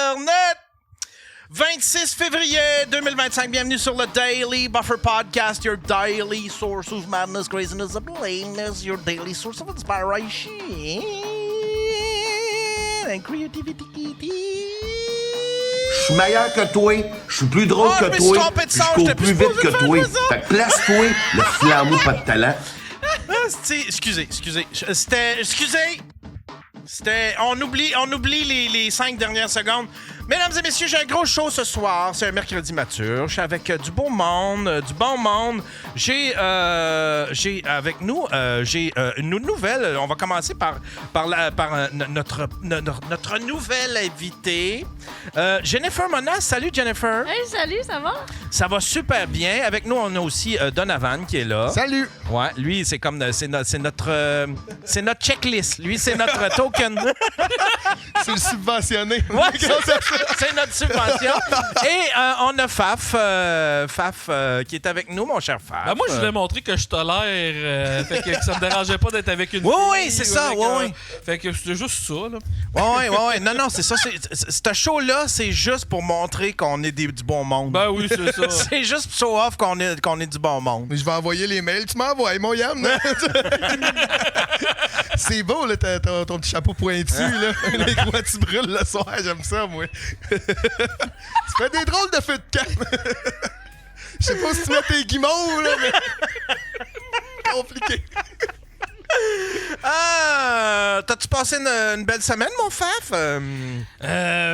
Internet! 26 février 2025, bienvenue sur le Daily Buffer Podcast, your daily source of madness, craziness, and lameness, your daily source of inspiration and creativity. Je suis meilleur que toi, je suis plus drôle que je me suis toi, trompé de je son, cours j'étais plus plus vite que supposé toi. faire ça. Fait que place-toi, le flambeau pas de talent. C'était, on oublie les 5 dernières secondes. Mesdames et messieurs, j'ai un gros show ce soir. C'est un mercredi mature. Je suis avec du beau monde, du bon monde. J'ai avec nous, une nouvelle. On va commencer par notre nouvelle invitée. Jennifer Mona. Salut, Jennifer. Hey, salut, ça va? Ça va super bien. Avec nous, on a aussi Donovan qui est là. Salut! Ouais, lui, c'est comme c'est notre checklist. Lui, c'est notre token. C'est le subventionné. Ouais, c'est notre subvention. Et on a Faf, qui est avec nous, mon cher Faf. Ben moi, je voulais montrer que je tolère. Fait que ça me dérangeait pas d'être avec une Oui, fille. oui, c'est ça, oui. Fait que c'était juste ça, là. Ouais. Non, c'est ça. Ce show-là, c'est juste pour montrer qu'on est du bon monde. Ben oui, c'est ça. C'est juste show off qu'on est du bon monde. Mais je vais envoyer les mails. Tu m'envoies, mon Yann. C'est beau, là, ton petit chapeau pointu, là. Les quoi tu brûles le soir, j'aime ça, moi. Tu fais des drôles de feux de camp. Je sais pas si tu mets tes guimauves, là, mais... compliqué. T'as-tu passé une belle semaine, mon Faf?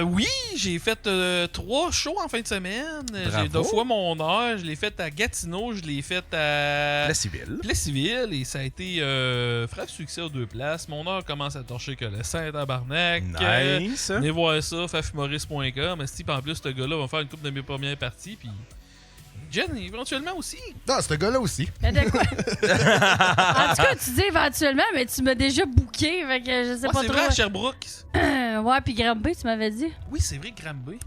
Oui, j'ai fait 3 shows en fin de semaine. Bravo. J'ai 2 fois mon heure. Je l'ai fait à Gatineau, je l'ai fait à Plessisville. Et ça a été franc succès aux 2 places. Mon heure commence à torcher que le Saint-Tabarnak. Nice. Venez voir ça, fafhumoris.com. En plus, ce gars-là va faire une couple de mes premières parties. Puis Jen, éventuellement aussi. Non, ce gars-là aussi. Mais de quoi? En tout cas, tu dis éventuellement, mais tu m'as déjà booké, fait que je sais pas C'est trop. vrai, à Sherbrooke. Ouais, puis Granby, tu m'avais dit. Oui, c'est vrai, Granby.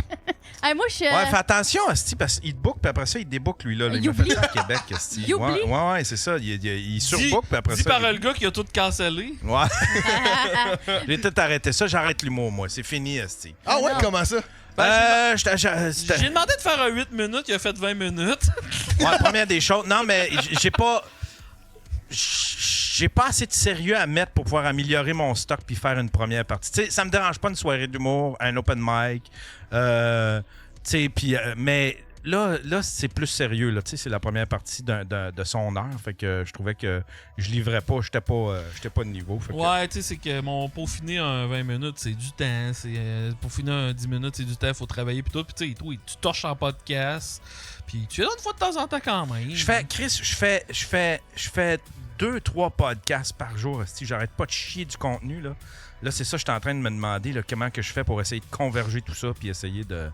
Hey, moi, je suis. Ouais, fais attention, Asti, parce qu'il te book, puis après ça, il te débook, lui, là. Il m'a fait ça à Québec, Asti. Il oublie. Ouais, c'est ça. Il surbook, puis après Dis ça... par le gars qui a tout cancellé. Ouais. J'ai tout arrêté ça. J'arrête l'humour, moi. C'est fini, Asti. Ah ouais, non. comment ça? J'ai demandé de faire un 8 minutes, il a fait 20 minutes. Ouais, première des choses. Non, mais j'ai pas assez de sérieux à mettre pour pouvoir améliorer mon stock puis faire une première partie. Tu sais, ça me dérange pas une soirée d'humour, un open mic. Tu sais, puis mais là c'est plus sérieux là. Tu sais, c'est la première partie de son heure. Fait que je trouvais que je livrais pas, j'étais pas de niveau. Fait que... Ouais, tu sais, c'est que pour finir un 20 minutes, c'est du temps. Pour finir un 10 minutes, c'est du temps, faut travailler pis tout. Pis tu sais, tu torches en podcast. Puis tu es là une fois de temps en temps quand même. Je fais 2-3 podcasts par jour. Si j'arrête pas de chier du contenu là. Là, c'est ça, je suis en train de me demander là, comment que je fais pour essayer de converger tout ça puis essayer de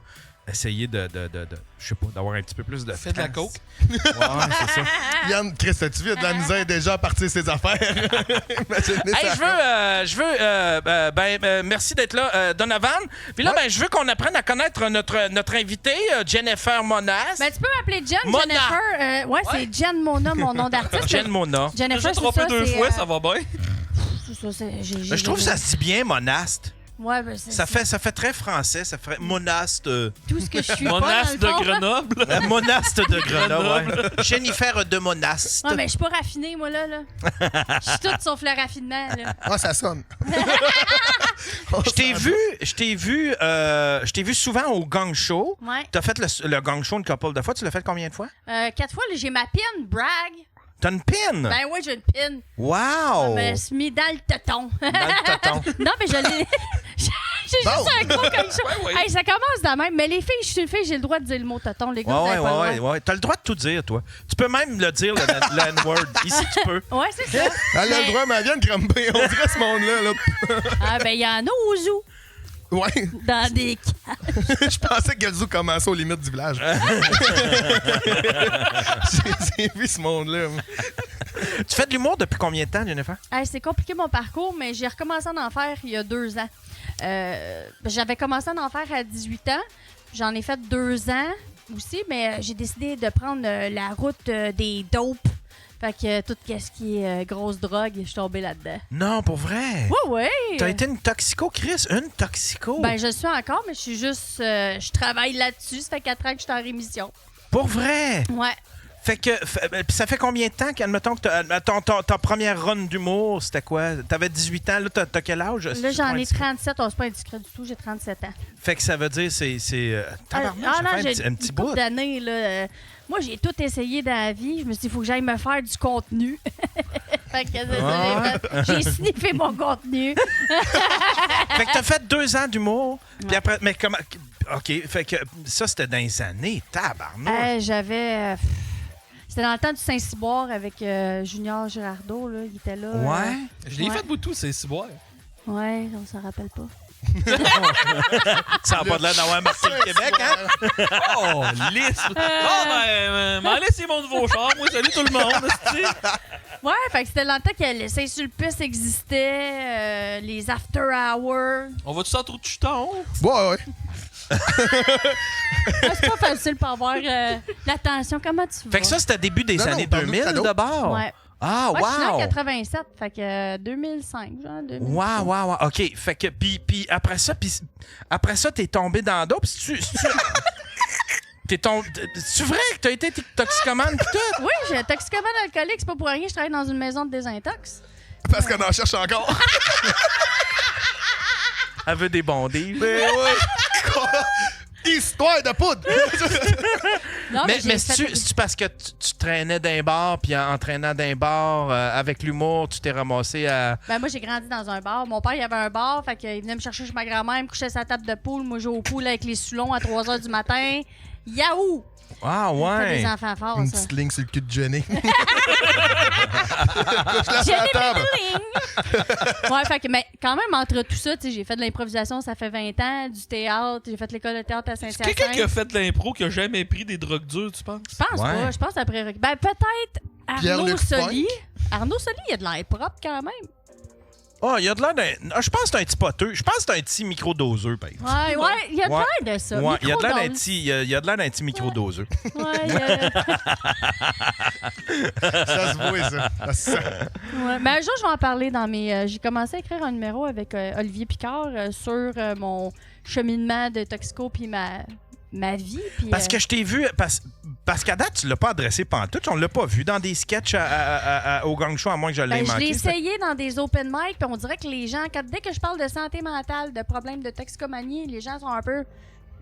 je sais pas, d'avoir un petit peu plus de Fais de la coke. Ouais, c'est ça. Yann, Chris, tu viens de la misère déjà à partir de ses affaires. Imaginez Hey, merci d'être là, Donovan. Puis là, je veux qu'on apprenne à connaître notre invité, Jennifer Monas. Ben, tu peux m'appeler Jen, Mona. Jennifer. Ouais, c'est Jen Mona, mon nom d'artiste. Jen Mona. J'ai Jennifer, juste c'est trompé ça, 2 c'est, fois, ça va bien. c'est ça, Je trouve que ça se dit bien, monaste. Ouais, ben, c'est Ça fait très français, ça ferait monaste. tout ce que je suis Monaste de pas, dans le fond. Grenoble. Monaste de Grenoble, ouais. Jennifer de Monaste. Ouais, mais je suis pas raffinée, moi, là. Je suis toute sauf le raffinement, là. Ah, ça sonne. Je t'ai vu souvent au Gang Show. Ouais. T'as fait le Gang Show une couple de fois. Tu l'as fait combien de fois? 4 fois, là, j'ai ma pin, brag. T'as une pin? Ben oui, j'ai une pin. Wow! Je me suis mis dans le téton. Dans le tonton. Non, mais je l'ai. J'ai juste un gros comme ça. Ouais. Hey, ça commence de même. Mais les filles, je suis une fille, j'ai le droit de dire le mot téton. Les gars, vous avez pas le droit. Ouais. T'as le droit de tout dire, toi. Tu peux même le dire, le N-word. Ici, tu peux. Ouais, c'est ça. Elle a le droit, mais elle vient de grimper. On dirait ce monde-là. Là. Ah, ben, il y en a au zoo. Ouais. Dans des cages. Je pensais que le zoo commençait aux limites du village. J'ai vu ce monde-là. Tu fais de l'humour depuis combien de temps, Jennifer? Hey, c'est compliqué mon parcours, mais j'ai recommencé à en faire il y a 2 ans. J'avais commencé à en faire à 18 ans. J'en ai fait 2 ans aussi, mais j'ai décidé de prendre la route des dopes. Fait que tout ce qui est grosse drogue, je suis tombée là-dedans. Non, pour vrai. Ouais. T'as été une toxico, Chris? Une toxico? Ben, je le suis encore, mais je suis juste... je travaille là-dessus. Ça fait 4 ans que je suis en rémission. Pour vrai? Ouais. Fait que ça fait combien de temps qu'admettons que ta première run d'humour, c'était quoi? T'avais 18 ans, là, t'as quel âge? Là, j'en ai 37. C'est pas indiscret du tout, j'ai 37 ans. Fait que ça veut dire c'est tabarnak, non, j'ai j'ai fait un petit une bout. couple d'années, là. Moi, j'ai tout essayé dans la vie. Je me suis dit, il faut que j'aille me faire du contenu. Fait que c'est ça, j'ai sniffé mon contenu. Fait que t'as fait 2 ans d'humour, puis après, mais comment... OK, fait que ça, c'était dans les années, tabarnak. J'avais... C'était dans le temps du Saint-Cyboire avec Junior Girardeau, là. Il était là. Ouais. Je l'ai Ouais. fait beaucoup, c'est ciboire. Ouais, on s'en rappelle pas. Ça n'a pas l'air d'avoir marqué le Québec, hein? Oh, lisse! M'en laissez mon nouveau char. Moi, salut tout le monde. Ouais, fait que c'était dans le temps que le Saint-Sulpice existait, les after hours. On va-tu s'en trouver de chuton? Ouais. C'est pas facile pour avoir l'attention. Comment tu vas? Fait que ça, c'était début des Non, années parle-nous de 2000 cadeau. d'abord? Ouais. Ah, Moi, je suis née en wow! 87, fait que 2005, genre. 2005. Wow. OK, fait que, puis après ça, t'es tombé dans d'autres, t'es tombé... C'est vrai que t'as été toxicomane pis tout? Oui, j'ai un toxicomane alcoolique, c'est pas pour rien, je travaille dans une maison de désintox. Parce qu'on en cherche encore. Elle veut des bons deals. Mais ouais. Histoire de poudre. Non, Mais j'ai c'est-tu parce que tu traînais d'un bar, puis en traînant d'un bar, avec l'humour, tu t'es ramassé à... Ben moi, j'ai grandi dans un bar. Mon père, il avait un bar, fait qu'il venait me chercher chez ma grand-mère, me couchait sur sa table de poule. Moi, je jouais au poule avec les Soulons à 3 h du matin. Yahoo! Ah, Fait des ouais. enfants forts, Une ça. petite ligne sur le cul de Jenny. Couche-la sur J'ai la table. Ouais, fait que, mais quand même, entre tout ça, tu sais, j'ai fait de l'improvisation, ça fait 20 ans, du théâtre, j'ai fait l'école de théâtre à Saint-Hyacinthe. Quelqu'un qui a fait de l'impro qui a jamais pris des drogues dures, tu penses? Je pense Ouais. pas, je pense après. Ben, peut-être Arnaud Pierre-Luc Soli. Arnaud Soli, il a de l'air propre quand même. Ah, il y a de l'air d'un... Ah, je pense que c'est un petit poteux. Je pense que c'est un petit micro-doseux, par exemple. Ouais, il a de Ouais. l'air de ça. Ouais, il y a de l'air d'un Microdose. petit, il y a de l'air d'un petit micro-doseux. Ouais, Ça se voit, ça. Ça se sent. ouais. Mais un jour, je vais en parler dans mes. J'ai commencé à écrire un numéro avec Olivier Picard sur mon cheminement de toxico puis ma vie. Puis, Parce que je t'ai vu... Parce qu'à date, tu l'as pas adressé pantoute. On l'a pas vu dans des sketchs au Gang Show, à moins que je l'ai ben, je l'ai manqué. essayé dans des open mic, puis on dirait que les gens, dès que je parle de santé mentale, de problèmes de toxicomanie, les gens sont un peu.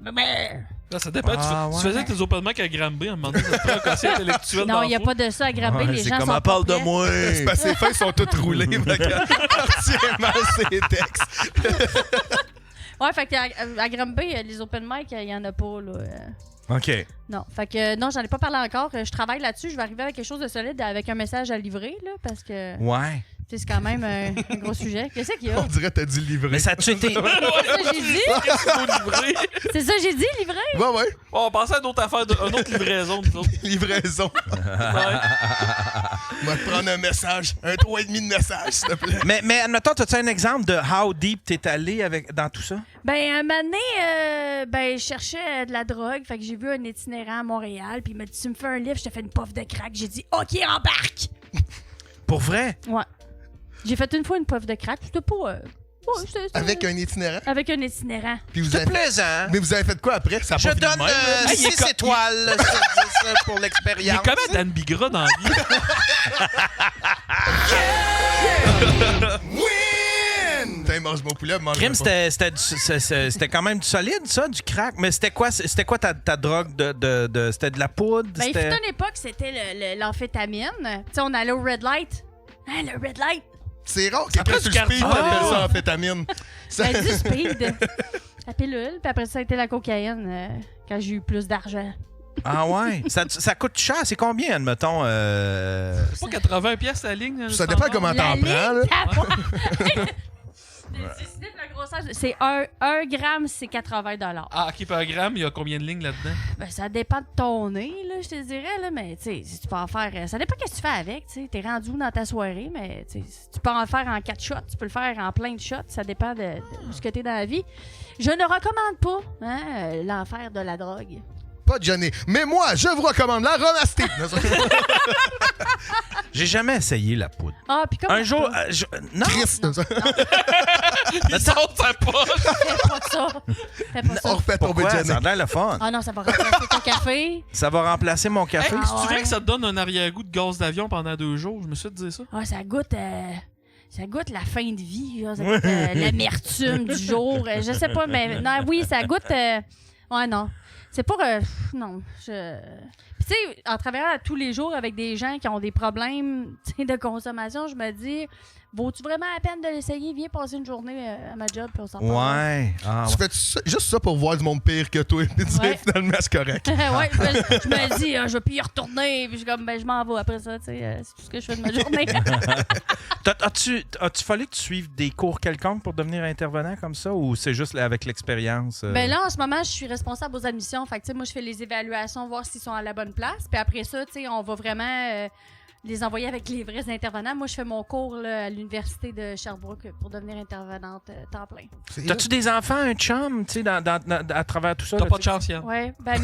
Là, ça dépend. Ah, Tu ouais. faisais tes open mic à Granby à un moment donné, ça te prend un conseil intellectuel. Non, dans il n'y a la pas de ça à grimper. Ouais, les c'est gens comme sont elle parle pas de prêts. moi. C'est parce que ses feuilles sont toutes roulées. Tiens mal ses textes. Ouais, fait qu'à Granby, les open mic, il n'y en a pas, là. OK. Non, fait que non, j'en ai pas parlé encore. Je travaille là-dessus. Je vais arriver avec quelque chose de solide, avec un message à livrer, là, parce que Ouais. tu sais, c'est quand même un gros sujet. Qu'est-ce qu'il y a? On dirait que t'as dit livrer. Mais ça a-tu été... C'est ça que j'ai dit? livrer. C'est ça que j'ai dit, livrer? Ouais. On pensait à d'autres affaires, une autre livraison. Nous autres. Livraison. Ouais. On va te prendre un message. Un 3,5 de message, s'il te plaît. Mais admettons, as-tu un exemple de how deep t'es allé dans tout ça? Ben, un moment donné, ben, je cherchais de la drogue. Fait que j'ai vu un itinérant à Montréal. Puis il m'a dit, tu me fais un livre, je te fais une puff de crack. J'ai dit, OK, embarque! Pour vrai? Ouais. J'ai fait une fois une puff de crack. C'était pas. Ouais, c'était- Avec un itinérant. Avec un itinérant. Puis vous C'est avez fait... plaisant. Mais vous avez fait quoi après? Ça a Je pas fini de donne même, là? Hey, il est 6 co- étoiles sur 10 pour Il est l'expérience. comment Dan Bigra dans la vie? Win! Putain, mange mon poulet, mange Crime, pas. c'était quand même du solide, ça, du crack. Mais c'était quoi ta drogue de c'était de la poudre? Ben, il c'était... fut une époque, c'était l'amphétamine. Tu sais, on allait au Red Light. Hein, le Red Light? C'est rare quelqu'un prend sur du le speed cardio. t'appelle ça Ah! amphétamine. Ça- Ben, du speed. La pilule. Puis après ça a été la cocaïne quand j'ai eu plus d'argent. Ah ouais? ça coûte cher. C'est combien, admettons? C'est pas 80 pièces la ligne? Ça dépend comment La t'en ligne prends, là. tabac. J'ai décidé de la grosseur. C'est 1 gramme, c'est 80 $. Ah, ok, par gramme, il y a combien de lignes là-dedans? Ben, ça dépend de ton nez, là, je te dirais, là, mais tu sais, si tu peux en faire. Ça dépend qu'est-ce que tu fais avec, tu sais. T'es rendu où dans ta soirée, mais tu sais, si tu peux en faire en 4 shots, tu peux le faire en plein de shots, ça dépend de ce que t'es dans la vie. Je ne recommande pas, hein, l'enfer de la drogue. Pas Johnny. Mais moi, je vous recommande la Romastique. J'ai jamais essayé la poudre. Ah, puis comme. Un jour... non. Christ. Il sort sa poche. Fais pas ça. Fais pas On ça. refait tomber Pourquoi? Johnny. Ça a l'air le fun. Ah non, ça va remplacer ton café. Ça va remplacer mon café. Hey, Ah c'est vrai ouais. que ça te donne un arrière-goût de gaz d'avion pendant 2 jours? Je me suis fait dire ça. Ah, ça goûte. Ça goûte la fin de vie, là. Ça goûte l'amertume du jour. Je sais pas, mais non, oui, ça goûte. Ouais, non. C'est pas. Non. Puis, tu sais, en travaillant tous les jours avec des gens qui ont des problèmes de consommation, je me dis, vaut-tu vraiment la peine de l'essayer? Viens passer une journée à ma job, puis on s'en parle. Ouais. Ah, Tu ouais. fais juste ça pour voir du monde pire que toi. Puis tu sais, Ouais. finalement, c'est correct. Ouais, je me dis, je vais plus y retourner. Puis je suis comme, je m'en vais après ça, tu sais. C'est tout ce que je fais de ma journée. As-tu fallu que tu suives des cours quelconques pour devenir intervenant comme ça ou c'est juste avec l'expérience? Ben là, en ce moment, je suis responsable aux admissions. Fait que, tu sais, moi, je fais les évaluations, voir s'ils sont à la bonne place. Puis après ça, tu sais, on va vraiment les envoyer avec les vrais intervenants. Moi, je fais mon cours là, à l'Université de Sherbrooke pour devenir intervenante temps plein. T'as-tu des enfants, un chum, tu sais, à travers tout ça? T'as là, pas tu de chance, Yann. Ouais, ben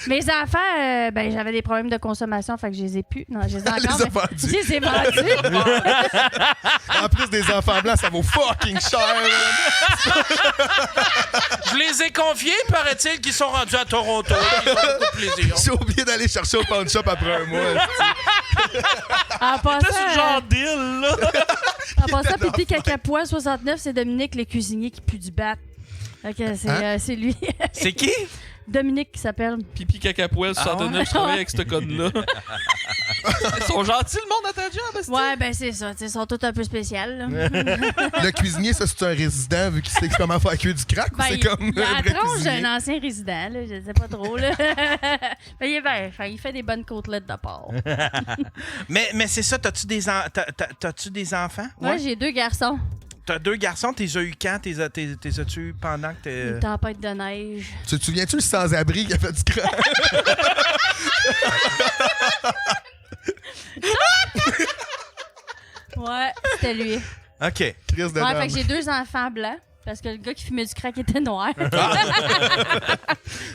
mes enfants, ben j'avais des problèmes de consommation, fait que je les ai plus. Non, je les ai encore. Les as mais- vendus. Je les ai vendus. En plus des enfants blancs, ça vaut fucking cher. là. Je les ai confiés, paraît-il, qu'ils sont rendus à Toronto. Ils ont beaucoup de plaisir. J'ai oublié d'aller chercher au pawn shop après un mois. En T'es sur le genre passant, deal, là. en passant Pipi Cacapois 69, c'est Dominique le cuisinier qui pue du bat. Ok, c'est lui. C'est qui? Dominique qui s'appelle. Pipi cacapois 69, ouais? je travaille avec ce code-là. Ils sont gentils, le monde à ta job, est-ce que- Ouais, ben c'est ça. Ils sont tous un peu spéciaux. là. Le cuisinier, ça, c'est un résident vu qu'il sait comment faire cuire du crack ou Ben, c'est il comme il a un la vrai tronche cuisinier? d'un ancien résident, là, je sais pas trop. Là. Mais il est bien fin, il fait des bonnes côtelettes de porc. Mais c'est ça, t'as-tu des enfants? Moi, j'ai 2 garçons. T'as 2 garçons, t'es eu quand? T'es as-tu eu pendant que t'es... Une tempête de neige. Tu te souviens-tu le sans-abri qui a fait du crack? Ouais, c'était lui. OK. Chris de Ouais, dame. fait que j'ai 2 enfants blancs. Parce que le gars qui fumait du crack était noir.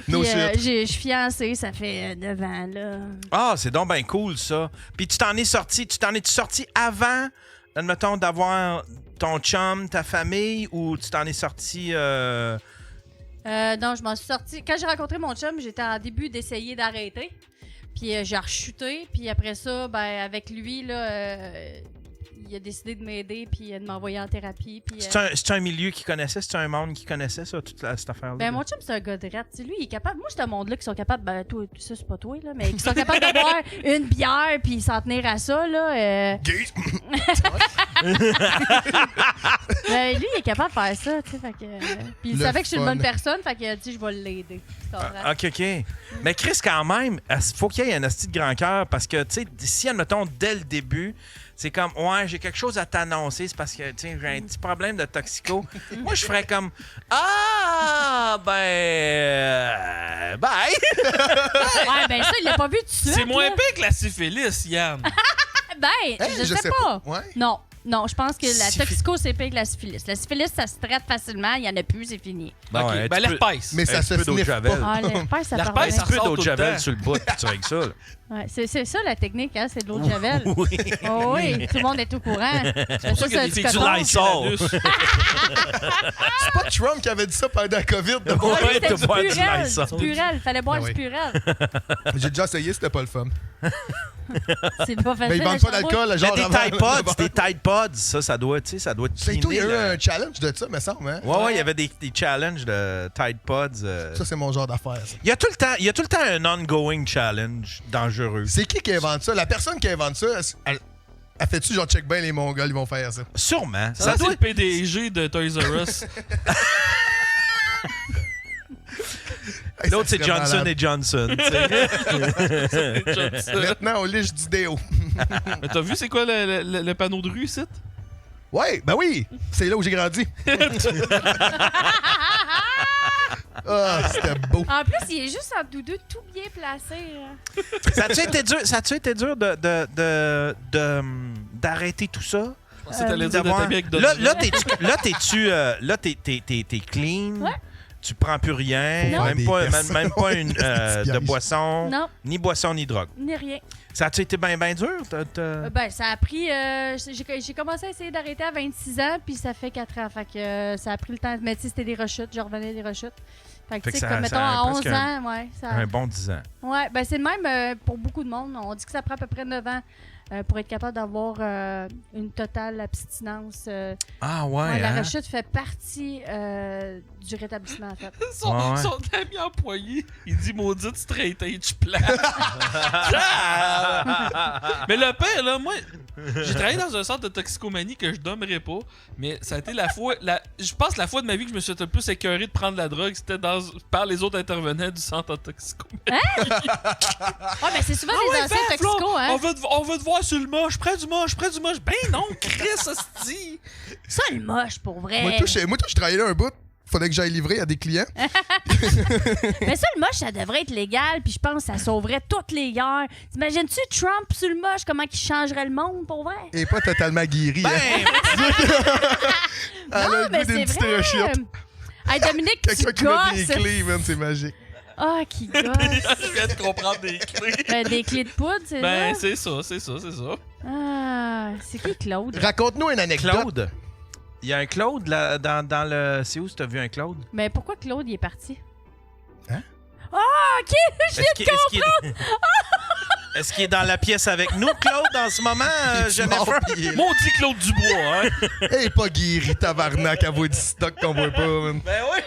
No Puis, shit. je suis fiancée, ça fait 9 ans, là. Ah, c'est donc bien cool, ça. Puis tu t'en es sorti avant, admettons, d'avoir ton chum, ta famille, ou tu t'en es sorti... Non, je m'en suis sortie. Quand j'ai rencontré mon chum, j'étais en début d'essayer d'arrêter. Puis j'ai rechuté. Puis après ça, ben avec lui, là, il a décidé de m'aider puis de m'envoyer en thérapie. Puis, C'est un milieu qu'il connaissait? C'est un monde qu'il connaissait, ça, toute cette affaire-là? ben mon chum, c'est un gars de rate. Lui, il est capable... Moi, c'est un monde-là qui sont capables... Ben, toi, ça, c'est pas toi, là, mais qui sont capables de boire une bière puis s'en tenir à ça, là. Gay. Ben, lui, il est capable de faire ça, tu sais, fait que... puis il Le savait que je suis une fun. bonne personne, fait que, tu sais, je vais l'aider. Tu comprends? OK. Mais Chris, quand même, faut qu'il y ait un asti de grand cœur parce que, tu sais, si, admettons, dès le début, c'est comme, ouais, j'ai quelque chose à t'annoncer, c'est parce que, tu sais, j'ai un petit problème de toxico. Moi, je ferais comme, ah, bye. Ouais, ben ça, il l'a pas vu tout de suite. C'est moins là. pire que la syphilis, Yann. Ben, Hey, je sais pas. Ouais. Non, je pense que la Syphilis. toxico, c'est pire que la syphilis. La syphilis, ça se traite facilement, il y en a plus, c'est fini. Bon, Ok, un ben petit peu- l'herpès. Mais ça Un se petit peu d'eau de sniffe javel. pas. Ah, l'herpès, ça L'herpès, paraît. ça Un peu ressort d'eau de tout le javel temps. sur le bout, puis tu règles ça. Là. Ouais, c'est ça la technique, hein, c'est de l'eau de javel. Oui. Oh, oui, tout le monde est au courant. C'est pour ça qu'il y a des filles du Lysol. Lysol. C'est pas Trump qui avait dit ça pendant la COVID. de Ouais, boire. Oui, c'était de du boire du Purell, Lysol. du Purell. Fallait boire Ben du oui. Purell. J'ai déjà essayé, c'était pas le fun. C'est pas facile. Mais ils vendent à pas Sherbrooke. d'alcool, Mais genre. des avant- Tide Pods, ça doit, tu sais, ça doit C'est tout, il y a eu cleaner, un challenge de ça, me semble. Hein? Ouais, il y avait des challenges de Tide Pods. Ça, c'est mon genre d'affaire. ça. Il y a tout le temps un ongoing challenge dangereux. C'est qui invente ça? La personne qui invente ça, elle fait-tu genre check bien les Mongols, ils vont faire ça? Sûrement. Ça, c'est le PDG de Toys R Us. Hey, L'autre, ça c'est serait Johnson malade. et Johnson. tu sais. Maintenant, on liche du déo. Mais t'as vu c'est quoi le panneau de rue, ici? Ouais, ben oui! C'est là où j'ai grandi. Ah, c'était beau. En plus, il est juste en tous deux, tout bien placé. là. Ça a-tu été dur d'arrêter tout ça? Je pensais que t'allais dire de D'avoir- t'habiller avec Là, Donovan. t'es clean. Ouais. Tu prends plus rien, Non. même pas une de piège. boisson, Non, ni boisson ni drogue. ni rien. Ça a-tu été bien dur? Ben, ça a pris. J'ai commencé à essayer d'arrêter à 26 ans, puis ça fait 4 ans. Fait que ça a pris le temps. Mais tu sais, c'était des rechutes. Je revenais des rechutes. Fait que tu sais, ça- comme mettons ça a à 11 presque ans, ouais. Ça, Un bon 10 ans. ouais, ben c'est le même pour beaucoup de monde. On dit que ça prend à peu près 9 ans pour être capable d'avoir une totale abstinence. Ah Ouais, la hein? rechute fait partie du rétablissement, en fait. Ouais. Son ami employé, il dit maudite straight edge plan. Mais le pire, là, moi, j'ai travaillé dans un centre de toxicomanie que je nommerai pas, mais ça a été la fois, je pense la fois de ma vie que je me suis le plus écœuré de prendre la drogue, c'était par les autres intervenants du centre de toxicomanie. Ouais, mais c'est souvent des anciens Paf, toxicos, là, hein. on veut te voir sur le moche, près du moche. Ben non, Chris, hostie. Ça, le moche, pour vrai. Moi, je travaillais là un bout. Fallait que j'aille livrer à des clients. Mais ça, le moche, ça devrait être légal, puis je pense que ça sauverait toutes les guerres. T'imagines-tu Trump sur le moche, comment il changerait le monde, pour vrai? Et pas totalement guéri. Ben, Elle a Non, le mais goût d'une c'est petite vrai. rechute. Hey, Dominique, tu Quelqu'un qui met des gosses. clés, man, c'est magique. Ah, qui gosse. Je viens de comprendre des clés. Ben, des clés de poudre, c'est Ben, ça? c'est ça. Ah, c'est qui Claude? Raconte-nous une anecdote. Claude. Il y a un Claude là, dans le. C'est où tu as vu un Claude? Mais pourquoi Claude, il est parti? Hein? Ah, OK, je viens de comprendre! Est-ce qu'il est dans la pièce avec nous, Claude, en ce moment, Es-tu mort, Jennifer? pis il est là. Maudit Claude Dubois, hein. Elle est pas guérie, tabarnak, elle voit du stock qu'on voit pas, man. Ben oui!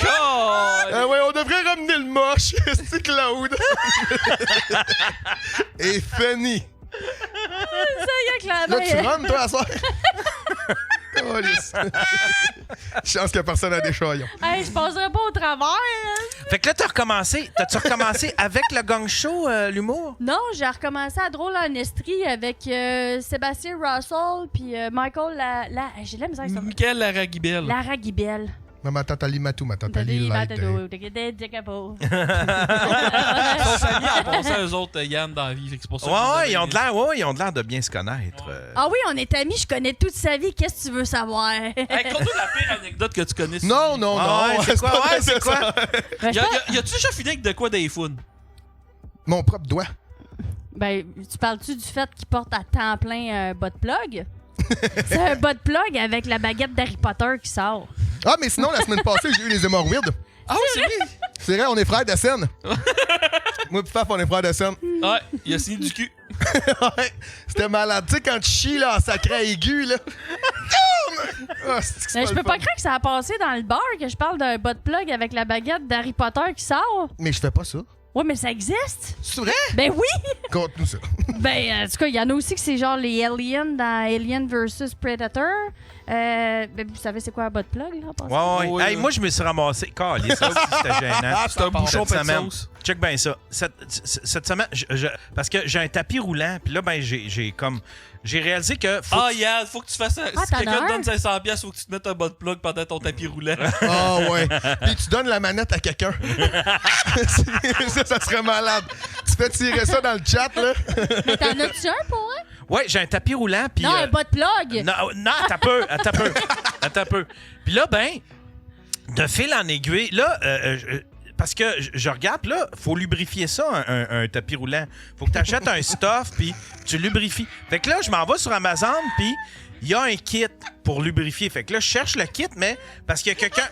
Ah ouais, on devrait ramener le moche, c'est Claude. Et Fanny. Ça y est, Là, tu Claude. rentres, toi, à soir? Oh, lisse. Chance que personne a des chaillons. Hey, je passerai pas au travers. Hein. Fait que là, t'as-tu recommencé avec le gang show, l'humour? Non, j'ai recommencé à Drôle en Estrie avec Sébastien Russell puis Michael j'ai de la misère avec ça. Michael Laragibel. Lara Guibel. Ma tatali matou, ma tatali light. Son ami a pensé à eux autres, Yann, dans la vie. Fait que c'est pour ça que Ouais, je vous avais ils ont de l'air de bien se connaître. Ah oui, on est amis, je connais toute sa vie. Qu'est-ce que tu veux savoir? Hey, conte-nous la pire anecdote que tu connais. Non, non, Ah non. ouais, c'est quoi? pas Ouais, c'est quoi? Ben, je pense- Y a-tu déjà fini avec de quoi d'iPhone? Mon propre doigt. ben, tu parles-tu du fait qu'il porte à temps plein un bot plug? C'est un bot plug avec la baguette d'Harry Potter qui sort. Ah, mais sinon, la semaine passée, j'ai eu les hémorroïdes. Ah oui, c'est vrai? C'est vrai, on est frères de scène. Moi pis Faf, on est frères de scène. Ouais, il a signé du cul. Ouais, c'était malade. Tu sais, quand tu chies, là, en sacré aigu, là. Ah, c'est que c'est Mais je le peux pas fun. croire que ça a passé dans le bar que je parle d'un bot plug avec la baguette d'Harry Potter qui sort. Mais je fais pas ça. Ouais, mais ça existe. C'est vrai? Ben oui! Conte-nous ça. Ben, en tout cas, il y en a aussi que c'est genre les aliens dans Alien vs Predator. Ben, vous savez c'est quoi un bot plug, là, en passant? Ouais. Oui, Hey, oui. moi, je me suis ramassé. Calé, ça aussi, c'était gênant. C'est un bouchon Cette pas de semaine. sauce. Check bien ça. Cette semaine, parce que j'ai un tapis roulant, puis là, ben, j'ai réalisé que. Faut Ah, Yann, faut que tu fasses ça. Si t'en quelqu'un as te un? donne 500$, faut que tu te mettes un bot plug pendant ton tapis roulant. Ah ouais. Puis tu donnes la manette à quelqu'un. ça serait malade. Tu fais tirer ça dans le chat, là. Mais t'en as-tu un pour eux? Ouais, j'ai un tapis roulant, puis. Non, un bot plug! Non, attends un peu. Puis là, ben, de fil en aiguille, là, parce que je regarde, là, faut lubrifier ça, un tapis roulant. Faut que tu achètes un stuff, puis tu lubrifies. Fait que là, je m'en vais sur Amazon, puis il y a un kit pour lubrifier. Fait que là, je cherche le kit, mais parce qu'il y a quelqu'un...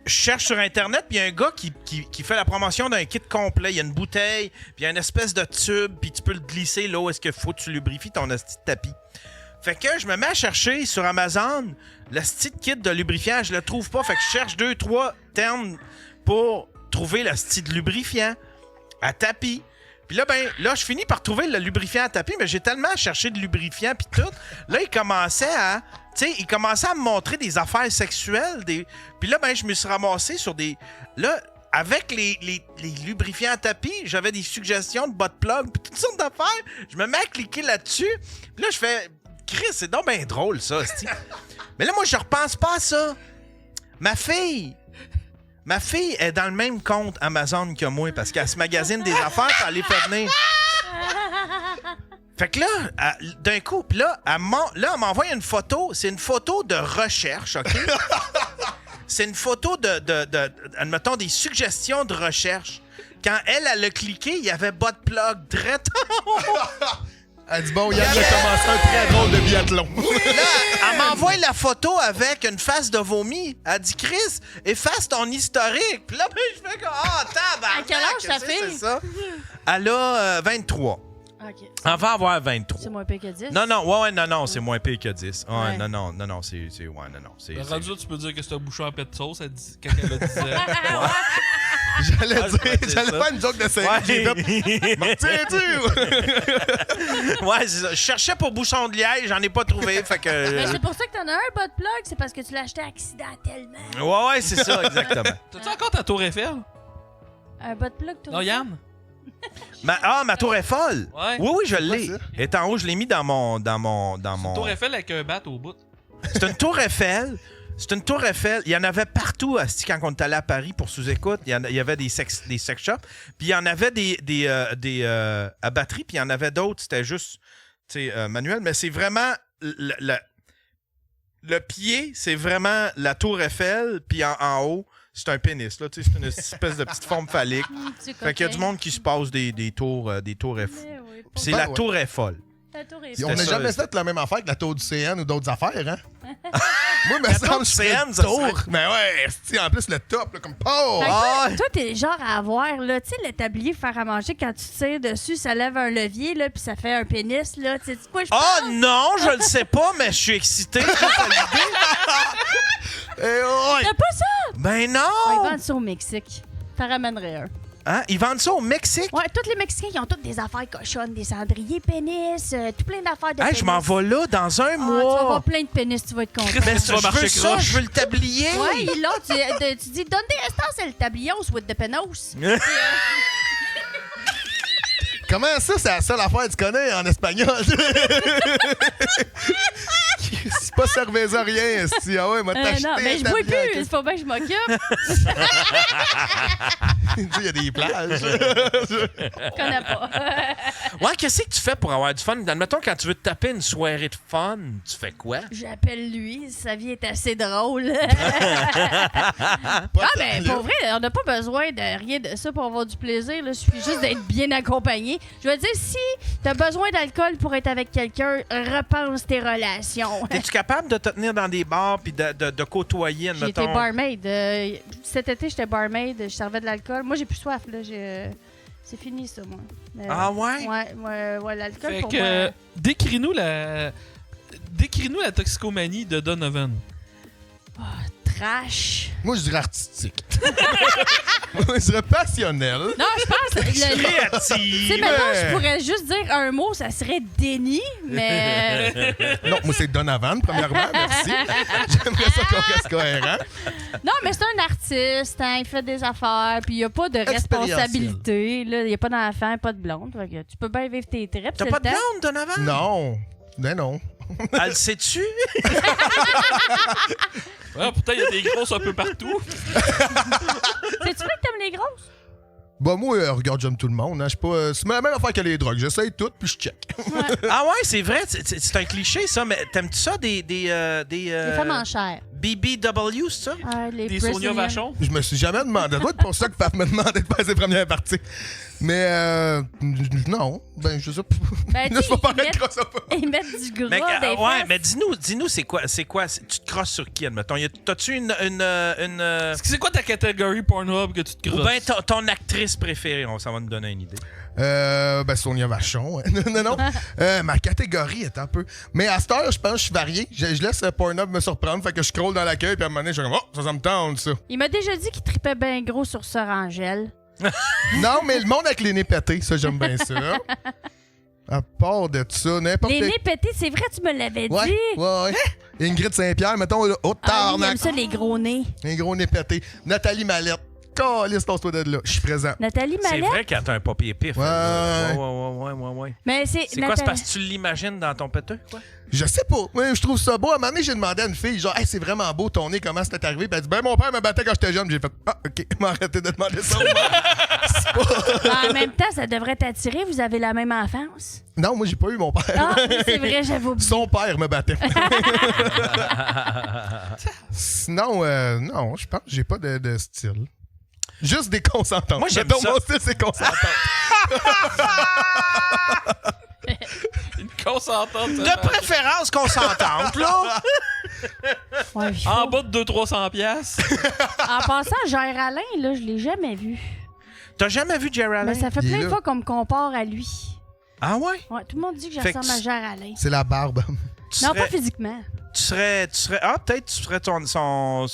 Je cherche sur Internet, puis il y a un gars qui fait la promotion d'un kit complet. Il y a une bouteille, puis il y a une espèce de tube, puis tu peux le glisser là où est-ce qu'il faut que tu lubrifies ton asti de tapis. Fait que je me mets à chercher sur Amazon le asti de kit de lubrifiant. Je le trouve pas. Fait que je cherche 2-3 termes pour trouver le style de lubrifiant à tapis. Puis là, ben, là, je finis par trouver le lubrifiant à tapis, mais j'ai tellement cherché de lubrifiant puis tout. Là, il commençait à me montrer des affaires sexuelles. Puis là, ben, je me suis ramassé sur des... Là, avec les lubrifiants à tapis, j'avais des suggestions de bot plug puis toutes sortes d'affaires. Je me mets à cliquer là-dessus. Puis là, je fais... Chris, c'est donc bien drôle, ça, c'ti. Mais là, moi, je repense pas à ça. Ma fille est dans le même compte Amazon que moi parce qu'elle se magasine des affaires et elle les fait venir. Fait que là, d'un coup, pis là, elle m'envoie une photo. C'est une photo de recherche, OK? c'est une photo admettons, des suggestions de recherche. Quand elle a cliqué, il y avait bot plug direct. Elle dit bon, Yann a commencé un très drôle de biathlon. Là, elle m'envoie la photo avec une face de vomi. Elle dit, Chris, efface ton historique. Puis là, ben, je fais comme, tabarnak. À quel âge ta fille? C'est ça. Elle a 23. OK. Elle va avoir 23. C'est moins pire que 10? Non, c'est moins pire que 10. Ouais, Ouais. non, c'est Rendu là, tu peux dire que c'est un bouchon à pet de sauce quand elle a 10 ans. J'allais Ah, je pourrais dire j'allais ça. faire une joke de série. J'ai fait. M'en retiens-tu? Ouais, c'est ça. Je cherchais pour bouchon de liège, j'en ai pas trouvé, fait que... Mais c'est pour ça que t'en as un bot plug, c'est parce que tu l'as acheté accidentellement. Ouais, c'est ça, exactement. T'as-tu encore ta tour Eiffel? Un bot plug, toi? Non, Yann? Ma tour est folle. Ouais. Oui, je l'ai. ça? Elle est en haut, je l'ai mis dans mon... Une tour Eiffel avec un bat au bout. C'est une tour Eiffel. C'est une tour Eiffel. Il y en avait partout quand on est allé à Paris pour sous-écoute. Il y avait des sex shops. Puis il y en avait des à batterie. Puis il y en avait d'autres. C'était juste manuel. Mais c'est vraiment... Le pied, c'est vraiment la tour Eiffel. Puis en haut, c'est un pénis. Là, c'est une espèce de petite forme phallique. Fait qu'il y a du monde qui se passe des tours Eiffel. Oui, Puis c'est Ben la ouais. tour Eiffel. la tour est On n'a ça, jamais ça. fait la même affaire que la tour du CN ou d'autres affaires, hein? Moi, me semble tour que du je ferais CN, le ça tour. serait- Mais ouais, esti, en plus, le top, là, comme oh! Fait que Ah! toi, t'es le genre à avoir, là, tu sais, le tablier faire à manger, quand tu tires dessus, ça lève un levier, là, puis ça fait un pénis, là. Tu sais quoi, je Oh pense? non, je le sais pas, mais je suis excité. Eh, ouais. T'as pas ça? Ben Ils non! vendent ça au Mexique. T'en ramènerais un. Hein? Ils vendent ça au Mexique? Ouais, tous les Mexicains, ils ont toutes des affaires cochonnes, des cendriers pénis, tout plein d'affaires de Hey, pénis. je m'en vais là dans un Ah, tu vas mois. avoir plein de pénis, tu vas être content. Ben, Tu vas je marcher veux ça, croche. je veux le tablier. Ouais, là, tu dis, donne des restants, c'est le tablion with the penos. Comment ça, c'est la seule affaire que tu connais en espagnol? C'est pas cerveza rien, esti. Ah ouais, m'a t'acheté Non, mais un je bois tablier plus, il faut bien que je m'occupe. Il dit, il y a des plages. Je connais pas. Ouais, qu'est-ce que tu fais pour avoir du fun? Admettons, quand tu veux te taper une soirée de fun, tu fais quoi? J'appelle lui, sa vie est assez drôle. Ben, pour vrai, on n'a pas besoin de rien de ça pour avoir du plaisir. Là. Il suffit juste d'être bien accompagné. Je veux dire, si t'as besoin d'alcool pour être avec quelqu'un, repense tes relations. Es-tu capable de te tenir dans des bars puis de côtoyer, J'ai été admettons? barmaid. Cet été, j'étais barmaid. Je servais de l'alcool. Moi, j'ai plus soif. Là. C'est fini, ça, moi. Ah ouais? Ouais, l'alcool Fait pour que, moi. décris-nous la toxicomanie de Donovan. Trash. Moi, je dirais artistique. Moi, je dirais passionnel. Non, je pense... Tu sais, Créative! maintenant, je pourrais juste dire un mot, ça serait déni, mais... Non, moi, c'est Donovan, premièrement. Merci. J'aimerais ça qu'on reste cohérent. Non, mais c'est un artiste, hein, il fait des affaires, puis il n'y a pas de Expérientiel. responsabilité. Là. Il n'y a pas d'enfant, pas de blonde. Fait que tu peux bien vivre tes trips. T'as c'est pas le de temps. blonde, Donovan? Non. Ben non. Elle le sait-tu? Ouais, pourtant, il y a des grosses un peu partout. C'est-tu vrai que t'aimes les grosses? Bah, moi, regarde, j'aime tout le monde. Hein. Je suis pas, c'est la même affaire que les drogues. J'essaye tout, puis je check. Ah ouais, c'est vrai. C'est un cliché, ça. Mais t'aimes-tu ça, des Les femmes en chair. BBW, c'est ça? Ah, les Des Sonia Brazilian. Vachon. Je me suis jamais demandé. Ça doit être pour ça que Faf me demandait de faire ses premières parties. Mais, non. Ben, je sais pas. Ben, Là, tu je vais sais, pas ils mettre ça pas. Ils mettent du gras Mais, des ouais, fesses. mais dis-nous, c'est quoi? Tu te crosses sur qui, admettons? T'as-tu une C'est quoi ta catégorie Pornhub que tu te ou crosses? bien ton actrice préférée? Ça va nous donner une idée. Ben, Sonia Vachon. Ouais. non. Ma catégorie est un peu. Mais à cette heure, je pense que je suis varié. Je laisse Pornhub me surprendre. Fait que je scroll dans l'accueil, puis à un moment donné, je suis comme, oh, ça me tente, ça. Il m'a déjà dit qu'il tripait bien gros sur Sœur Angèle. Non, mais le monde avec les nez pétés, ça, j'aime bien ça. À part de ça, n'importe Les nez pétés, c'est vrai, tu me l'avais Ouais, dit. ouais. Ingrid Saint-Pierre, mettons, là, oh, Ah, il tarnac. aime ça, les gros nez. Un gros nez pété. Nathalie Mallette. calisse, ton toi de là. Je suis présent. Nathalie C'est Mallette? vrai quand t'as un papier pif. Ouais. Ouais. Mais c'est C'est quoi? C'est parce que tu l'imagines dans ton péteux, quoi? Je sais pas. Ouais, je trouve ça beau. À un moment donné, j'ai demandé à une fille, genre, hey, c'est vraiment beau ton nez, comment c'était arrivé? Puis elle dit, ben, mon père me battait quand j'étais jeune. J'ai fait, ah, OK, m'arrêter de demander ça. En même temps, ça devrait t'attirer. Vous avez la même enfance. Non, moi, j'ai pas eu mon père. Ah, oui, c'est vrai, j'avais oublié. Son père me battait. Sinon, non, je pense que j'ai pas de style. Juste des consentantes. Moi, j'aime Mettons, ça. mon style, c'est consentant. Une consentante. De préférence consentante, là! Ouais, il faut- En bas de 200-300$. piastres. En passant, Gérard Alain, là, je l'ai jamais vu. T'as jamais vu Jerry Allen? Mais ça fait Il est plein de là. fois qu'on me compare à lui. Ah ouais? Ouais, tout le monde dit que je Fait que ressemble à tu- Gérard Alain. C'est la barbe. Tu Non, serais- pas physiquement. Tu serais... Ah, peut-être tu ferais son...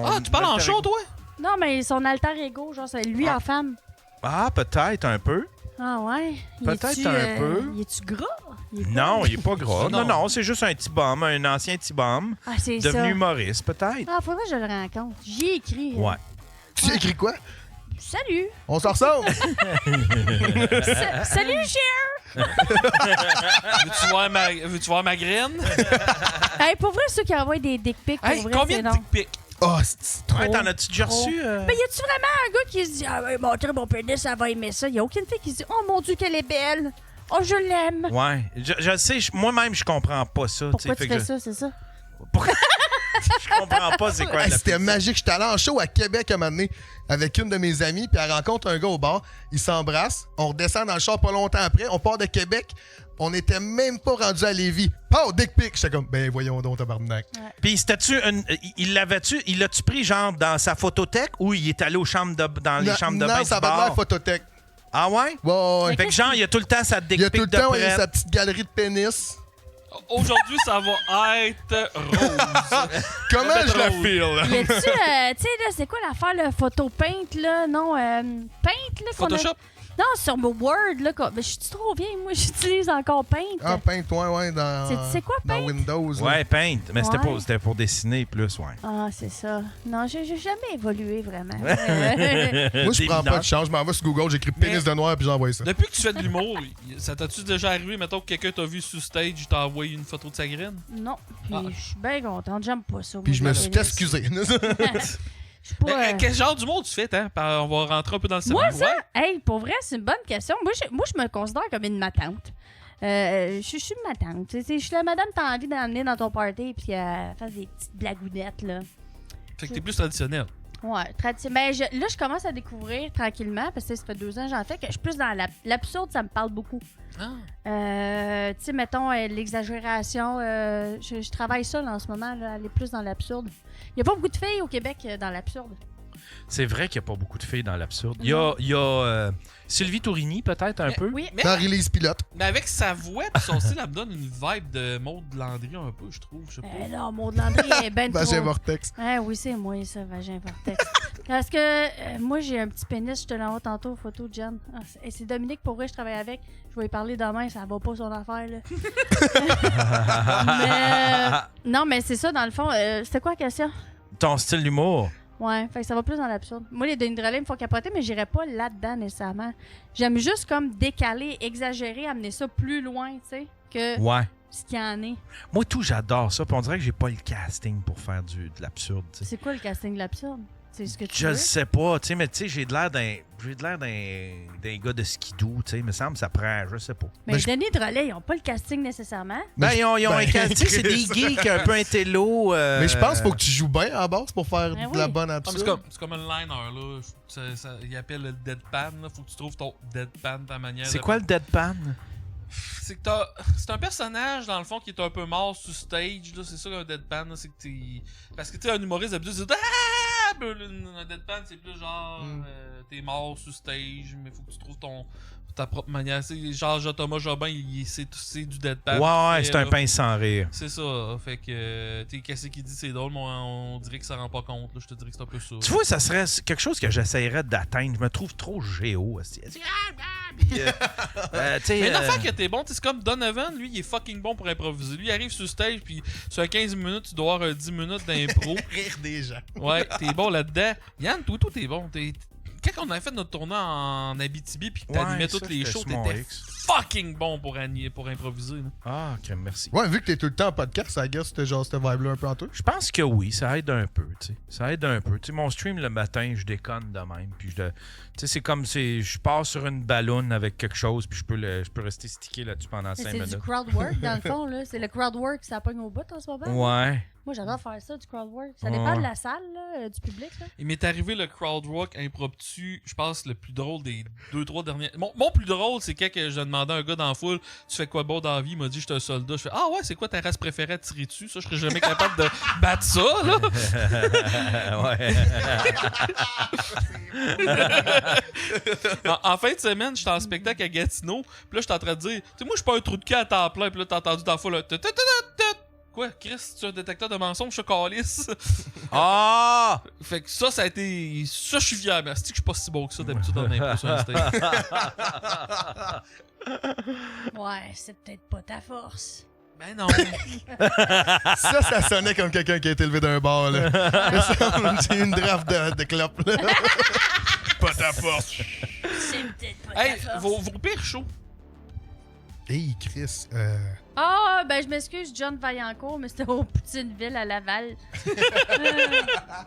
Ah, tu parles en alter show, ego. toi? Non, mais son alter ego, genre, c'est lui en femme. Ah, peut-être un peu. Ah ouais? Peut-être Es-tu, un peu. Il est-tu gras? Il est quoi? Non, il est pas gras. Non. Non, c'est juste un petit bum, un ancien petit bum, Ah, c'est devenu ça. humoriste, peut-être. Ah, faudrait que je le rencontre. J'y ai écrit. Ouais. Tu as écrit quoi? Salut! On s'en ressemble? Salut, Cher! Veux-tu voir ma graine? Hey, pour vrai, ceux qui envoient des dick pics, pour Hey, vrai, combien c'est de non. dick pics? Oh, c'est trop. Ouais, t'en as-tu déjà Trop. reçu? Mais y a-tu vraiment un gars qui se dit, ah ouais, montrer mon pénis, elle va aimer ça? Y a aucune fille qui se dit, oh mon Dieu, qu'elle est belle! Oh, je l'aime! Ouais. Je sais, moi-même, je comprends pas ça. Pourquoi tu sais, tu fait fais que ça, c'est ça? je comprends pas c'est quoi Hey, la c'était pub. magique. J'étais allé en show à Québec un moment donné avec une de mes amies, puis elle rencontre un gars au bar. Ils s'embrassent. On redescend dans le char pas longtemps après. On part de Québec. On n'était même pas rendu à Lévis. Oh, dick pic! J'étais comme, ben voyons donc, tabarnak. Puis c'était-tu il l'a-tu pris genre dans sa photothèque ou il est allé dans les chambres de bain Non, du ça va de bar? l'air photothèque. Ah ouais? Ouais, ouais. Fait que genre, il y a tout le temps sa dick Il y a pic tout le de temps il y a prête. sa petite galerie de pénis. Aujourd'hui, ça va être rose. Comment je la Rose. file? Y a-tu, tu sais, là, c'est quoi l'affaire, le photo paint, là? Non, paint, là, qu'on a- Photoshop? Non, sur mon Word, là. Mais je suis trop vieille, moi, j'utilise encore paint. Ah, peint-toi, ouais, C'est quoi, dans Paint? Windows. là. Ouais, Paint. Mais c'était Ouais. c'était pour dessiner plus, ouais. Ah, c'est ça. Non, j'ai jamais évolué, vraiment. Moi, je prends pas de chance. Je m'en vais sur Google, j'écris pénis de noir, puis j'envoie ça. Depuis que tu fais de l'humour, ça t'a-tu déjà arrivé, mettons que quelqu'un t'a vu sur stage, il t'a envoyé une photo de sa graine? Non, puis Ah. je suis bien contente. J'aime pas ça. Puis je moi, me le suis pénis. excusé. Je suis pas, Mais, quel genre d'humour tu fais, hein? On va rentrer un peu dans le Moi, segment. ça, hey, pour vrai, c'est une bonne question. Moi, je me considère comme une matante. Je suis une matante. Tu sais, je suis la madame que t'as envie d'emmener dans ton party puis qu'elle fasse des petites blagounettes, là. Fait que t'es plus traditionnel. Ouais, ben, là, je commence à découvrir tranquillement, parce que ça fait 2 ans que j'en fais, que je suis plus dans l'absurde, ça me parle beaucoup. Ah. Tu sais, mettons, l'exagération, je travaille ça, là, en ce moment, là, aller plus dans l'absurde. Il n'y a pas beaucoup de filles au Québec dans l'absurde. C'est vrai qu'il n'y a pas beaucoup de filles dans l'absurde. Il y a Sylvie Tourigny, peut-être, un peu. Oui, Mais, Marie-Lise Pilote. mais avec sa voix et son style, elle me donne une vibe de Maud Landry un peu, je trouve. Je sais pas. non, Maud Landry est ben Vagin trop... Vortex. Oui, c'est moi, ça, vagin vortex. Parce que moi, j'ai un petit pénis, je te l'envoie tantôt, photo de Jen. Ah, c'est Dominique, pour vrai, je travaille avec. Je vais lui parler demain, ça va pas son affaire, là. Non, mais c'est ça, dans le fond. C'était quoi la question? Ton style d'humour. Ouais, fait que ça va plus dans l'absurde. Moi, les Denis Drolet me font capoter, mais j'irais pas là-dedans nécessairement. J'aime juste comme décaler, exagérer, amener ça plus loin, tu sais, que Ouais. ce qu'il y en est. Moi, tout, j'adore ça. Puis on dirait que j'ai pas le casting pour faire de l'absurde, tu sais. C'est quoi le casting de l'absurde? C'est ce que tu Je le veux? sais pas, tu sais, mais tu sais, j'ai de l'air d'un gars de skidoo, tu sais. Il me semble que ça prend, je sais pas. Mais Ben, les Denis Drolet, ils ont pas le casting nécessairement. Ben, ils ont un casting, c'est des Chris. geeks un peu intello. Mais je pense qu'il faut que tu joues bien à base pour faire Ben de la oui. bonne Ah, mais absurde. c'est comme un liner, là. Il appelle le deadpan, là. Faut que tu trouves ton deadpan, ta manière C'est de- quoi le deadpan? C'est que c'est un personnage, dans le fond, qui est un peu mort sur stage, là. C'est ça qu'un deadpan, là. C'est que t'es... Parce que, tu sais, un humoriste, d'habitude, c'est... Ah! Un deadpan, c'est plus genre... t'es mort sur stage, mais faut que tu trouves ta propre manière. C'est genre Thomas Jobin, c'est du deadpan. Ouais, c'est un là. pince sans rire. C'est ça. Fait que, tu sais, qu'est-ce qu'il dit, c'est drôle, mais on dirait que ça rend pas compte, là. Je te dirais que c'est un peu ça. Tu vois, ça serait quelque chose que j'essayerais d'atteindre. Je me trouve trop géo. Aussi. Puis, tu sais, Mais l'affaire que t'es bon, c'est comme Donovan, lui, il est fucking bon pour improviser. Lui, il arrive sur stage, puis sur 15 minutes, tu dois avoir 10 minutes d'impro. Rire des gens. Ouais, t'es bon là-dedans. Yann, toi, t'es bon. Quand on avait fait notre tournoi en Abitibi, puis que t'animais ça, tous les j'étais shows, sur mon t'étais X. fucking bon pour improviser. Là. Ah, ok, merci. Ouais, vu que t'es tout le temps en podcast, ça guess c'était genre cette vibe-là un peu en toi. Je pense que oui, ça aide un peu, tu sais. Ça aide un peu. Tu sais, mon stream le matin, je déconne de même. Puis tu sais, c'est comme si je pars sur une balloune avec quelque chose, puis je peux rester stické là-dessus pendant 5 C'est minutes. du crowd work, dans le fond. Là. C'est le crowd work, ça pogne au bout en ce moment. Ouais. Moi, j'adore faire ça, du crowd work. Ça dépend de la salle, là, du public. Là. Il m'est arrivé le crowd rock impromptu, je pense le plus drôle des 2-3 dernières. Mon plus drôle, c'est quand je demandais à un gars dans la foule, tu fais quoi de beau dans la vie? Il m'a dit, je suis un soldat. Je fais, ah ouais, c'est quoi ta race préférée à tirer dessus? Ça, je serais jamais capable de battre ça, là. Ouais. En fin de semaine, j'étais en spectacle à Gatineau, puis là, j'étais en train de dire, tu sais, moi, je suis pas un trou de cul à temps plein, puis là, t'as entendu dans la foule, quoi, Chris, tu as un détecteur de mensonges, je calisse. Ah! Fait que ça a été. Ça, je suis fier, mais c'est que je suis pas si beau que ça d'habitude dans l'impro sur un stage. Ouais, c'est peut-être pas ta force. Ben non. Ça sonnait comme quelqu'un qui a été élevé d'un bar, là. C'est une draft de clope, là. Pas ta force. C'est peut-être pas Hey, ta force. vos pires shows. Hey, Chris. Ah, ben je m'excuse, John Vaillancourt, mais c'était au Poutineville à Laval.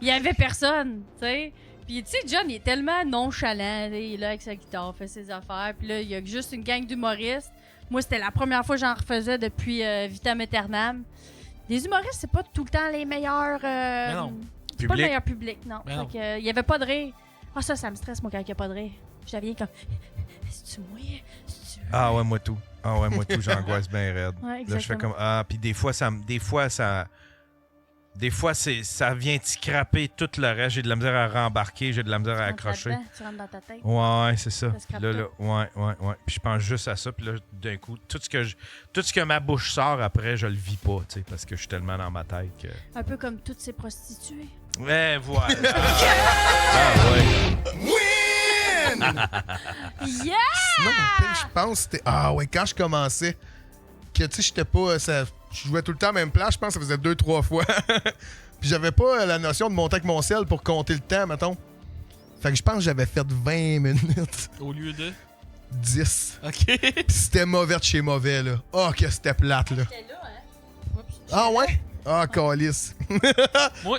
Il y avait personne, tu sais. Puis, tu sais, John, il est tellement nonchalant. Il est là avec sa guitare, fait ses affaires. Puis là, il y a juste une gang d'humoristes. Moi, c'était la première fois que j'en refaisais depuis Vitam Aeternam. Les humoristes, c'est pas tout le temps les meilleurs. non. C'est pas le meilleur public, non. Mais non. Fait que, il y avait pas de rire. Ah, ça me stresse, moi, quand il y a pas de rire. Je deviens comme. C'est-tu moi? C'est-tu. Ah ouais, moi tout. J'angoisse bien raide. Ouais, Là, je fais comme puis des fois ça vient t'y scraper tout le reste, j'ai de la misère à rembarquer, j'ai de la misère à accrocher. Tu rentres dans ta tête. Ouais, c'est ça. Ça scrape Là, tout. ouais. Puis je pense juste à ça, puis là d'un coup, tout ce que ma bouche sort après, je le vis pas, tu sais, parce que je suis tellement dans ma tête que Un peu comme toutes ces prostituées. ouais, voilà. Ah ouais. Yeah! Sinon, mon pire, je pense, c'était. Ah ouais, quand je commençais, que tu sais, j'étais pas. Je jouais tout le temps à la même place, je pense que ça faisait 2-3 fois. Puis j'avais pas la notion de monter avec mon sel pour compter le temps, mettons. Fait que je pense que j'avais fait 20 minutes. Au lieu de. 10. Ok. Puis c'était mauvais de chez mauvais, là. Oh, que c'était plate, là. T'es là, hein? Oups. Ah ouais? Ah, calice. Moi,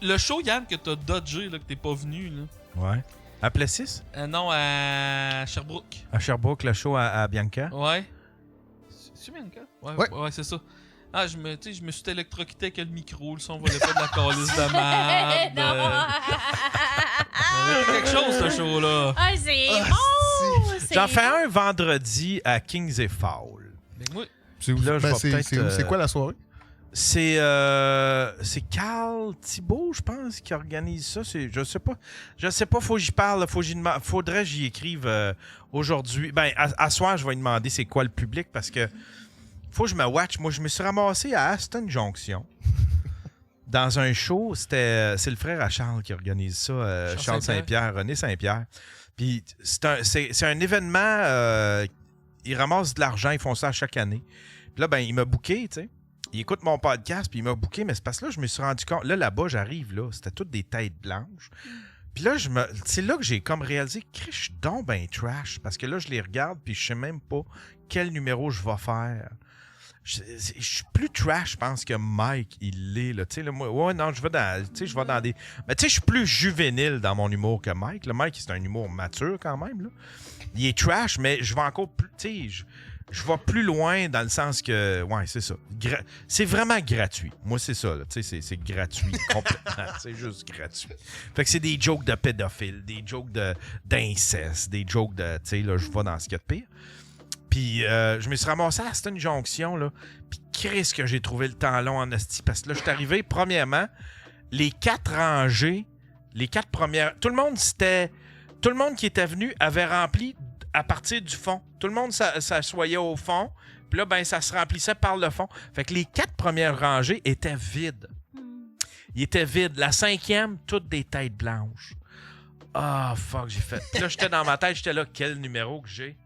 le show, Yann, que t'as dodgé, là, que t'es pas venu, là. Ouais. À Plessis? Non, à Sherbrooke. À Sherbrooke, le show à Bianca? Ouais. C'est Bianca? Ouais, c'est ça. Ah, je me suis électrocuté avec le micro, le son volait pas de la calice de merde. Non! C'était quelque chose, ce show-là. Ah, c'est Ah, bon! C'est J'en fais bon. un vendredi à Kings et Fowl. Mais moi, C'est où? Là, je Ben, vais peut-être, c'est quoi la soirée? C'est Carl Thibault, je pense, qui organise ça. Je sais pas, faut que j'y parle, faudrait que j'y écrive aujourd'hui. Ben, à soir, je vais lui demander c'est quoi le public parce que faut que je me watch. Moi, je me suis ramassé à Aston Junction dans un show. C'est le frère à Charles qui organise ça, Charles Saint-Pierre, René Saint-Pierre. Puis c'est un événement, ils ramassent de l'argent, ils font ça à chaque année. Puis là, ben, il m'a booké, tu sais. Il écoute mon podcast, puis il m'a booké, mais c'est parce que là, je me suis rendu compte. Là-bas, j'arrive, là, c'était toutes des têtes blanches. Puis là, c'est là que j'ai comme réalisé que je suis donc ben trash. Parce que là, je les regarde, puis je sais même pas quel numéro je vais faire. Je suis plus trash, je pense, que Mike, il l'est, là. Tu sais, là, moi, ouais, non, je vais dans des. Mais tu sais, je suis plus juvénile dans mon humour que Mike. Le Mike, c'est un humour mature quand même, là. Il est trash, mais je vais encore plus. Tu sais, je vais plus loin dans le sens que, ouais, c'est ça. C'est vraiment gratuit. Moi, c'est ça, là. Tu sais, c'est gratuit complètement. C'est juste gratuit. Fait que c'est des jokes de pédophiles, des jokes d'inceste, des jokes de, tu sais, là, je vais dans ce qu'il y a de pire. Puis, je me suis ramassé à Aston Junction, là. Puis, Chris, que j'ai trouvé le temps long en esti. Parce que là, je suis arrivé, premièrement, les 4 rangées, les 4 premières. Tout le monde qui était venu avait rempli à partir du fond. Tout le monde s'assoyait au fond. Puis là, ben, ça se remplissait par le fond. Fait que les 4 premières rangées étaient vides. Ils étaient vides. La 5e, toutes des têtes blanches. Ah, fuck, j'ai fait. Puis là, j'étais dans ma tête, j'étais là, quel numéro que j'ai?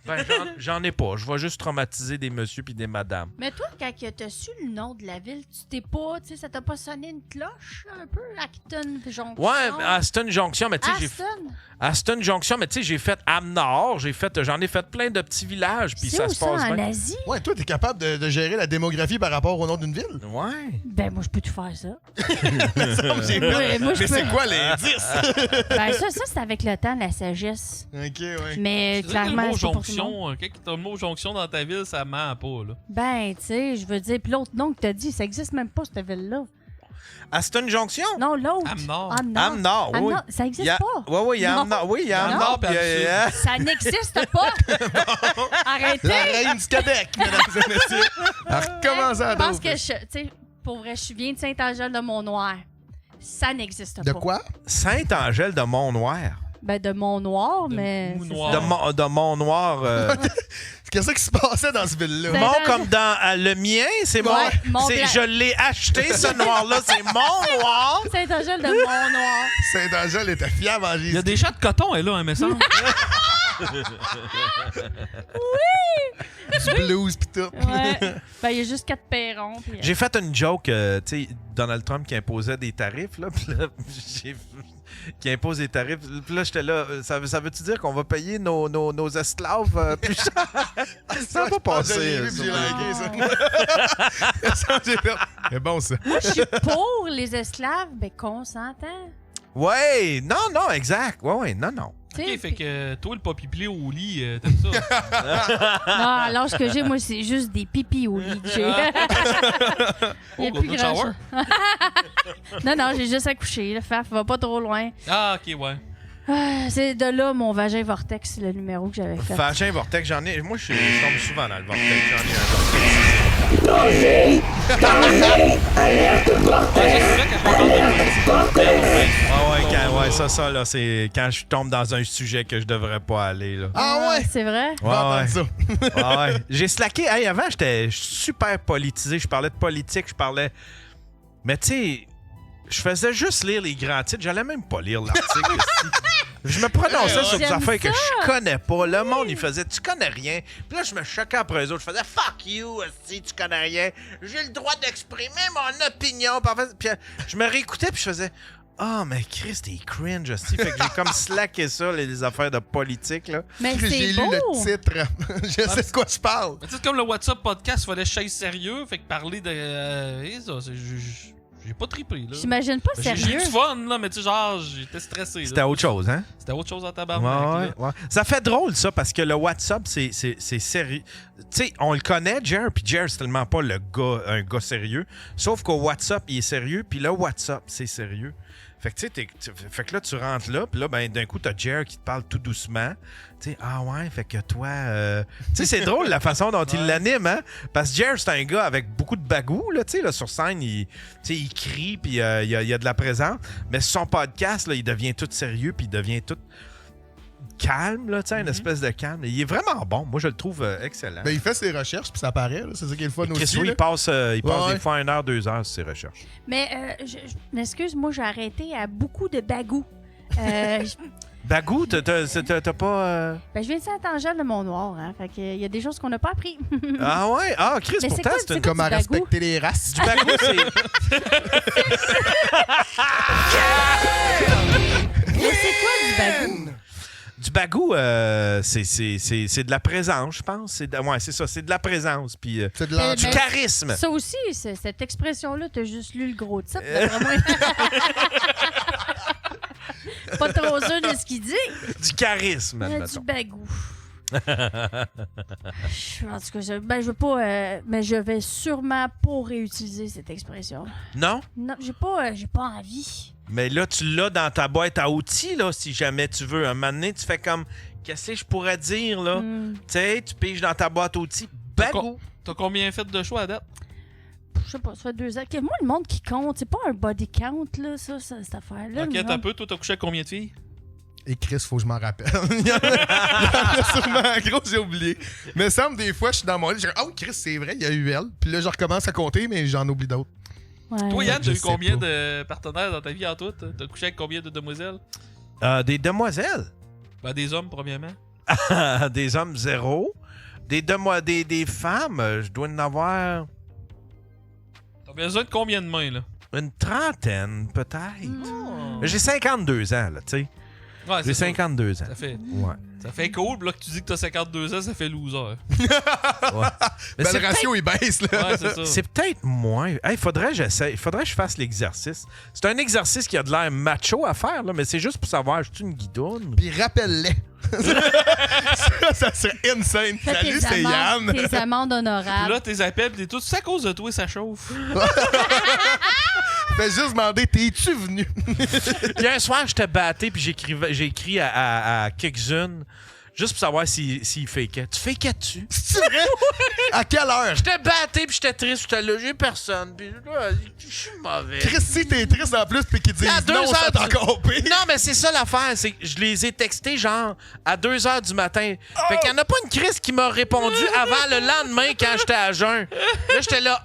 Ben, j'en ai pas. Je vais juste traumatiser des messieurs puis des madames. Mais toi, quand t'as su le nom de la ville, tu t'es pas, tu sais, ça t'a pas sonné une cloche un peu? Acton Jonction? Ouais, Aston Junction, mais tu sais, Aston? Aston Junction, mais tu sais, j'ai fait Am-Nord, j'en ai fait plein de petits villages, puis C'est ça où se ça, passe en bien. Asie? Ouais, toi, t'es capable de gérer la démographie par rapport au nom d'une ville? Ouais. Ben, moi, je peux tout faire ça. J'ai Ouais, moi, je mais c'est peux. quoi l'indice? Ben, ça c'est avec le temps, la sagesse. Ok, ouais. Mais C'est vrai que le clairement, mot c'est pas pour tout le monde. jonction, quand t'as le mot jonction dans ta ville, ça ment pas, là. Ben, tu sais, je veux dire, puis l'autre nom que t'as dit, ça existe même pas, cette ville-là. Aston Junction? Non, l'autre. Am-Nord. Am-Nord, oui. Am-Nord, ça existe Il y a- pas. Ouais, il y a Non. Am-Nord. Oui, il y a Non. Am-Nord. puis, Ça n'existe pas. Arrêtez. La reine du Québec, mesdames et messieurs. Alors, commencez à Je pense trouver. que, tu sais, pour vrai, je viens de Saint-Angèle-de-Mont-Noir. Ça n'existe pas. De quoi? Saint-Angèle de Mont-Noir. Ben, de Mont-Noir, De mais. c'est Mont-Noir. ça. De Mont-Noir. Qu'est-ce qui se passait dans ce ville-là? Ben, Mont Saint-Angèle. comme dans le mien, c'est mon. Ouais, Mont c'est- Blanc. je l'ai acheté, ce noir-là. C'est mon noir. Saint-Angèle de Mont-Noir. Saint-Angèle était fiable en Il y a Jésus. des chats de coton, elle, là, un message. Du blues pis tout. Ouais. Ben, il y a juste 4 perrons. Puis, J'ai fait une joke, tu sais, Donald Trump qui imposait des tarifs, là, puis là, qui impose des tarifs. Puis là, j'étais là, ça veut-tu dire qu'on va payer nos esclaves plus cher? Ça va pas passer. J'ai vu, ça. puis j'ai liké, ça. Ça, j'ai fait. C'est bon, ça. Moi, je suis pour les esclaves, ben, qu'on s'entend. Ouais, non, exact. Ouais, non. Tu sais, Ok, fait que toi, le papiplé au lit, t'aimes ça? Non, à l'âge que j'ai, moi, c'est juste des pipis au lit. que j'ai. Il y a Oh, plus golden grand shower? chose. Non, j'ai juste accouché. Le faf va pas trop loin. Ah, ok, ouais. Ah, c'est de là mon vagin vortex, le numéro que j'avais fait. Vagin vortex, j'en ai. Moi, je tombe souvent dans le vortex. J'en ai un vortex. Ouais, ça, là, c'est quand je tombe dans un sujet que je devrais pas aller, là. Ah ouais? C'est vrai? On va Ouais, entendre ça. ouais. J'ai slacké. Hey, avant, j'étais super politisé. Je parlais de politique, je parlais. Mais tu sais, je faisais juste lire les grands titres. J'allais même pas lire l'article. Je me prononçais sur des J'aime affaires que ça. je connais pas. Le monde, il faisait tu connais rien. Puis là, je me choquais après eux autres. Je faisais fuck you, si tu connais rien. J'ai le droit d'exprimer mon opinion. Puis je me réécoutais, puis je faisais. Ah, mais Chris, t'es cringe, aussi. Fait que j'ai comme slacké ça, les affaires de politique, là. Mais J'ai c'est lu beau. le titre. Je sais de quoi je parle. Mais tu sais, comme le WhatsApp podcast, il fallait que je sois sérieux, fait que parler de. Ça, j'ai pas trippé, là. J'imagine pas J'ai eu sérieux. du fun, là, mais tu sais, genre, j'étais stressé. là. C'était autre chose, hein? C'était autre chose à Ouais, tabarnak. là. ouais. Ça fait drôle, ça, parce que le WhatsApp, c'est sérieux. Tu sais, on le connaît, Jer, puis Jer, c'est tellement pas un gars sérieux. Sauf qu'au WhatsApp, il est sérieux, puis le WhatsApp, c'est sérieux. Fait que, tu sais, fait que là, tu rentres là, puis là, ben, d'un coup, t'as Jer qui te parle tout doucement. Tu sais, ah ouais, fait que toi... Tu sais, c'est drôle la façon dont il l'anime, hein? Parce que Jer, c'est un gars avec beaucoup de bagou, là, tu sais, là, sur scène, il crie, puis il y a de la présence. Mais sur son podcast, là, il devient tout sérieux, puis il devient tout calme, là, tu sais, une espèce de calme. Il est vraiment bon. Moi, je le trouve excellent. Ben, il fait ses recherches, puis ça paraît. là. C'est ça qui est le fun Chris, aussi. oui, là. il passe Ouais. des fois 1 heure, 2 heures sur ses recherches. Mais, je m'excuse, moi, j'ai arrêté à beaucoup de bagou. Bagou, t'as pas... Ben, je viens de Saint-Angèle de Mont-Noir, hein. Fait que, il y a des choses qu'on n'a pas appris. Ah ouais? Ah, Chris, Mais c'est pourtant, quoi- c'est une... c'est Comment du bagou. respecter les races. Du bagou, c'est... Mais c'est quoi du bagou? Du bagou, c'est de la présence, je pense. Ouais, c'est ça, c'est de la présence. Puis C'est de Mais- du mais- charisme. Ça aussi, cette expression-là, t'as juste lu le gros titre. d'après moi. Pas trop sûr de ce qu'il dit. Du charisme, Du admettons. bagou. En tout cas, je veux pas, mais je vais sûrement pas réutiliser cette expression. Non? Non, j'ai pas envie. Mais là, tu l'as dans ta boîte à outils, là, si jamais tu veux. Un moment donné, tu fais comme, qu'est-ce que je pourrais dire, là? Hmm. Tu sais, tu piges dans ta boîte à outils. Bagou. T'as combien fait de choix à date? Je sais pas, ça fait 2 ans. Moi, le monde qui compte, c'est pas un body count, là, cette affaire-là. Ok, le t'as un monde. peu. Toi, t'as couché avec combien de filles? Et Chris, faut que je m'en rappelle. il y en a sûrement gros, j'ai oublié. Mais ça me semble des fois, je suis dans mon lit, je dis, oh Chris, c'est vrai, il y a eu elle. Puis là, je recommence à compter, mais j'en oublie d'autres. Ouais. Toi, Yann, Je t'as eu sais combien pas. de partenaires dans ta vie en tout? T'as couché avec combien de demoiselles? Des demoiselles. Ben, des hommes, premièrement. Des hommes, 0. Des femmes, je dois en avoir T'as besoin de combien de mains, là? une trentaine, peut-être. Mm. J'ai 52 ans, là, tu sais. Ouais, J'ai c'est ça. 52 ans. Ça fait, Ouais. ça fait cool, puis là, que tu dis que t'as 52 ans, ça fait loser. ouais. Ben, Mais c'est le ratio, il baisse, là. Ouais, c'est ça. C'est peut-être moins. Hey, faudrait que j'essaie. Faudrait que je fasse l'exercice. C'est un exercice qui a de l'air macho à faire, là, mais c'est juste pour savoir, je suis une guidoune. Puis rappelle-les. ça serait insane. Fais Salut, tes c'est amendes, Yann. tes amendes Puis honorables. là, tes appels, pis t'es tout. C'est à cause de toi, ça chauffe. Fais juste demander, t'es-tu venu? Il y a un soir, j'étais batté, puis j'ai écrit à quelques-unes, juste pour savoir s'il fakeait. Tu fakeais-tu? C'est vrai? À quelle heure? J'étais batté, puis j'étais triste, j'étais là, j'ai personne, puis là, je suis mauvais. Chris, si t'es triste en plus, puis qu'ils disent À 2 non, heures c'est du- encore pire. Non, mais c'est ça l'affaire, c'est que je les ai textés genre à 2 h du matin. Fait qu'il y en a pas une crise qui m'a répondu avant le lendemain quand j'étais à jeun. Là, j'étais là,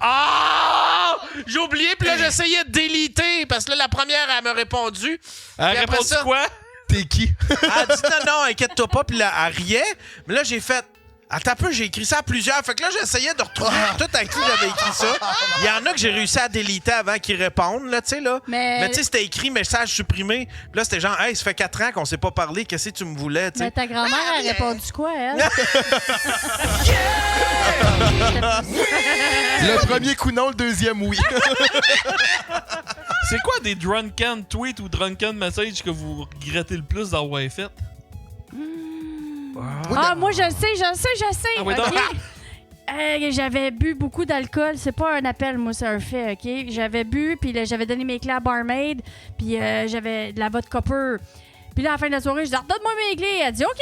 j'ai oublié, puis là, j'essayais de déliter parce que là, la première, elle m'a répondu. Elle a Puis après répondu ça- quoi? T'es qui? Elle a dit non, inquiète-toi pas, puis là, elle riait. Mais là, j'ai fait. Attends un peu, j'ai écrit ça à plusieurs. Fait que là, j'essayais de retrouver tout à qui j'avais écrit ça. Il y en a que j'ai réussi à déliter avant qu'ils répondent, là, tu sais, là. Mais tu sais, c'était écrit, message supprimé. Puis là, c'était genre, hey, ça fait 4 ans qu'on s'est pas parlé, qu'est-ce que tu me voulais, tu Mais sais. ta grand-mère a répondu quoi, elle? Le premier coup non, le deuxième oui. C'est quoi des drunken tweets ou drunken messages que vous regrettez le plus d'avoir fait? Ah, moi, je sais. Ah, oui, OK? donc. J'avais bu beaucoup d'alcool. C'est pas un appel, moi, c'est un fait, OK? J'avais bu, puis là, j'avais donné mes clés à barmaid, puis j'avais de la vodka pure. Puis là, à la fin de la soirée, je dis « Redonne-moi mes clés! » Elle dit « OK! »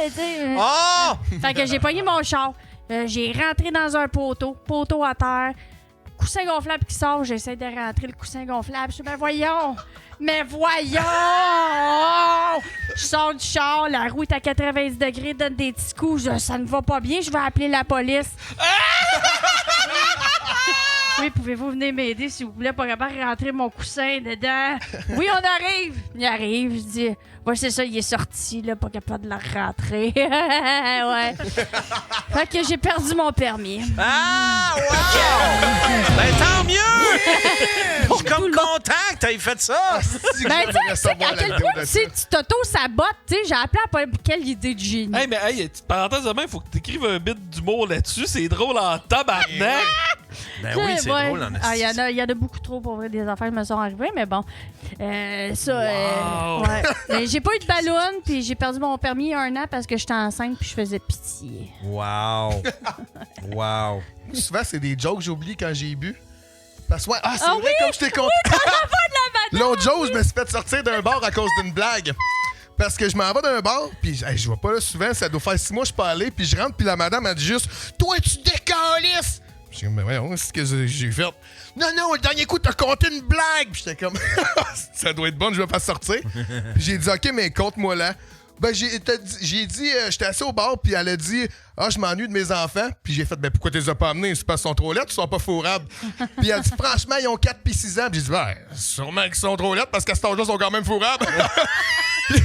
Tu sais, Oh! Fait que j'ai pogné mon char. J'ai rentré dans un poteau à terre. Coussin gonflable qui sort, j'essaie de rentrer le coussin gonflable. Je dis, mais voyons! Je sors du char, la roue est à 90 degrés, donne des petits coups. Ça ne va pas bien, je vais appeler la police. Oui, pouvez-vous venir m'aider s'il vous plaît, pas capable de rentrer mon coussin dedans? Oui, on arrive! Il arrive, je dis, ouais, c'est ça, il est sorti, là, pas capable de la rentrer. Ouais. Fait que j'ai perdu mon permis. Ah, wow! Ben, tant mieux! Je suis comme content que t'aies fait ça! Ben, tu sais, à quel point tu t'auto-sabotes, tu sais, j'ai appelé à pas quelle idée de génie. Hey, mais hey, petite parenthèse de même, faut que t'écrives un bit d'humour là-dessus. C'est drôle en tabarnak! Ben oui, c'est Ouais. drôle, en Ah, esti. il y en a beaucoup trop pour vrai, des affaires qui me sont arrivées, mais bon. Ça, Wow. ouais. Mais j'ai pas eu de ballon, puis j'ai perdu mon permis il y a 1 an parce que j'étais enceinte, puis je faisais pitié. Wow! Wow! Souvent, c'est des jokes que j'oublie quand j'ai bu. Parce que, ouais, c'est Ah vrai, oui? comme je t'ai conté. L'autre jour, je me suis fait sortir d'un bar à cause d'une blague. Parce que je m'en vais d'un bar, puis hey, je vais pas là souvent, ça doit faire 6 mois que je suis pas allé, puis je rentre, puis la madame a dit juste « Toi, tu décalisses! » Je dis « Mais voyons, c'est ce que j'ai fait. »« Non, non, le dernier coup, t'as compté une blague! » Puis j'étais comme « Ça doit être bon, je vais pas sortir. » Puis j'ai dit « OK, mais compte-moi là. » Ben, j'ai dit, j'étais assis au bar, puis elle a dit, je m'ennuie de mes enfants. Puis j'ai fait, ben, pourquoi tu les as pas amenés? C'est parce qu'ils sont trop laids, ils sont pas fourrables. Puis elle a dit, franchement, ils ont 4 puis 6 ans. Puis j'ai dit, ben, sûrement qu'ils sont trop laids parce qu'à cet âge-là, ils sont quand même fourrables. Puis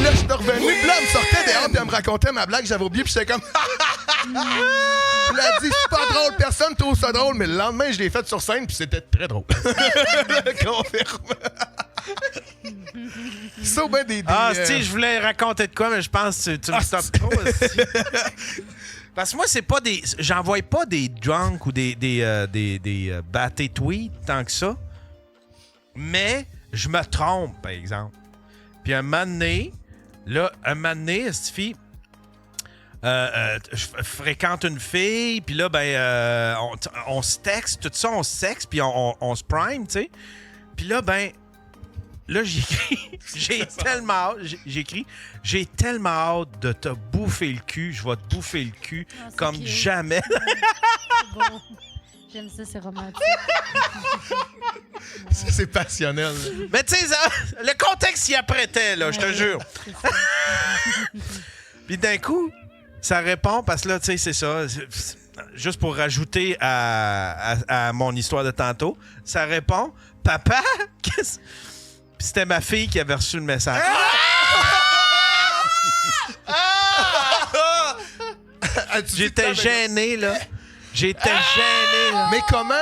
là, je suis revenu, puis là, elle me sortait dehors, puis elle me racontait ma blague, j'avais oublié, puis j'étais comme, Puis elle a dit, c'est pas drôle, personne trouve ça drôle. Mais le lendemain, je l'ai fait sur scène, puis c'était très drôle. Confirme. Ça ou ben des Si, je voulais raconter de quoi, mais je pense que tu me stoppes trop. esti. Parce que moi, c'est pas des. J'envoie pas des drunks ou des battés tweets tant que ça. Mais je me trompe, par exemple. Puis un moment donné, cette fille. Je fréquente une fille, puis là, ben, on se texte, tout ça, on se sexe, puis on se prime, tu sais. Puis là, ben, là, j'ai tellement hâte de te bouffer le cul. Je vais te bouffer le cul Ah, c'est comme cute. jamais. C'est beau. J'aime ça, c'est romantique. Ça, c'est passionnel. Mais tu sais, le contexte y apprêtait, là, je te jure. Puis d'un coup, ça répond parce que là, tu sais, c'est ça. juste pour rajouter à mon histoire de tantôt, ça répond « Papa, qu'est-ce... » Puis c'était ma fille qui avait reçu le message. J'étais gêné, là. J'étais gêné, là. Mais comment?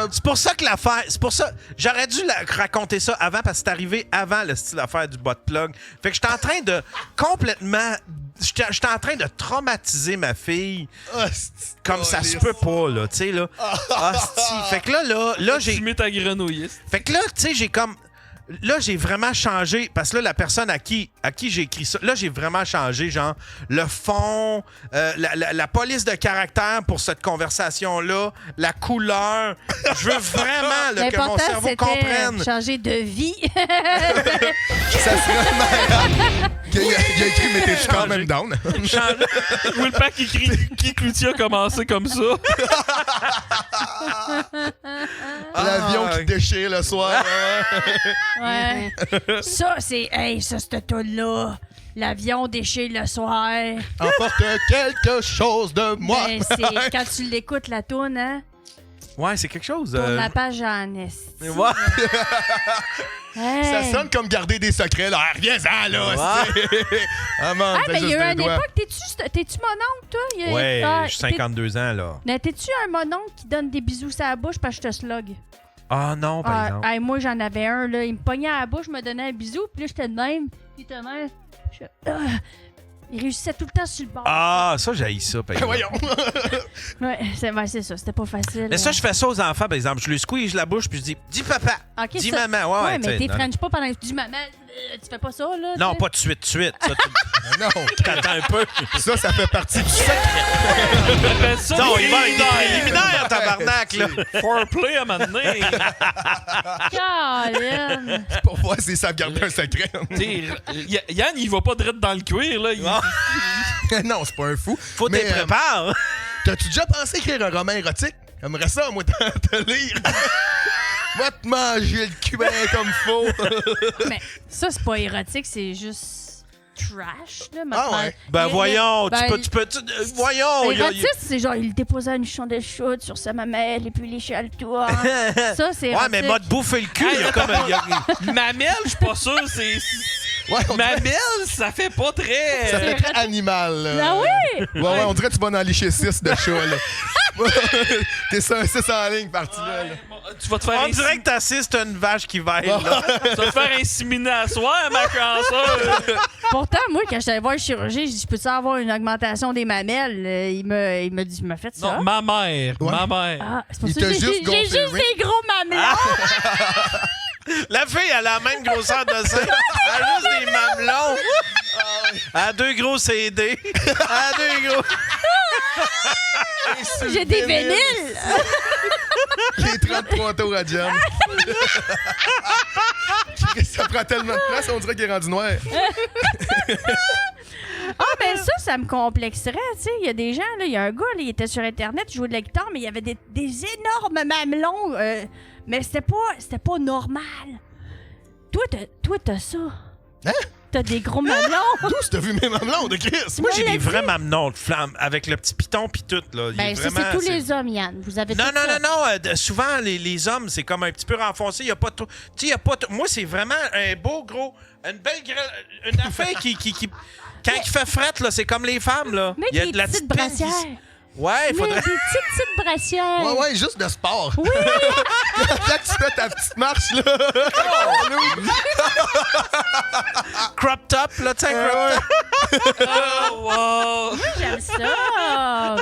C'est pour ça que l'affaire... C'est pour ça... J'aurais dû raconter ça avant, parce que c'est arrivé avant le style d'affaire du bot plug. Fait que j'étais en train de complètement... J'étais en train de traumatiser ma fille. Comme ça se peut pas, là. Tu sais, là. Fait que là, j'ai... Tu mets ta grenouille. Fait que là, tu sais, j'ai comme... Là, j'ai vraiment changé, parce que là, la personne à qui j'ai écrit ça, là, j'ai vraiment changé, genre, le fond, la police de caractère pour cette conversation-là, la couleur. Je veux vraiment là, que mon L'important, cerveau c'était comprenne. changer de vie. Ça serait malade. Il a écrit « Mais t'es quand même down ». Willpack qui Cloutier a commencé comme ça. L'avion qui déchire le soir. Ouais. Ça, c'est... Hey, ça, cette toune-là. L'avion déchire le soir. Emporte quelque chose de moi. Ben, c'est quand tu l'écoutes, la toune, hein? Ouais, c'est quelque chose. Tourne la page en esti. Ouais. Hey. Ça sonne comme garder des secrets, là. Reviens-en, là. Ah, man, Ah, fais mais il y juste a eu deux une doigts. époque, t'es-tu mon oncle, toi? Ouais, Ah, j'ai 52 ans, là. Mais t'es-tu un mononcle qui donne des bisous sur la bouche parce que je te slug? Ah non, par exemple. Hey, moi, j'en avais un, là. Il me pognait à la bouche, me donnait un bisou, puis là, j'étais de même. Puis de même. Il réussissait tout le temps sur le bord. Ah, ça, j'haïs ça, par exemple. Voyons. Ouais, c'est ça. C'était pas facile. Mais ça, je fais ça aux enfants, par exemple. Je lui squeeze la bouche, puis je dis « Dis papa! Ok, Dis ça- maman! » Ouais, mais t'sais, t'es non. French pas pendant que tu dis maman. Tu fais pas ça, là? Non, t'sais. pas tout de suite. Ça, Non, t'attends un peu. ça fait partie du secret. Appelle ça Non, des il va avec des préliminaires. préliminaires, tabarnak, là. Foreplay à m'amener. Caroline. Pour voir s'ils savent garder un secret. Yann, il va pas direct dans le cuir, là. Non, c'est pas un fou. Faut Mais, t'y préparer. T'as-tu déjà pensé écrire un roman érotique? J'aimerais ça, moi, te lire. Va te manger le cul bien comme faut. Mais ça, c'est pas érotique, c'est juste trash, là. Ah ouais. Ben voyons, Ben, voyons. Érotique, c'est genre, il déposait une chandelle chaude sur sa mamelle et puis il léchait le toit. Ça, c'est Ouais, érotique. mais m'a te bouffer le cul. Hey, Il y a comme... Mamelle, je suis pas sûr, c'est... Ouais, on dirait, Mamelle, ça fait pas très... ça fait très animal. Là. Ah oui? Ouais, on dirait que tu vas dans lécher 6 de chat, là. T'es sur un 6 en ligne, parti là. Tu vas te faire On dirait que t'assistes à une vache qui va là. Tu vas te faire inséminer à soir, ma cancer. Pourtant, moi, quand j'étais allée voir le chirurgien, j'ai dit, peux-tu avoir une augmentation des mamelles? Il m'a fait ça. Non, ma mère. Ouais. Ma mère. Ah, c'est pour Il ça t'a que juste j'ai gonflé juste le ring. des gros mamelons. La fille, elle a la même grosseur de sein. Elle a juste des mamelons. Elle a 2 gros CD. Elle a 2 gros... J'ai des véniles. Les 33 tours à jam. Ça prend tellement de place, on dirait qu'il est rendu noir. Ah, ben ça me complexerait, tu sais. Il y a des gens, là, il y a un gars, là, il était sur Internet, il jouait de la guitare, mais il y avait des énormes mamelons. Mais c'était pas normal. Toi, t'as ça. Hein? T'as des gros mamelons. D'où t'as vu mes mamelons de Chris? Moi, j'ai l'as des dit. vrais mamelons de flamme avec le petit piton pis tout. Là. Il Ben, est ça, vraiment, c'est tous les hommes, Yann. Vous avez Non, tout non, ça. non. Souvent, les hommes, c'est comme un petit peu renfoncé. Il n'y a pas tout. Tu sais, il y a pas tout. Moi, c'est vraiment un beau gros. Une belle une affaire qui. Quand il fait fret, là, c'est comme les femmes, là. Mais Il y a des de la petites petite pelle qui- brassières. Ouais, il Mais faudrait. des petites brassières. Ouais, ouais, juste de sport. Oui. Quand tu fais ta petite marche, là. Crop top, là, tu sais, un crop top. Oh, wow. J'aime ça.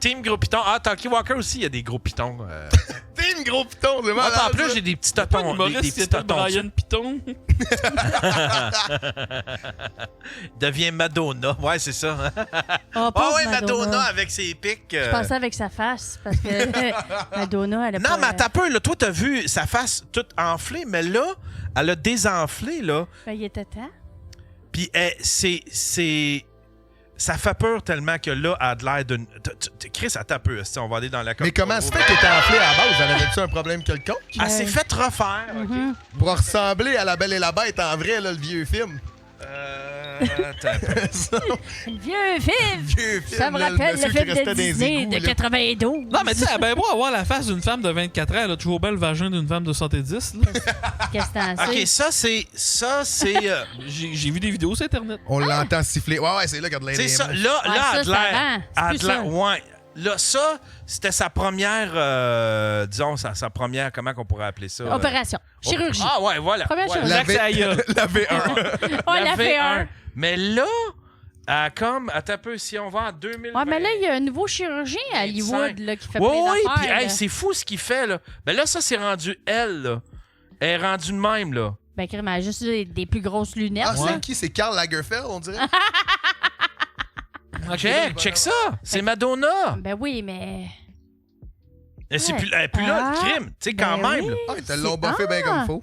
Team gros piton. Ah, Talkie Walker aussi, il y a des gros pitons. T'es une gros piton, c'est Ah, malade. en plus, ça. j'ai des petits Pas totons. de humoriste Des qui petits s'appelle totons. Brian Piton. Devient Madonna. Ouais, c'est ça. Oh, Ah pauvre ouais, Madonna avec ses pics. Je pensais avec sa face, parce que Madonna, elle a pas... Non, mais attends un peu, là. Toi, t'as vu sa face toute enflée, mais là, elle a désenflé, là. Ben, il était temps. Puis c'est. Ça fait peur tellement que là, elle a de l'air d'une. Chris, attends un peu. On va aller dans la Mais comment se fait qu'elle était enflée à la base? Elle avait-tu un problème quelconque? Elle s'est fait refaire. OK? Mhm. Pour ressembler à La Belle et la Bête en vrai, là, le vieux film. Attends un peu. Le vieux film! Vieux film, Ça me là, rappelle le monsieur qui film restait de dans les Disney égouts, de là. 92. Non, mais tu sais, elle a bien beau avoir la face d'une femme de 24 ans, elle a toujours bien le vagin d'une femme de 70. Là. Qu'est-ce que t'en sais? OK, ça, c'est... J'ai vu des vidéos sur Internet. On l'entend siffler. Ouais, c'est là, regarde tu sais, ça, là, Ouais, là, ça, elle a c'est l'air... avant. C'est elle plus a l'air- ça. Ouais. Là, ça, c'était sa première... disons, sa première... Comment qu'on pourrait appeler ça? Opération. Chirurgie. Ah, ouais, voilà. Première voilà. chirurgie. Jacques Saïa. La V1. Ouais, la fait un. Mais là, comme... Attends un peu, si on va en 2020... Ouais, mais là, il y a un nouveau chirurgien à Hollywood là, qui fait Oui, plein oui, d'affaires. puis hey, là. c'est fou ce qu'il fait, là. Ben là, ça, c'est rendu elle, là. Elle est rendue de même, là. Ben, crème, elle a juste des plus grosses lunettes. Ah, là. c'est qui? C'est Karl Lagerfeld, on dirait? Check ça! C'est Madonna! Ben oui, mais... Elle Ouais. est plus là, Ah, le crime. Tu sais, quand ben même, oui. là. Ah, ils te l'ont buffé bien comme faut.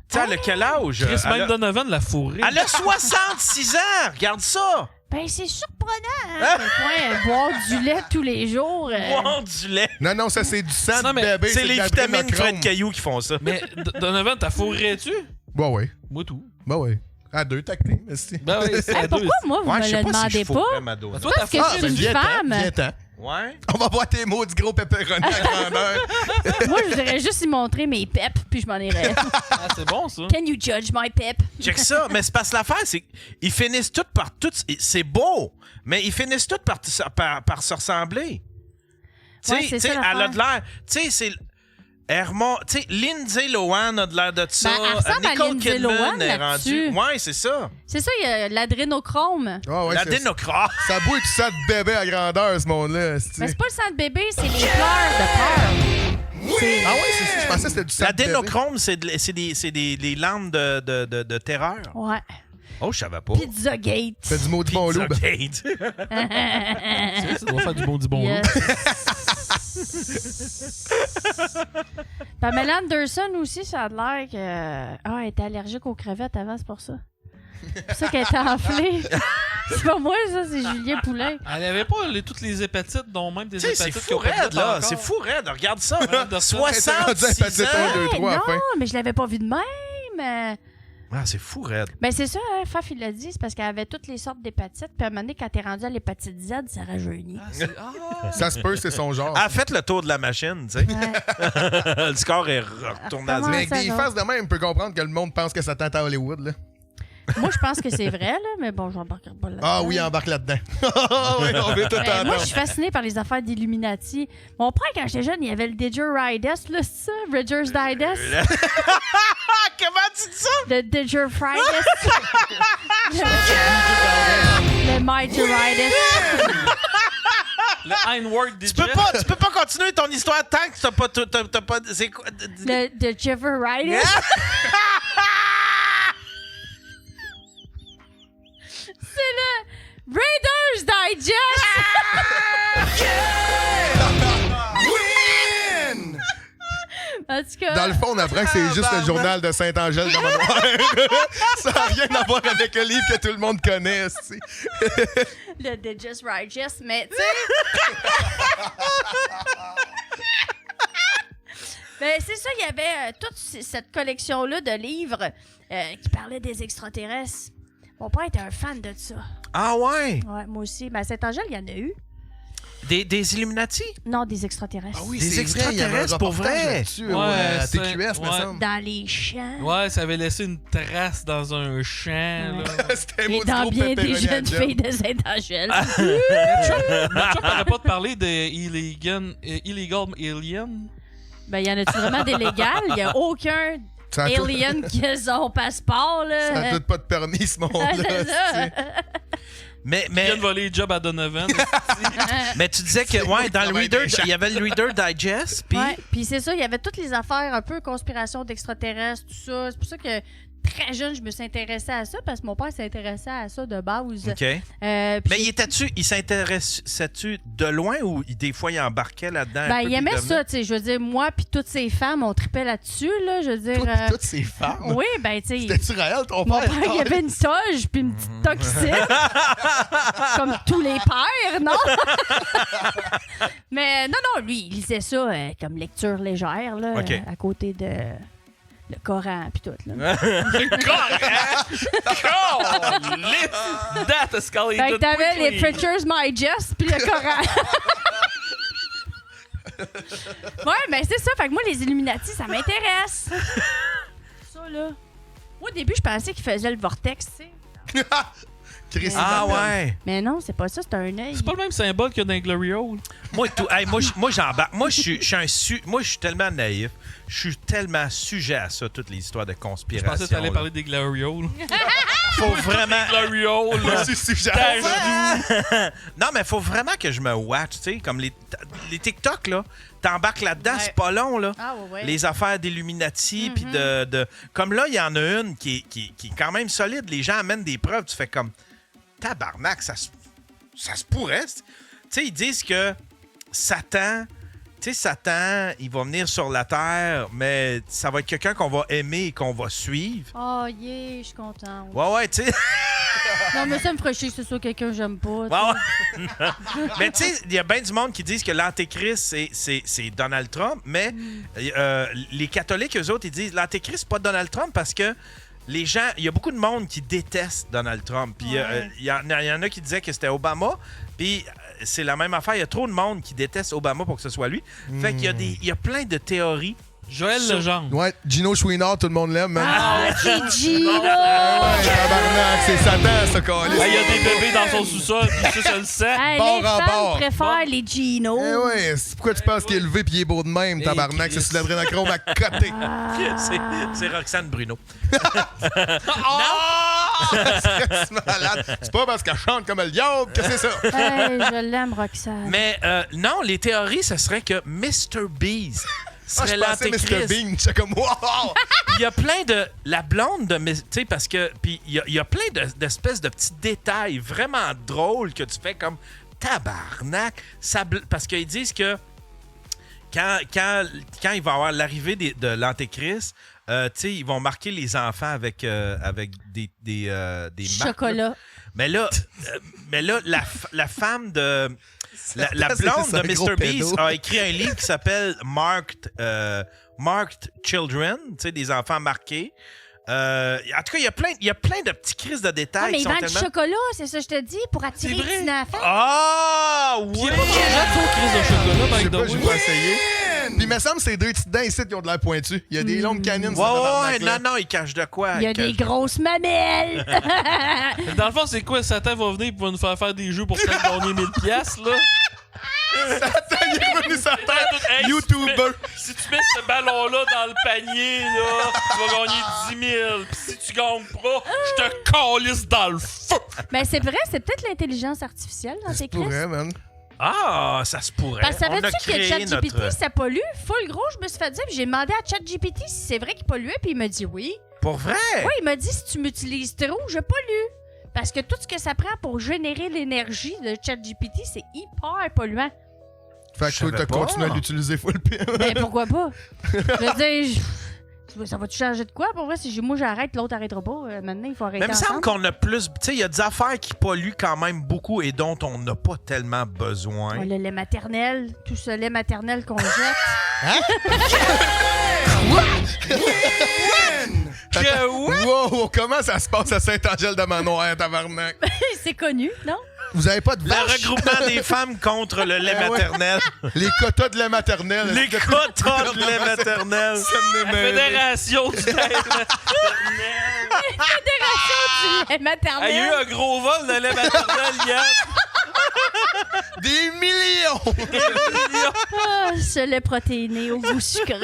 Tu sais, elle a quel âge? Chris Elle a- Donovan l'a fourré. Elle a 66 ans! Regarde ça! Ben, c'est surprenant, hein, à quel point boire du lait tous les jours. Boire du lait. Non, ça, c'est du sang Non, de mais bébé. C'est les de vitamines l'adrénochrome. Fred Caillou qui font ça. Mais Donovan, t'as fourré-tu? Bah ouais. Moi, tout. Bah ouais. À deux, tactés. Merci. Ben oui, c'est Hey, à deux. pourquoi moi, vous Ouais, me je sais le pas si demandez je pas? fourrais Madonna. Toi, t'as Parce que fourré. je suis une viens-t'en, femme. viens-t'en. Ouais? On va voir tes maudits gros pepperoni à grandeur. Moi, je voudrais juste y montrer mes peps, puis je m'en irais. Ah, c'est bon, ça. Can you judge my pep? Check ça. Mais c'est parce que l'affaire, c'est qu'ils finissent toutes par toutes. C'est beau, mais ils finissent toutes par se ressembler. Tu Ouais, sais, c'est tu sais, ça, elle a l'affaire. de l'air. Tu sais, c'est. Tu sais, Lindsay Lohan a de l'air de ça. Ben, elle ressemble à Nicole Lindsay Kidman Lohan est là-dessus. rendue. Ouais, c'est ça. C'est ça, il y a l'adrénochrome. Ah ouais, La c'est- dénocrate. Ça bouille tout ça de bébé à grandeur, ce monde-là. Mais c'est pas le sang de bébé, c'est les fleurs de peur. C'est- Ah ouais, c'est ça. Je pensais que c'était du sang La de bébé. dénochrome, c'est des larmes de terreur. Ouais. Oh, je savais pas. Pizzagate. C'est du maudit bon loup. ben. Pizzagate. Ça doit faire du bon du bon Yes. loup. Pamela Anderson aussi, ça a l'air que... Ah, elle était allergique aux crevettes avant, c'est pour ça. C'est pour ça qu'elle était enflée. C'est pas moi, ça, c'est Julien Poulain. Elle avait pas toutes les hépatites, dont même des Tu sais, c'est hépatites fou qui ont pas raide, de là. encore. C'est fou raide. Regarde ça. Anderson. 66 hépatite ans. 1, 2, 3 à la fin. Non, mais je l'avais pas vu de même. Ah, c'est fou raide. Ben c'est ça, hein, Faf, il l'a dit, c'est parce qu'elle avait toutes les sortes d'hépatites. Puis à un moment donné, quand t'es rendu à l'hépatite Z, ça rajeunit. Ça se peut, c'est son genre. Elle a fait le tour de la machine, tu sais. Ouais. Le score est retourné à Comment zéro. Mais avec ça, des genre? faces de même, on peut comprendre que le monde pense que ça tente à Hollywood. Là. Moi, je pense que c'est vrai, là, mais bon, j'embarquerai pas là-dedans. Ah oui, embarque là-dedans. Ah oui, on veut tout Ben, moi, entendre. je suis fascinée par les affaires d'Illuminati. Mon père, quand j'étais jeune, il y avait le Didgeridus, là, c'est ça? Roger's Digest? Comment tu dis ça? Le Didgeridus? Le Mightyridus? Le Einward Tu peux pas continuer ton histoire tant que t'as pas. C'est quoi? Le Didgeridus? C'est le Raiders Digest! Win! En tout cas, Dans le fond, on apprend que c'est juste le journal de Saint-Angèle de Manoir. Ça n'a rien à voir avec le livre que tout le monde connaît. c'ti. le Digest, mais tu sais... Ben, c'est ça, il y avait toute cette collection-là de livres qui parlaient des extraterrestres. Mon père était un fan de ça. Ah ouais? Ouais, moi aussi. Ben, à Saint-Angèle, il y en a eu. Des Illuminati? Non, des extraterrestres. Ah oui, Des c'est vrai, il y avait un extraterrestres, pour reportage vrai. là-dessus, Ouais, à c'est- TQS, me ouais. semble. Dans les champs. Ouais, ça avait laissé une trace dans un champ, là. C'était un Et maudit dans gros bien des pepperoni à jeunes job. filles de Saint-Angèle. Notre chum n'aurait pas de parler de Illegal Alien. Ben, y en a-tu vraiment des légales? Il y a aucun Ça a tout- alien qui a son passeport, là. Ça a tout pas de permis, ce Ah, monde-là. c'est ça. c'ti. Mais, Il vient mais, de voler le job à Donovan. mais tu disais que, ouais, dans le Ça va être Reader, méchant. il y avait le Reader Digest, puis. Ouais, puis c'est ça, il y avait toutes les affaires un peu conspiration d'extraterrestres, tout ça. C'est pour ça que très jeune, je me suis intéressée à ça parce que mon père s'intéressait à ça de base. OK. Puis Mais il s'intéressait-tu de loin ou des fois il embarquait là-dedans? un ben, peu, il aimait puis ça, tu sais. Je veux dire, moi puis toutes ces femmes, on tripait là-dessus, là. Je veux dire. Toi pis toutes ces femmes. Oui, ben, tu sais. C'était-tu réel, ton Mon père? père, il avait une toge puis une petite toxine. Comme tous les pères, non? Mais non, lui, il lisait ça comme lecture légère, là, OK. à côté de le Coran puis tout. Là. That escalated Fait que t'avais quickly. les Preachers My Just puis le Coran. Ouais, ben c'est ça. Fait que moi, les Illuminati, ça m'intéresse. Ça, là. Moi, au début, je pensais qu'ils faisaient le vortex, tu sais. Chris, Ah ouais. Mais non, c'est pas ça, c'est un œil. C'est pas le même symbole qu'il y a dans les Glory Hole. Moi, j'embarque. Moi, je suis tellement naïf. Je suis tellement sujet à ça, toutes les histoires de Je conspiration. pensais que t'allais là. parler des Glory Hole. Faut vraiment. Glory Hole, là. c'est sujet. Non, mais faut vraiment que je me watch, tu sais, comme les TikTok, là. T'embarques là-dedans, Ouais. c'est pas long, là. Ah ouais. Les affaires d'Illuminati, puis de... Comme là, il y en a une qui est quand même solide. Les gens amènent des preuves. Tu fais comme... Tabarnak, ça se pourrait. Tu sais, ils disent que Satan... Tu sais, Satan, il va venir sur la Terre, mais ça va être quelqu'un qu'on va aimer et qu'on va suivre. Oh, yeah, je suis contente. Ouais, tu sais... Non, mais ça me ferait chier que ce soit quelqu'un que j'aime pas. tu sais. Ouais. Mais tu sais, il y a bien du monde qui disent que l'Antéchrist, c'est Donald Trump, mais les catholiques, eux autres, ils disent l'Antéchrist, c'est pas Donald Trump parce que les gens, il y a beaucoup de monde qui déteste Donald Trump. Puis Ouais. il y en a qui disaient que c'était Obama, puis c'est la même affaire. Il y a trop de monde qui déteste Obama pour que ce soit lui. Fait qu'il il y a plein de théories. Joël Sur- Legendre. Ouais, Gino Chouinard, tout le monde l'aime, man. Ah, c'est Gino! Ouais, tabarnak, c'est Satan, ce câlisse. Il y a des bébés dans son sous-sol, puis ça le sait. Hey, Bord les en femmes bord. préfèrent les Gino. Eh ouais, c'est pourquoi tu penses qu'il est élevé pis il est beau de même, tabarnak? C'est sur l'adrénachrome à côté. C'est Roxane Bruno. C'est malade. C'est pas parce qu'elle chante comme le diable que c'est ça. Hey, je l'aime, Roxane. Mais non, les théories, ce serait que Mr. Beast Ah, serait je pensais Mr. l'Antéchrist. Bean, j'étais comme wow! Il y a plein de... La blonde de... Tu sais, parce que... Puis il y a plein d'espèces de petits détails vraiment drôles que tu fais comme... Tabarnak! Parce qu'ils disent que quand il va y avoir l'arrivée de l'Antéchrist, tu sais, ils vont marquer les enfants avec des marques, là. Chocolat. Mais là, la femme de... La C'est blonde ça, de gros Mr. Beast pédo. a écrit un livre qui s'appelle Marked Children, tu sais, des enfants marqués. En tout cas, il y a plein de petits crises de détails. Ah, mais qui ils sont vendent du tellement... chocolat, c'est ça que je te dis, pour attirer C'est vrai. les petits enfants. Ah, Il y oui! a pas de trop crise de chocolat, Je by sais the pas, j'ai way. pas essayé. Puis il me semble que c'est deux petites dents ici qui ont de l'air pointu. Il y a des longues canines. Ouais, non, il cache de quoi? Il y a des grosses mamelles. Dans le fond, c'est quoi? Satan va venir pour nous faire des jeux pour peut-être gagner 1000 piastres, là? Satan, il est revenu sur la terre. Hey, YouTuber. Si tu mets ce ballon-là dans le panier, là, tu vas gagner 10 000. Puis si tu gagnes pas, je te calisse dans le feu. Ben, c'est vrai, c'est peut-être l'intelligence artificielle dans tes crises. Pourrait, man. Ah, ça se pourrait. Parce que On a savais-tu que créé ChatGPT, notre... ça pollue? Full gros, je me suis fait dire, puis j'ai demandé à ChatGPT si c'est vrai qu'il polluait, puis il m'a dit oui. Pour vrai? Oui, il m'a dit si tu m'utilises trop, je pollue. Parce que tout ce que ça prend pour générer l'énergie de ChatGPT, c'est hyper polluant. Fait que Je toi, savais t'as pas. continué à l'utiliser full pin. Ben pourquoi pas? Je veux dire, ça va-tu changer de quoi? Pour vrai, si moi j'arrête, l'autre arrêtera pas. Maintenant, il faut arrêter Mais il me semble ensemble. qu'on a plus... Tu sais, il y a des affaires qui polluent quand même beaucoup et dont on n'a pas tellement besoin. Ouais, le lait maternel, tout ce lait maternel qu'on jette. Wow, comment ça se passe à Saint-Angèle-de-Manoir, tabarnak? C'est connu, non? Vous avez pas de Le vache? regroupement des femmes contre le lait Ah ouais. maternel. Les quotas de la maternelle. Les quotas de lait maternel. Ça me La mêlé. fédération du lait maternel. Du lait Ah, il y a eu maternel. un gros vol de lait maternel hier. Des millions! Ah, ce lait protéiné au goût sucré.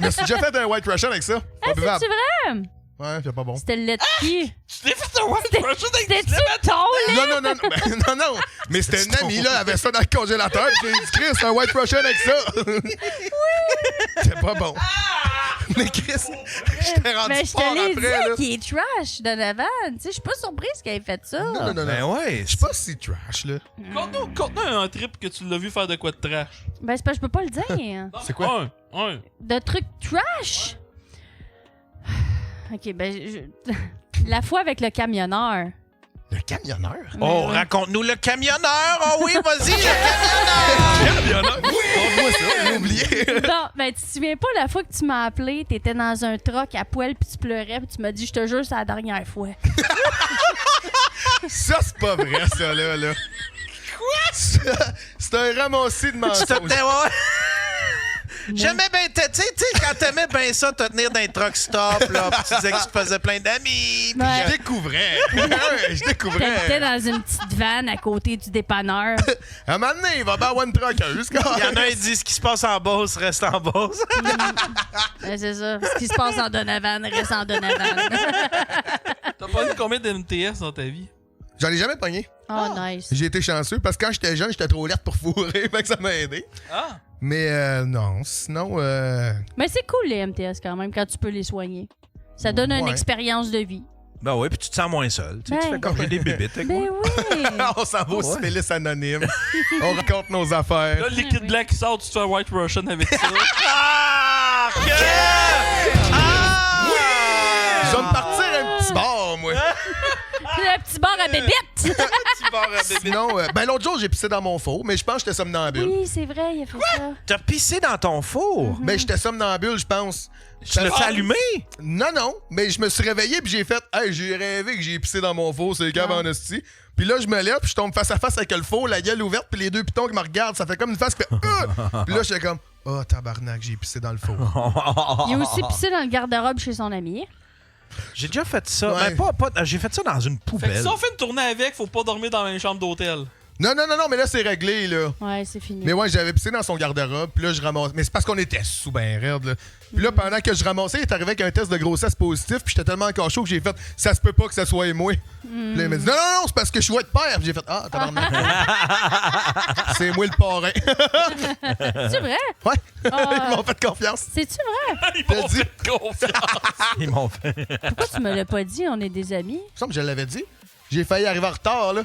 Je me suis déjà fait un White Russian avec ça. Pas Ah, buvable. c'est-tu vrai? Ouais, c'est pas bon. C'était le lait de qui? Tu t'es fait un white Russian avec du C'était-tu lait maternel. ton lait? Non, ben, non. Mais c'était une amie, là, elle avait ça dans le congélateur. Puis j'ai dit, Chris, c'est un White Russian avec ça. Oui. C'est pas bon. Mais Chris, j'étais rendu Mais je fort te l'ai après, là. dit qu'il est trash, Donovan. Tu sais, je suis pas surprise qu'elle ait fait ça. Non. Ben ouais. Je suis pas si trash, là. Conte-nous un trip que tu l'as vu faire de quoi de trash. Ben, c'est pas, je peux pas le dire. C'est quoi? Un. De trucs trash? Ok, ben, la fois avec le camionneur. Le camionneur? Oh, ouais. raconte-nous le camionneur! Oh oui, vas-y, le Camionneur? Oui! Montre-moi ça, j'ai oublié. Bon, ben, tu te souviens pas la fois que tu m'as appelé, t'étais dans un truck à poil puis tu pleurais puis tu m'as dit, je te jure, c'est la dernière fois. Ça, c'est pas vrai, ça, là. Quoi? C'est un ramassis de Tu te mensonges. tenais, ouais. J'aimais bien, tu sais, quand t'aimais bien ça, te tenir dans un truck stop, là, pis tu disais que tu te faisais plein d'amis. Ouais. Je découvrais. Ouais, je T'habitais découvrais. dans une petite vanne à côté du dépanneur. À un moment donné, il va bien avoir une truckeuse. Il y en a qui disent ce qui se passe en Beauce reste en Beauce. Ouais, c'est ça. Ce qui se passe en Donovan reste en Donovan. T'as pas eu combien de MTS dans ta vie? J'en ai jamais pogné. Oh, nice. J'ai été chanceux parce que quand j'étais jeune, j'étais trop alerte pour fourrer, fait que ça m'a aidé. Ah! Mais non, sinon... Mais c'est cool, les MTS, quand même, quand tu peux les soigner. Ça donne une Ouais. expérience de vie. Ben oui, puis tu te sens moins seul. Tu sais, tu Ben. fais comme j'ai des bébites avec Ben moi. oui! On s'en va au Ouais. syphilis anonyme. On raconte nos affaires. Là, le liquide oui. blanc qui sort, tu te fais un White Russian avec ça. Ah! Je vais me partir un petit bar, moi. Le petit bar à bébite! Sinon, ben l'autre jour, j'ai pissé dans mon four, mais je pense que j'étais somnambule. Oui, c'est vrai, il a fait ça. T'as pissé dans ton four? Ben j'étais somnambule, je pense. Tu l'as-tu allumé? Non, mais je me suis réveillé puis j'ai fait « Hey, j'ai rêvé que j'ai pissé dans mon four, c'est le cave Ah. en hostie. » Puis là, je me lève puis je tombe face à face avec le four, la gueule ouverte puis les deux pitons qui me regardent. Ça fait comme une face qui fait « Puis là, j'étais comme « Oh, tabarnak, j'ai pissé dans le four. Il a aussi pissé dans le garde-robe chez son ami. J'ai déjà fait ça. Ouais. Mais pas, j'ai fait ça dans une Fait que poubelle. si on fait une tournée avec, faut pas dormir dans la même chambre d'hôtel. » Non, mais là, c'est réglé, là. Ouais, c'est fini. Mais ouais, j'avais pissé dans son garde-robe, puis là, je ramasse. Mais c'est parce qu'on était sous ben raide, là. Puis là, pendant que je ramassais, il est arrivé avec un test de grossesse positif, puis j'étais tellement encore chaud que j'ai fait « Ça se peut pas que ça soit moi. Puis là, il m'a dit « Non, c'est parce que je suis votre père. » Puis j'ai fait « Ah, tabarnak. C'est moi le parrain. C'est vrai? Ouais, Ah. ils m'ont fait confiance. C'est-tu vrai? Ils T'as m'ont dit? fait confiance. Ils m'ont fait. Pourquoi tu me l'as pas dit? On est des amis. Il me semble que je l'avais dit. J'ai failli arriver en retard, là.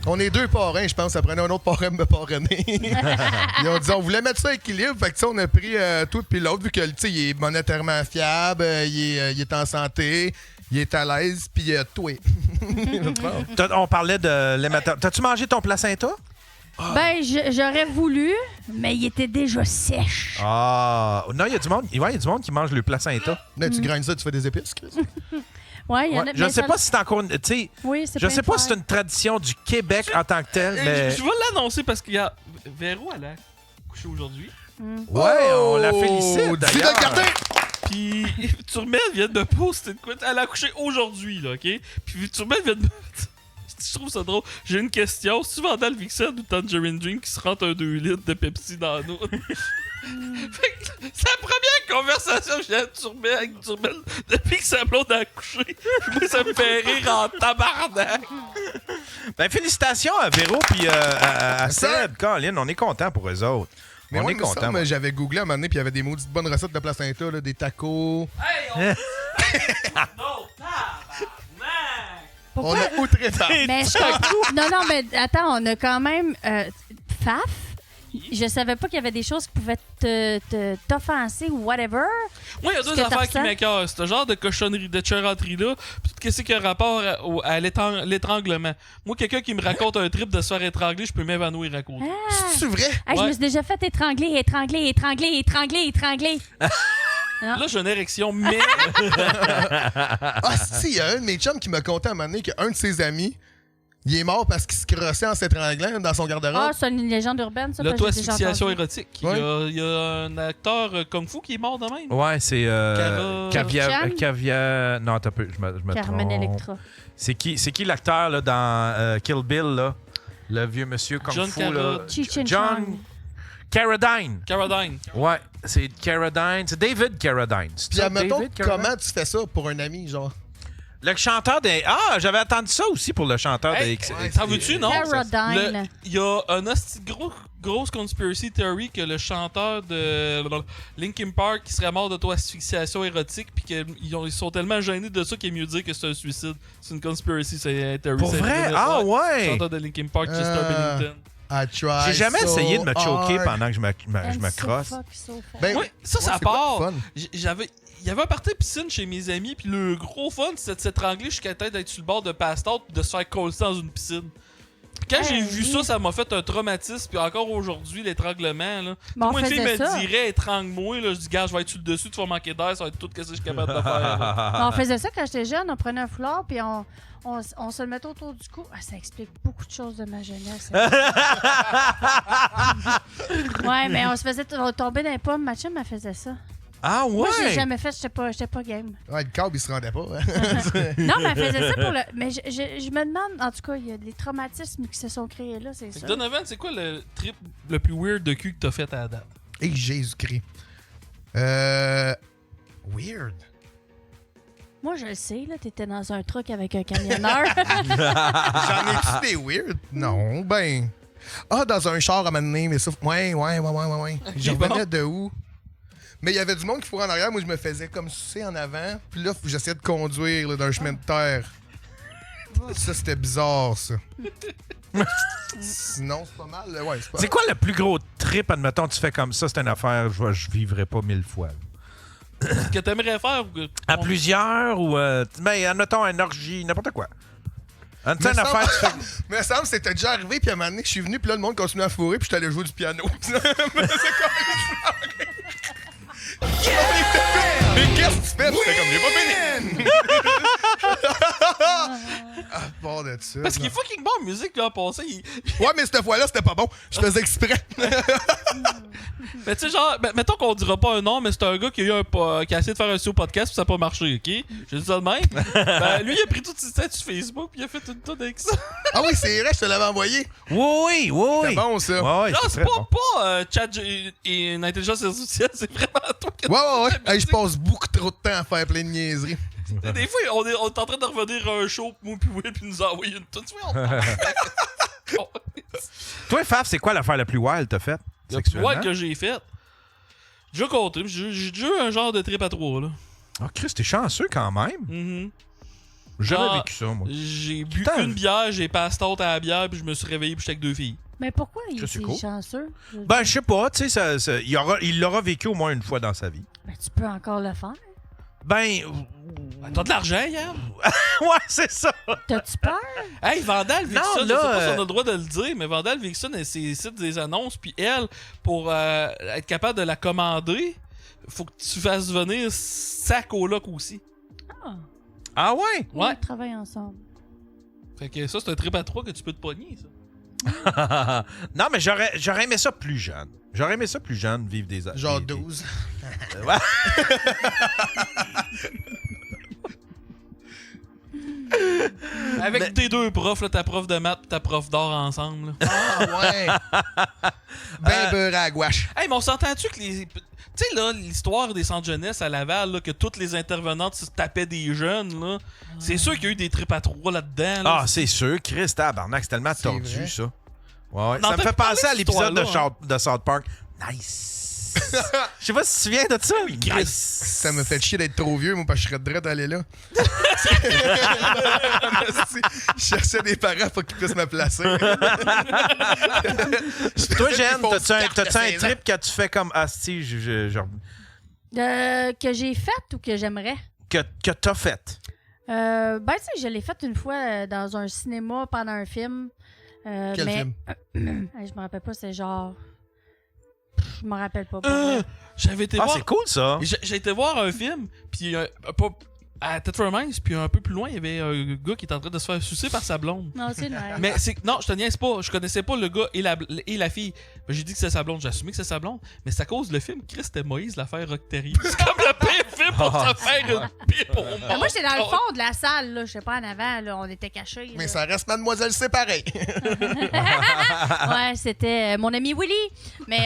On est deux parrains, je pense. Ça prenait un autre parrain me parrainer. Ils ont dit, on voulait mettre ça à équilibre. Fait que, tu sais, on a pris tout puis l'autre, vu que, tu sais, il est monétairement fiable, il est en santé, il est à l'aise, puis toi. On parlait de l'hématome. T'as-tu mangé ton placenta? Ben, j'aurais voulu, mais il était déjà sèche. Ah. Non, il y a du monde. Ouais, il y a du monde qui mange le placenta. Là, tu gagnes ça, tu fais des épices, Chris. Ouais, il y en a. Ouais. Je mais sais ça- pas si c'est encore. Tu sais, Oui, c'est je plein sais de pas si c'est faire. une tradition du Québec en tant que tel, mais. Je vais l'annoncer parce qu'il y a. Véro, elle a couché aujourd'hui. Ouais, on la félicite Dis-le, d'ailleurs. regardez! Puis Turmel vient de poster une couette. Elle a accouché aujourd'hui, là, OK? Puis Turmel vient de me. Je trouve ça drôle. J'ai une question. Si tu Vandal Vixen ou Tangerine Dream qui se rentre un 2 litres de Pepsi dans nous? Fait que c'est la première conversation que j'ai avec Turmel depuis que sa blonde a accouché. Puis moi, ça me fait rire en tabarnak. Ben, félicitations à Véro puis à Seb, Colin. On est content pour eux autres. Mais on moi, est il me semble, content. j'avais googlé à un moment donné, puis il y avait des maudites bonnes recettes de placenta, là, des tacos. Hey, on... non, tabarnak! On Pourquoi? a outré ça. Mais non, mais attends, on a quand même Faf. Je savais pas qu'il y avait des choses qui pouvaient t'offenser ou whatever. Moi, il y a Ce deux que affaires qui t'attends. m'écœurent. Ce genre de cochonnerie, de cheuranterie-là, puis tout ce qui a rapport à l'étranglement. Moi, quelqu'un qui me raconte un trip de se faire étrangler, je peux m'évanouir à cause. Ah. C'est vrai? Hey, je Ouais. me suis déjà fait étrangler. Là, j'ai une érection, mais... Ah, si, il y a un de mes chums qui m'a conté à un moment donné qu'un de ses amis, il est mort parce qu'il se crossait en s'étranglant dans son garde-robe. Ah, c'est une légende urbaine, ça. parce que j'ai déjà L'auto-asphyxiation entendu. érotique. Ouais. Il y a un acteur kung-fu qui est mort de même. Ouais, c'est. Cara- Chan? Non, t'as peu. Je me Carmen trompe. Electra. C'est qui l'acteur là, dans Kill Bill, là? Le vieux monsieur Kung John Fu, Cara- là. Cheech and John Chong. Carradine. Caradine. Ouais, c'est Carradine. C'est David Carradine. C'est Puis, ça, admettons, David Carradine? comment tu fais ça pour un ami, genre? Le chanteur des. Ah, j'avais attendu ça aussi pour le chanteur Hey, des. ouais, T'en veux-tu, non? Caradine. Il y a un hostie de grosse conspiracy theory que le chanteur de Linkin Park qui serait mort d'auto-asphyxiation érotique puis qu'ils sont tellement gênés de ça qu'il est mieux dire que c'est un suicide. C'est une conspiracy, c'est theory. Pour c'est vrai? vrai. Ah Le ouais! chanteur de Linkin Park, Chester Bennington. I try J'ai jamais so essayé de me choquer hard. pendant que je me And so crosse. fuck, so far. Ben, Oui, ça c'est part. pas le fun. Il y avait un party de piscine chez mes amis, puis le gros fun, c'était de s'étrangler jusqu'à la tête d'être sur le bord de passe-tête puis de se faire coller dans une piscine. Puis quand j'ai vu ça, ça m'a fait un traumatisme, puis encore aujourd'hui, l'étranglement, là. Mais on Moi, une fille faisait me ça. dirait, étrangle-moi, là, je dis, gars, je vais être sur le dessus, tu vas manquer d'air, ça va être tout ce que je suis capable de faire. là. On faisait ça quand j'étais jeune, on prenait un foulard puis on se le mettait autour du cou. Ah, ça explique beaucoup de choses de ma jeunesse. Ouais, mais on se faisait tomber dans les pommes. Ma chum, elle faisait ça. Ah ouais? Moi, j'ai jamais fait, j'étais pas game. Ouais, le câble, il se rendait pas. Hein. Non, mais elle faisait ça pour le. Mais je me demande, en tout cas, il y a des traumatismes qui se sont créés là, c'est Fait que ça. Donovan, c'est quoi le trip le plus weird de cul que t'as fait à la date? Et Jésus-Christ. Weird. Moi, je le sais, là, t'étais dans un truck avec un camionneur. J'en ai-tu des weird? Non, ben. Ah, dans un char à m'amener, mais ça. Ouais. Je revenais de où? Mais il y avait du monde qui courait en arrière. Moi, je me faisais comme sucer en avant. Puis là, j'essayais de conduire là, d'un chemin de terre. Ça, c'était bizarre, ça. Sinon, c'est pas mal. Ouais, c'est pas C'est quoi le plus gros trip, admettons, tu fais comme ça, c'est une affaire, je vivrais pas 1000 fois. Que t'aimerais faire ou que. À plusieurs ou. Mais admettons, un orgie, n'importe quoi. Tu sais, une affaire, tu fais. Mais ça me semble que c'était déjà arrivé, puis à un moment donné, je suis venu, puis là, le monde continuait à fourrer, puis j'étais allé jouer du piano. Mais qu'est-ce que tu fais? C'était comme, j'ai pas fini! Ah, bon de ça. Parce qu'il est fucking bon en musique, là, en passant. Ouais, mais cette fois-là, c'était pas bon. Je faisais exprès. Mais tu sais, genre, mettons qu'on dira pas un nom, mais c'est un gars qui a qui a essayé de faire un show podcast puis ça a pas marché, ok? J'ai dit ça de même. Ben, lui, il a pris toutes ses stats sur Facebook puis il a fait une tonne avec ça. Ah oui, c'est vrai, je te l'avais envoyé. Oui. C'était bon, ça. Ouais, Non, c'est très bon. pas Chat et une intelligence artificielle, c'est vraiment toi qui Ouais. Hey, je passe beaucoup trop de temps à faire plein de niaiseries. Des fois, on est en train de revenir à un show, moi puis Will, puis nous envoyer une tonne. Tu vois, Toi, Faf, c'est quoi l'affaire la plus wild que t'as faite? Sexuellement? Ouais, que j'ai fait. J'ai déjà compté, j'ai déjà eu un genre de trip à 3, là. Oh, Chris, t'es chanceux quand même. Mhm. J'ai jamais Ah, vécu ça, moi. J'ai bu Putain. une bière, j'ai passé d'autres à la bière, puis je me suis réveillé, puis j'étais avec 2 filles. Mais pourquoi il Ça, c'est est cool. chanceux? Ben, je sais pas, tu sais, il l'aura vécu au moins une fois dans sa vie. Ben, tu peux encore le faire. Ben, T'as de l'argent, hier? ouais, c'est ça. T'as-tu peur? Hey, Vandal Vixen, Non, je là, sais pas si on a le droit de le dire, mais Vandal Vixen, elle ses sites des annonces, puis elle, pour être capable de la commander, faut que tu fasses venir sa coloc aussi. Ah, Ah ouais? Ouais. on travaille ensemble. Fait que ça, c'est un trip à 3 que tu peux te pogner, ça. Non, mais j'aurais aimé ça plus jeune. J'aurais aimé ça plus jeune, vivre des... Genre des- 12. Ouais. Avec tes deux profs, là, ta prof de maths et ta prof d'art ensemble. là. Ah ouais. Ben beurre à la gouache. Hey, mais on s'entend-tu que les... Tu sais, là, l'histoire des centres jeunesse à Laval, là, que toutes les intervenantes se tapaient des jeunes, là, c'est sûr qu'il y a eu des trips à 3 là-dedans. Là. Ah, c'est sûr. Chris, tabarnak, c'est tellement tordu, vrai. ça. Ouais. Non, Ça me t'as fait parlé penser à de cette l'épisode de, histoire-là, de South Park. Nice. Je sais pas si tu te souviens de ça. Nice. Ça me fait chier d'être trop vieux, moi, parce que je serais direct d'aller là. Je cherchais des parents pour qu'ils puissent me placer. Toi, Jen, Des fausses cartes t'as-tu de un 16 ans. trip que tu fais comme Asti, Que j'ai fait ou que j'aimerais? que t'as fait? Ben, tu sais, je l'ai fait une fois dans un cinéma pendant un film. Quel mais... film? Je me rappelle pas, c'est genre... Je me rappelle pas. pour vrai. J'avais été Ah, voir... c'est cool, ça. J'ai été voir un film, puis pas à Tetford Mines, puis un peu plus loin, il y avait un gars qui était en train de se faire sucer par sa blonde. Non, c'est nice. Mais c'est non, je te niaise pas, je connaissais pas le gars et la fille. Ben, j'ai dit que c'est sa blonde, j'ai assumé que c'est sa blonde, mais c'est à cause le film Chris c'était Moïse l'affaire Rock-Terry. C'est comme le pire film pour se faire une pipe au monde. Moi, j'étais dans le fond de la salle, là. Je sais pas, en avant, là. On était cachés. Mais là. ça reste Mademoiselle, c'est pareil. Ouais, c'était mon ami Willy. Mais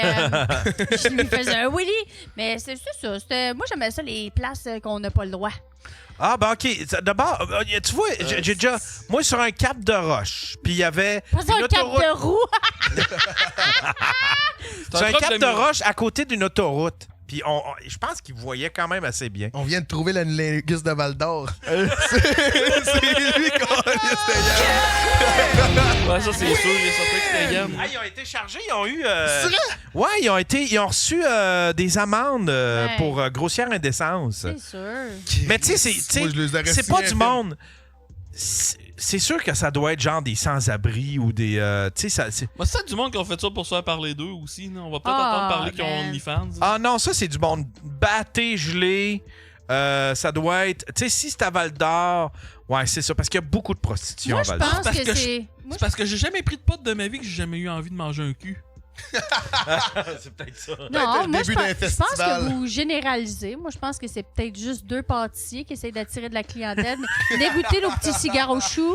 je lui faisais un Willy. Mais c'est ça. Moi, j'aimais ça, les places qu'on n'a pas le droit. Ah, ben, OK. D'abord, tu vois, j'ai déjà... Moi, sur un cap de roche, puis il y avait... Pas ça, une un cap autoroute- de roue. Sur un truck cap de de mur. roche à côté d'une autoroute. Puis Puis je pense qu'il voyait quand même assez bien. On vient de trouver le lingus de Val d'Or. C'est lui qu'on a Ouais, ça, c'est sûr. Il est sorti que c'était Yann. Ils ont été chargés, ils ont eu... C'est vrai? Ouais, ils ont reçu des amendes pour grossière indécence. C'est sûr. Mais tu sais, Moi, je les aurais c'est signé pas un du film. monde... C'est sûr que ça doit être genre des sans-abri ou des... tu sais, ça... Moi, c'est du monde qui ont fait ça pour se faire parler d'eux aussi. Non? On va peut-être Ah, entendre parler qu'ils ont man. OnlyFans. Ah non, ça, c'est du monde batté, gelé. Ça doit être... Tu sais, si c'est à Val-d'Or... Ouais, c'est ça, parce qu'il y a beaucoup de prostitution Moi, à je Val-d'Or. pense parce que que c'est... Moi, C'est parce que j'ai jamais pris de pote de ma vie que j'ai jamais eu envie de manger un cul. C'est peut-être ça. Non, le moi, début je d'un pense festival. que vous généralisez. Moi, je pense que c'est peut-être juste 2 pâtissiers qui essayent d'attirer de la clientèle. Mais dégoûter nos petits cigares au chou.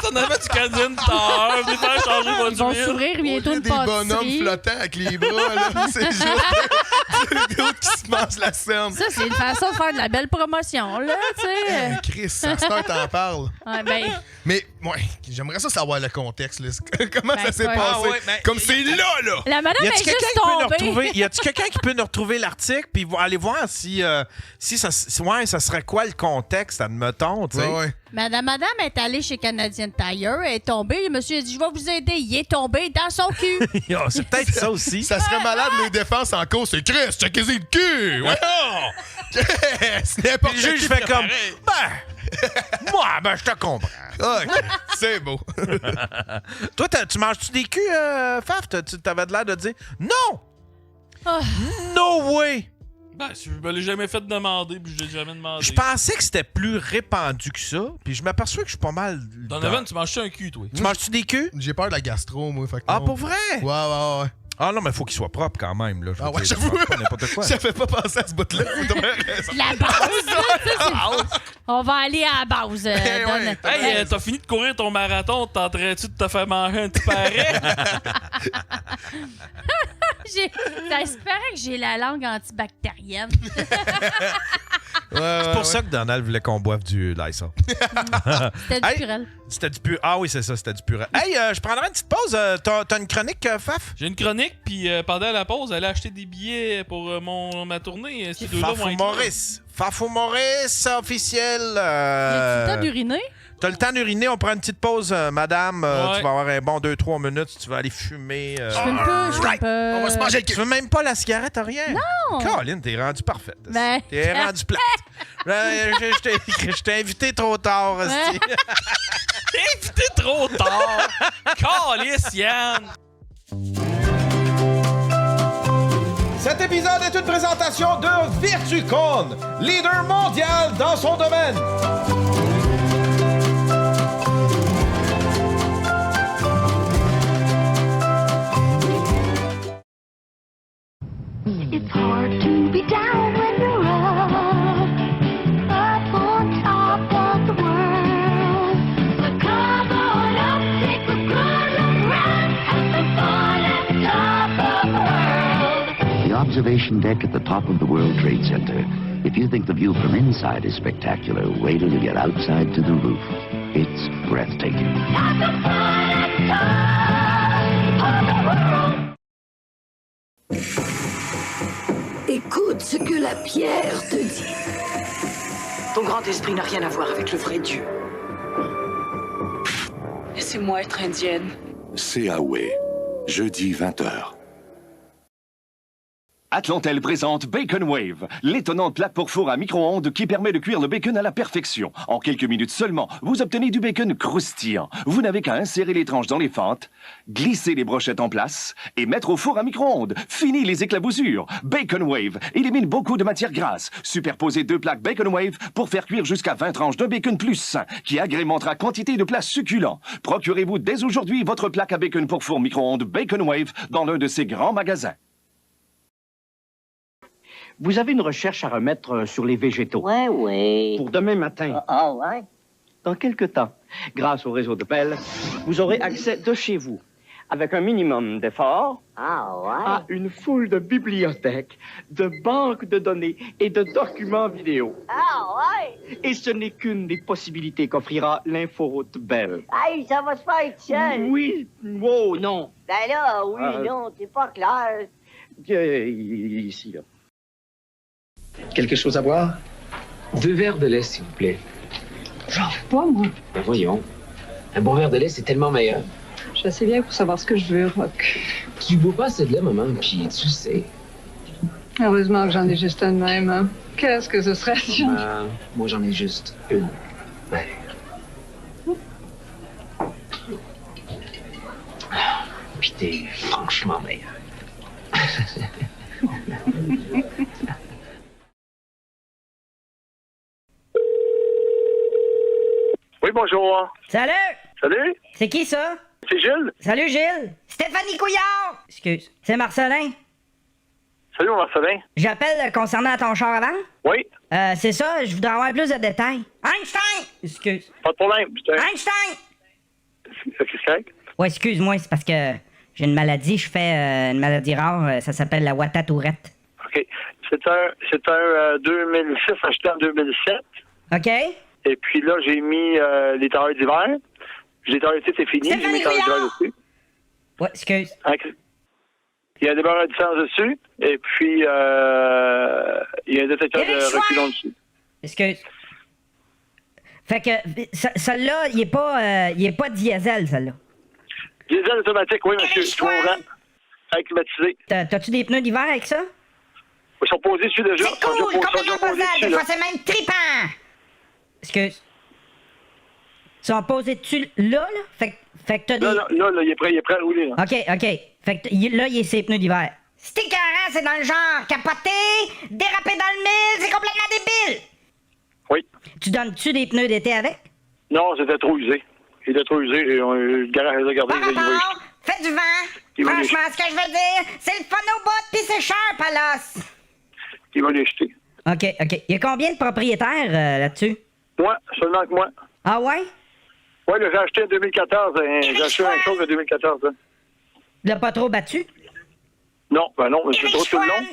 T'en avais du Canadian Tire, des faire changer votre Ils vont huile. s'ouvrir Au bientôt lieu une des bonhommes pâtisserie. flottants avec les bras, là, c'est juste des autres qui se mangent la scène. Ça, c'est une façon de faire de la belle promotion, là, tu sais. Chris, à cette heure, t'en parles. Ouais, ben, Mais, ouais, j'aimerais ça savoir le contexte. Là. Comment Ben, ça s'est c'est passé? Ah ouais, mais- Comme c'est là! la madame Y est a-tu quelqu'un juste qui peut nous tombée. retrouver? Y a-tu quelqu'un qui peut nous retrouver l'article puis aller voir si ça serait quoi le contexte, admettons, tu sais? Ouais, ouais. Madame est allée chez Canadian Tire, elle est tombée. Le monsieur a dit, je vais vous aider. Il est tombé dans son cul. Yo, c'est peut-être ça aussi. Ça serait malade, les défenses en cause. C'est Chris, checkez-y le cul! Ouais! C'est n'importe Puis le juge qui fait ferait comme, pareil. je te comprends. Ok, c'est beau. Toi, tu manges-tu des culs, Faf? Tu t'avais de l'air de dire, non! Ah. No way! Ben, je me l'ai jamais fait demander, puis je l'ai jamais demandé. Je pensais que c'était plus répandu que ça, puis je m'aperçois que je suis pas mal... Donovan, tu manges-tu un cul, toi? Tu manges-tu des culs? J'ai peur de la gastro, moi. Fait que Ah, non. pour vrai? Ouais. Ah non, mais il faut qu'il soit propre quand même, là. Je veux Ah ouais, dire, j'avoue. tu manges pas n'importe quoi. J'avais pas pensé à ce bout-là. T'as raison. La base, là, tu sais, c'est- On va aller à la base. ouais. Hey, t'as fini de courir ton marathon, t'entraînes-tu de te faire manger un petit pareil? Ça espérait que j'ai la langue antibactérienne. C'est pour ça que Donald voulait qu'on boive du Lysol. C'était du Hey. purel. C'était du pur. Ah oui, c'est ça, c'était du pur. Hey, je prendrais une petite pause. T'as une chronique, Faf? J'ai une chronique, puis pendant la pause, elle a acheté des billets pour ma tournée. Ces deux-là vont Fafou être là. Maurice. Fafou Maurice, officiel. J'ai le temps d'uriner. T'as le temps d'uriner, on prend une petite pause, madame. Ouais. Tu vas avoir un bon 2-3 minutes. Tu vas aller fumer. Je fume pas, je fume pas. On va se manger le Tu cul. veux même pas la cigarette, rien? Non! Caroline, t'es rendu parfaite. Ben. T'es rendu plate. Je t'ai invité trop tard, hostie. Invité trop tard! Calice, Yann! Cet épisode est une présentation de Virtucon, leader mondial dans son domaine. It's hard to be down when you're up on top of the world. So come on up, take a good look round, have some fun at the top of the world. The observation deck at the top of the World Trade Center. If you think the view from inside is spectacular, wait till you get outside to the roof. It's breathtaking. Have some fun at the top of the world. Écoute ce que la pierre te dit. Ton grand esprit n'a rien à voir avec le vrai Dieu. Laissez-moi être indienne. C'est Huawei, jeudi 20h. Atlantel présente Bacon Wave, l'étonnante plaque pour four à micro-ondes qui permet de cuire le bacon à la perfection. En quelques minutes seulement, vous obtenez du bacon croustillant. Vous n'avez qu'à insérer les tranches dans les fentes, glisser les brochettes en place et mettre au four à micro-ondes. Fini les éclaboussures. Bacon Wave élimine beaucoup de matières grasses. Superposez 2 plaques Bacon Wave pour faire cuire jusqu'à 20 tranches de bacon plus sain qui agrémentera quantité de plats succulents. Procurez-vous dès aujourd'hui votre plaque à bacon pour four micro-ondes Bacon Wave dans l'un de ces grands magasins. Vous avez une recherche à remettre sur les végétaux. Ouais. Pour demain matin. Ah ouais? Dans quelques temps, grâce au réseau de Bell, vous aurez accès de chez vous, avec un minimum d'efforts, Ah à une foule de bibliothèques, de banques de données et de documents vidéo. Ah ouais? Et ce n'est qu'une des possibilités qu'offrira l'inforoute Bell. Hey, ça va se faire seul. Oui, wow, non. Ben là, oui, Euh, non, c'est pas clair. Ici, là. Quelque chose à boire? 2 verres de lait, s'il vous plaît. J'en veux pas, moi. Ben voyons. Un bon verre de lait, c'est tellement meilleur. Je suis assez bien pour savoir ce que je veux, Rock. Tu bois pas assez de lait, maman, puis tu sais. Heureusement que j'en ai juste un de même, hein. Qu'est-ce que ce serait si j'en... Moi, j'en ai juste une. Ben. Puis t'es franchement meilleur. Oui, bonjour. Salut! Salut? C'est qui ça? C'est Gilles. Salut Gilles! Stéphanie Couillard! Excuse. C'est Marcelin. Salut, mon Marcelin. J'appelle concernant ton char avant? Oui. C'est ça, je voudrais avoir plus de détails. Einstein! Excuse. Pas de problème. Einstein! C'est correct? Ouais, excuse-moi, c'est parce que j'ai une maladie, je fais une maladie rare, ça s'appelle la Watatourette. OK. C'est un 2006 acheté en 2007. OK? Et puis là, j'ai mis les tailleurs d'hiver. Les tailleurs d'été, c'est fini. J'ai mis les tailleurs d'hiver dessus. Ouais, excuse. Il y a un débarreur de distance dessus. Et puis, il y a un détecteur de reculons dessus. Excuse. Fait que, celle-là, il est pas diesel, celle-là. Diesel automatique, oui, monsieur. Je comprends. Avec climatisé. T'as-tu des pneus d'hiver avec ça? Ils sont posés dessus déjà. C'est cool, complètement posable. Des fois, c'est même trippant. Excuse. Ils sont posés dessus là? Fait que t'as des... Là, il est prêt à rouler, là. OK. Fait que là, il est ses pneus d'hiver. C'est écœurant, c'est dans le genre capoter, déraper dans le mille, c'est complètement débile. Oui. Tu donnes-tu des pneus d'été avec? Non, c'était trop usé. Il était trop usé. Le garage les a gardés. Fais du vent. Franchement, ce que je veux dire, c'est le fun au bout pis c'est cher, Palos. Il va les jeter. OK. Il y a combien de propriétaires là-dessus? Moi, seulement que moi. Ah ouais? Oui, j'ai acheté en 2014. J'ai acheté une chose en 2014. Hein. Tu l'as pas trop battu? Non, mais c'est trop tout le long.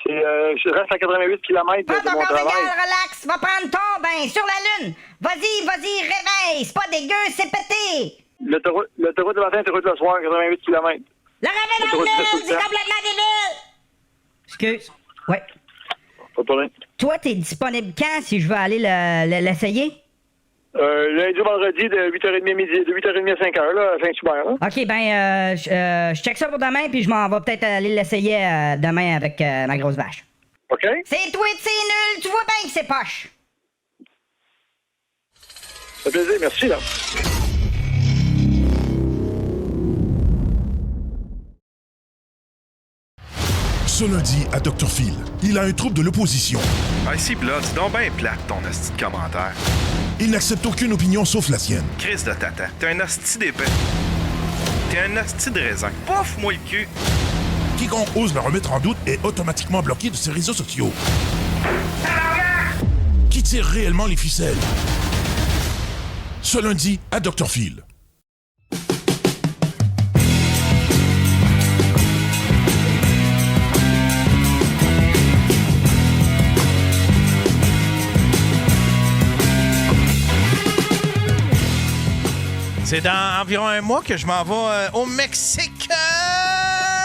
Je reste à 88 km de mon travail. Relax, va prendre ton bain sur la lune. Vas-y, réveille. C'est pas dégueu, c'est pété. L'autoroute le matin, l'autoroute le soir, 88 km. Le réveil dans le mille, c'est complètement débile. Excuse. Ouais. Pas de problème. Toi, t'es disponible quand si je veux aller l'essayer? Lundi, vendredi, de 8h30 à midi, de 8h30 à 5h, là, à Saint-Hubert. Là. OK, je check ça pour demain, puis je m'en vais peut-être aller l'essayer demain avec ma grosse vache. OK. C'est tweet, c'est nul, tu vois bien que c'est poche. Ça fait plaisir, merci, là. Ce lundi, à Dr. Phil, il a un trouble de l'opposition. Si, Blood, c'est donc bien plate ton hostie de commentaire. Il n'accepte aucune opinion sauf la sienne. Chris de tata, t'es un hostie d'épais. T'es un hostie de raisin. Pouf-moi le cul. Quiconque ose le remettre en doute est automatiquement bloqué de ses réseaux sociaux. Qui tire réellement les ficelles? Ce lundi, à Dr. Phil. C'est dans environ un mois que je m'en vais au Mexique.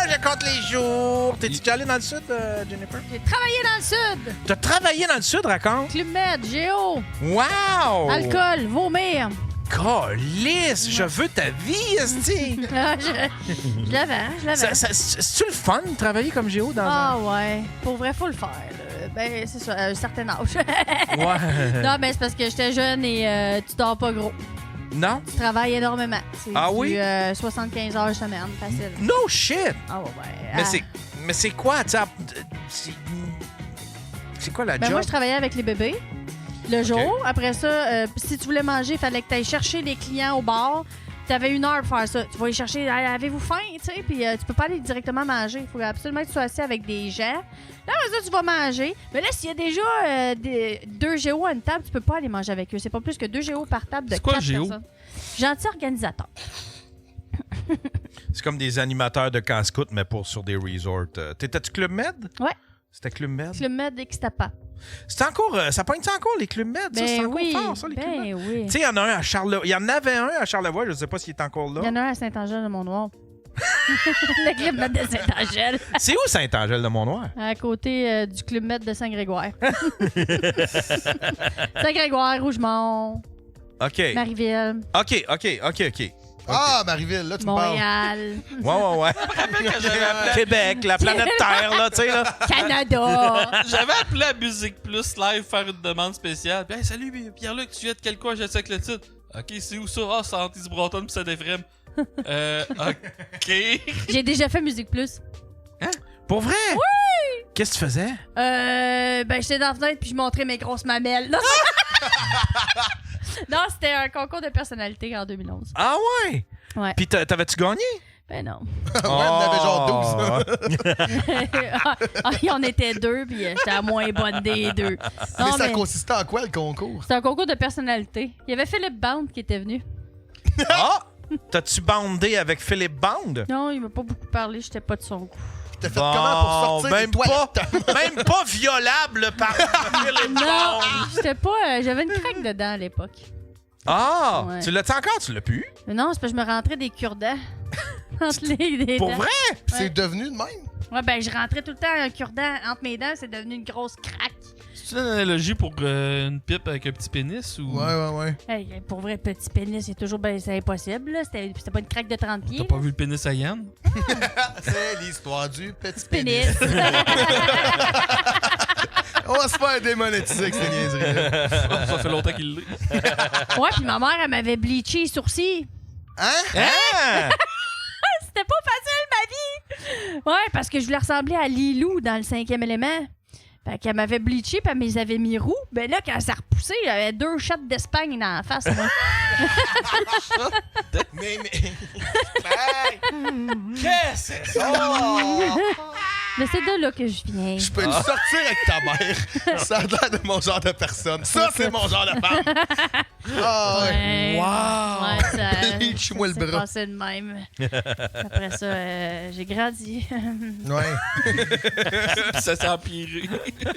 Je compte les jours. T'es-tu déjà allé dans le sud, Jennifer? J'ai travaillé dans le sud. T'as travaillé dans le sud, raconte? Club Med, Géo. Wow! Alcool, vomir. Calisse, je veux ta vie, esti! Je l'avais. C'est-tu le fun de travailler comme Géo dans Ah ouais, pour vrai, faut le faire. Là. Ben, c'est ça, à un certain âge. Ouais. Non, mais c'est parce que j'étais jeune et tu dors pas gros. Non? Tu travailles énormément. C'est oui? 75 heures semaine, facile. No shit! Ah ouais. Mais c'est quoi, tu sais? C'est quoi la job? Moi, je travaillais avec les bébés le jour. Après ça, si tu voulais manger, il fallait que tu ailles chercher les clients au bar. Tu avais 1 heure pour faire ça. Tu vas aller chercher, avez-vous faim, tu sais? Puis tu peux pas aller directement manger. Il faut absolument que tu sois assis avec des gens. Là, après ça, tu vas manger. Mais là, s'il y a déjà 2 géos à une table, tu peux pas aller manger avec eux. C'est pas plus que 2 géos par table de 4 personnes. Gentil organisateur. C'est comme des animateurs de casse-coute, mais sur des resorts. T'étais-tu Club Med? Ouais. C'était Club Med? Club Med Xtapa. C'est encore... ça pointe-tu encore, les Club Med? Ben c'est encore oui, fort, ça, les Club Med? oui. Tu sais, il y en a un à Charlevoix. Il y en avait un à Charlevoix, je sais pas s'il est encore là. Il y en a un à Saint-Angèle-de-Mont-Noir. Le Club Med de Saint-Angèle. C'est où Saint-Angèle de Mont-Noir? À côté du Club Med de Saint-Grégoire. Saint-Grégoire, Rougemont, OK. Marieville, OK. Ah, Marieville, là, tu me parles. Montréal, Ouais. Québec, la planète Terre, là, tu sais, là. Canada. J'avais appelé à Musique Plus Live faire une demande spéciale. Puis, hey, salut Pierre-Luc, tu viens de quel coin? Je sais que le titre. Ok, c'est où ça? Ah, c'est Antis Breton pis Saint-Ephraim. Ok. J'ai déjà fait Musique Plus. Pour vrai? Oui! Qu'est-ce que tu faisais? Ben, j'étais dans la fenêtre puis je montrais mes grosses mamelles. Non, non, c'était un concours de personnalité en 2011. Ah ouais? Ouais. Puis t'avais-tu gagné? Ben non. Ouais, on avait genre 12. On était deux puis j'étais la moins bonne des deux. Mais Non, ça consistait en quoi, le concours? C'était un concours de personnalité. Il y avait Philippe Bande qui était venu. Ah! T'as-tu bandé avec Philippe Bande? Non, il m'a pas beaucoup parlé, j'étais pas de son goût. T'as fait comment pour sortir même des toilettes? Même pas violable par Philippe Non, Bande! j'étais pas... j'avais une craque dedans à l'époque. Ah! Ouais. Tu l'as-tu encore? Tu l'as pu? Mais non, c'est parce que je me rentrais des cure-dents entre les Pour dents. vrai? C'est devenu de même? Ouais, ben je rentrais tout le temps un cure-dent entre mes dents, c'est devenu une grosse craque. C'est une analogie pour une pipe avec un petit pénis ou. Ouais. Hey, pour vrai, petit pénis, c'est toujours c'est impossible. Là. C'était pas une craque de 30 pieds. T'as pas vu le pénis à Yann? C'est l'histoire du petit pénis. On va se faire démonétiser avec ces niaiseries-là. Ça fait longtemps qu'il l'est. Ouais, puis ma mère, elle m'avait bleaché les sourcils. Hein? C'était pas facile, ma vie! Ouais, parce que je voulais ressembler à Lilou dans le 5e élément. Fait qu'elle m'avait bleaché, puis elle me les avait mis roux. Ben là, quand ça a repoussé, j'avais 2 shots d'Espagne dans la face, moi. mais... Qu'est-ce que c'est ça? Mais c'est de là que je viens. Je peux le sortir avec ta mère. Ça a l'air de mon genre de personne. Ça, c'est mon genre de femme. Ah ouais. Wow! Ouais, ça... Bleach-moi le ça s'est bras. passé de même. Après ça, j'ai grandi. Ouais. Ça s'est empiré.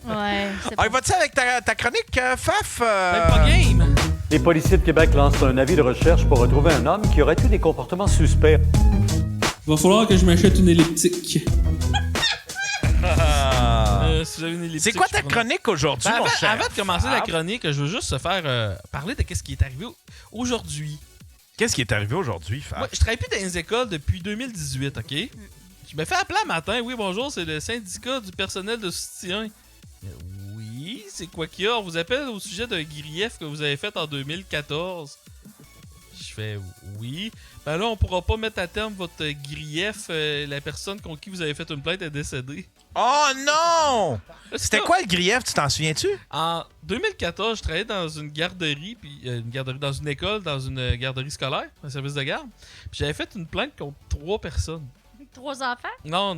Ouais. Ah, vas-tu avec ta chronique, Faf? Pas game! Les policiers de Québec lancent un avis de recherche pour retrouver un homme qui aurait eu des comportements suspects. Va falloir que je m'achète une elliptique. Si j'avais une elliptique, C'est quoi ta je prendrais- chronique aujourd'hui, Ben, mon avant, cher? avant de commencer la Faf? chronique, je veux juste se faire parler de ce qui est arrivé aujourd'hui. Qu'est-ce qui est arrivé aujourd'hui, Faf? Moi, je travaille plus dans les écoles depuis 2018, OK? Je me fais appeler un matin. Oui, bonjour, c'est le syndicat du personnel de soutien. Oui, c'est quoi qu'il y a? On vous appelle au sujet d'un grief que vous avez fait en 2014. Je fais oui. Ben là, on pourra pas mettre à terme votre grief. La personne contre qui vous avez fait une plainte est décédée. Oh non! Là, C'était ça. quoi le grief? Tu t'en souviens-tu? En 2014, je travaillais dans une garderie, puis dans une école, dans une garderie scolaire, un service de garde. Puis j'avais fait une plainte contre 3 personnes. 3 enfants? Non,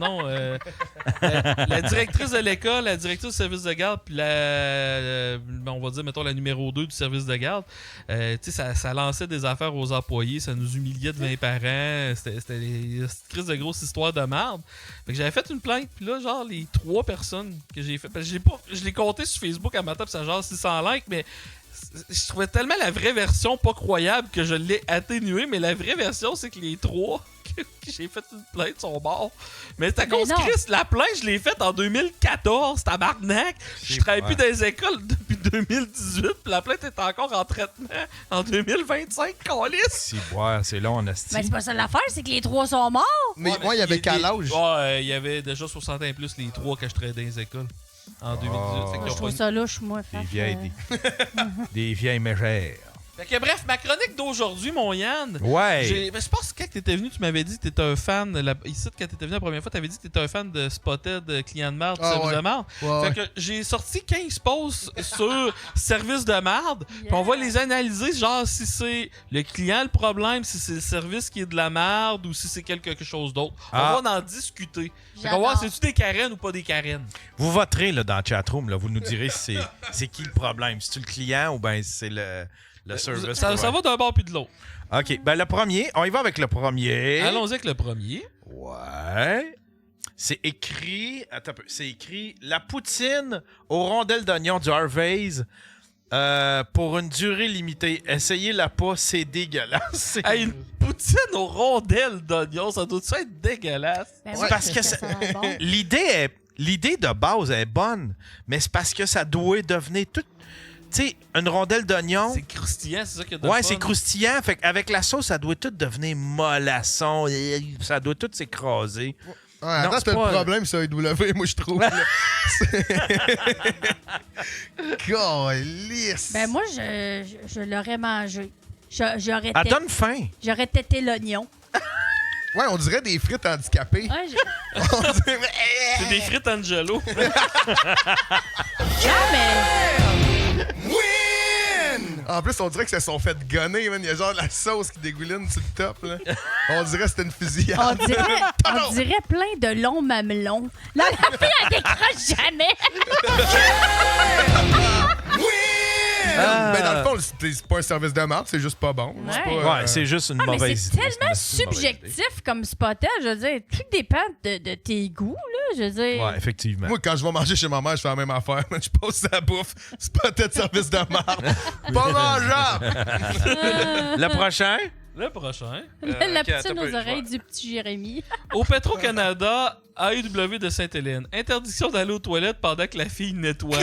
la directrice de l'école, la directrice du service de garde, puis on va dire, mettons, la numéro 2 du service de garde, tu sais, ça lançait des affaires aux employés, ça nous humiliait devant les parents, c'était une crise de grosse histoire de merde. Fait que j'avais fait une plainte, puis là, genre, les 3 personnes que j'ai fait, parce que je l'ai compté sur Facebook à matin, puis ça a genre 600 likes, mais je trouvais tellement la vraie version pas croyable que je l'ai atténuée, mais la vraie version, c'est que les 3 que j'ai fait une plainte sont morts. Mais c'est à cause non. Chris, la plainte, je l'ai faite en 2014, tabarnak. Je travaille plus dans les écoles depuis 2018, puis la plainte est encore en traitement en 2025, câlisse. Si, ouais, c'est long, on a Ben, c'est pas ça l'affaire, c'est que les 3 sont morts. Mais moi, il y avait quel âge? Ouais, il y avait déjà 60 ans plus les 3 que je travaillais dans les écoles en 2018. Fait qu'ils Moi, je ont trouve pas- ça louche, moi. Des Faf, vieilles, des vieilles mégères. Fait que bref, ma chronique d'aujourd'hui, mon Yann. Ouais. Ben, je pense que quand t'étais venu, tu m'avais dit que t'étais un fan. Ici, quand t'étais venu la première fois, t'avais dit que t'étais un fan de Spotted, client de marde, Ah, service ouais. de marde. Ouais, Fait que j'ai sorti 15 posts sur service de marde. Puis on va les analyser, genre si c'est le client le problème, si c'est le service qui est de la marde ou si c'est quelque chose d'autre. Ah. On va en discuter. Fait qu'on va J'adore. voir, c'est-tu des Karen ou pas des Karen? Vous voterez là, dans le chatroom, là, vous nous direz si c'est qui le problème. Si c'est le client ou bien si c'est le service. Ça va d'un bord puis de l'autre. OK, ben le premier, on y va avec le premier. Allons-y avec le premier. Ouais. C'est écrit... Attends un peu. C'est écrit « La poutine aux rondelles d'oignon du Harvey's Pour une durée limitée. Essayez-la pas, c'est dégueulasse. Hey, une poutine aux rondelles d'oignon, ça doit être dégueulasse? Ben C'est oui, parce que ça a l'air bon. l'idée de base est bonne, mais c'est parce que ça doit devenir tout. Tu sais, une rondelle d'oignon. C'est croustillant, c'est ça qu'il y a de Ouais, fun. c'est croustillant. Fait avec la sauce, ça doit tout devenir mollasson. Ça doit tout s'écraser. Ouais, attends, c'est c'est pas- le problème, ça, IW, moi, je trouve. là. Calisse. Ben moi, je l'aurais mangé. J'aurais Elle donne faim. J'aurais tété l'oignon. Ouais, on dirait des frites handicapées. Ouais, On dirait- C'est des frites Angelo. Win! En plus, on dirait que ça sont fait gonner, man. Il y a genre de la sauce qui dégouline sur le top, là. On dirait que c'était une fusillade. on dirait plein de longs mamelons. Là, la fille, elle décroche jamais. Ben, dans le fond, c'est pas un service de marque, c'est juste pas bon. C'est pas, Ouais, c'est juste une Ah, mais mauvaise c'est idée. tellement C'est une mauvaise idée. subjectif comme spottage. Je veux dire, tout dépend de tes goûts, là. Je veux dire. Ouais, effectivement. Moi, quand je vais manger chez ma mère, je fais la même affaire. Je pose la bouffe. C'est pas peut-être service de marque. Pas mangeable! Le prochain? Le prochain. La ok, poutine attends un peu, aux je oreilles du petit Jérémy. Au Petro-Canada, AEW de Sainte-Hélène. Interdiction d'aller aux toilettes pendant que la fille nettoie.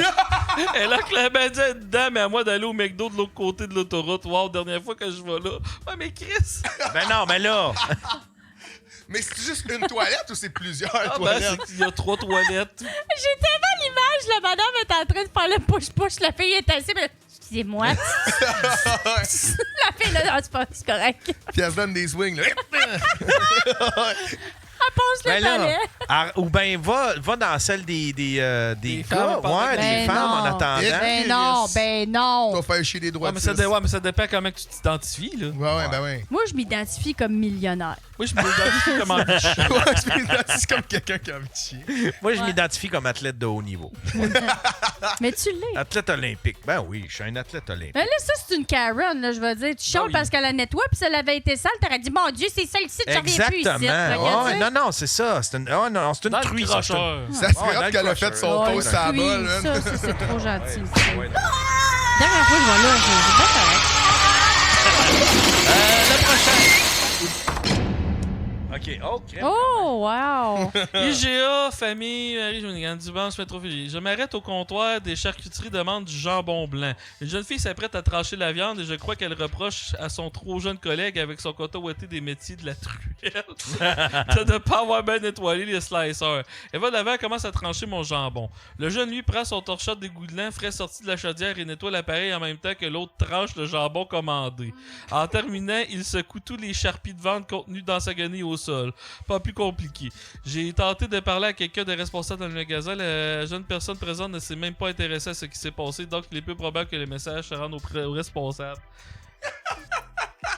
Elle a clairement dit dedans, mais à moi d'aller au McDo de l'autre côté de l'autoroute. Wow, dernière fois que je vais là. Ouais, mais Chris! Ben non, mais là... Mais c'est juste une toilette ou c'est plusieurs Ah, ben, toilettes? c'est qu'il y a 3 toilettes. J'ai tellement l'image, la madame est en train de faire le push-push, la fille est assise, mais excusez-moi. La fille, là, non, c'est correct. Puis elle se donne des swings, là. Elle passe le Ben là, palais. ou ben va dans celle des femmes gars, pendant ouais, que- des Ben femmes en non. attendant. Ben non, ben non. Tu vas faire chier des droits Ouais, mais ça dépend comment tu t'identifies, là. Ouais, ben ouais. Moi, je m'identifie comme millionnaire. Moi, je m'identifie comme ambition. Ouais, je m'identifie comme quelqu'un qui a envie de chier. Moi, je m'identifie comme athlète de haut niveau. Mais tu l'es. Athlète olympique. Ben oui, je suis un athlète olympique. Mais là, ça, c'est une Karen, là, je veux dire. Tu chantes parce qu'elle la nettoie, puis si elle avait été sale, t'aurais dit, mon Dieu, c'est celle-ci, tu reviens plus ici. Exactement. Ouais, non, c'est ça. C'est une, oh, non, c'est une Dans le truie, ça. crocheur. Ça serait hâte qu'elle a fait son Oh, toast à la balle, man. ça, c'est trop gentil. Dernière fois que je vais là, j'ai pas correct. Le prochain. OK. Oh, crème. Oh, wow. IGA, famille, Marie Jonigan, dimanche, métrophilie. Je m'arrête au comptoir des charcuteries, demande du jambon blanc. Une jeune fille s'apprête à trancher la viande et je crois qu'elle reproche à son trop jeune collègue avec son coton ouaté des métiers de la truelle de ne pas avoir bien nettoyé les slicers. Elle va de l'avant et commence à trancher mon jambon. Le jeune, lui, prend son torchon dégoulinant, frais sorti de la chaudière et nettoie l'appareil en même temps que l'autre tranche le jambon commandé. En terminant, il secoue tous les charpies de viande contenus dans sa guenille au sol. Pas plus compliqué. J'ai tenté de parler à quelqu'un de responsable dans le magasin. La jeune personne présente ne s'est même pas intéressée à ce qui s'est passé, donc il est peu probable que le message se rende au responsable.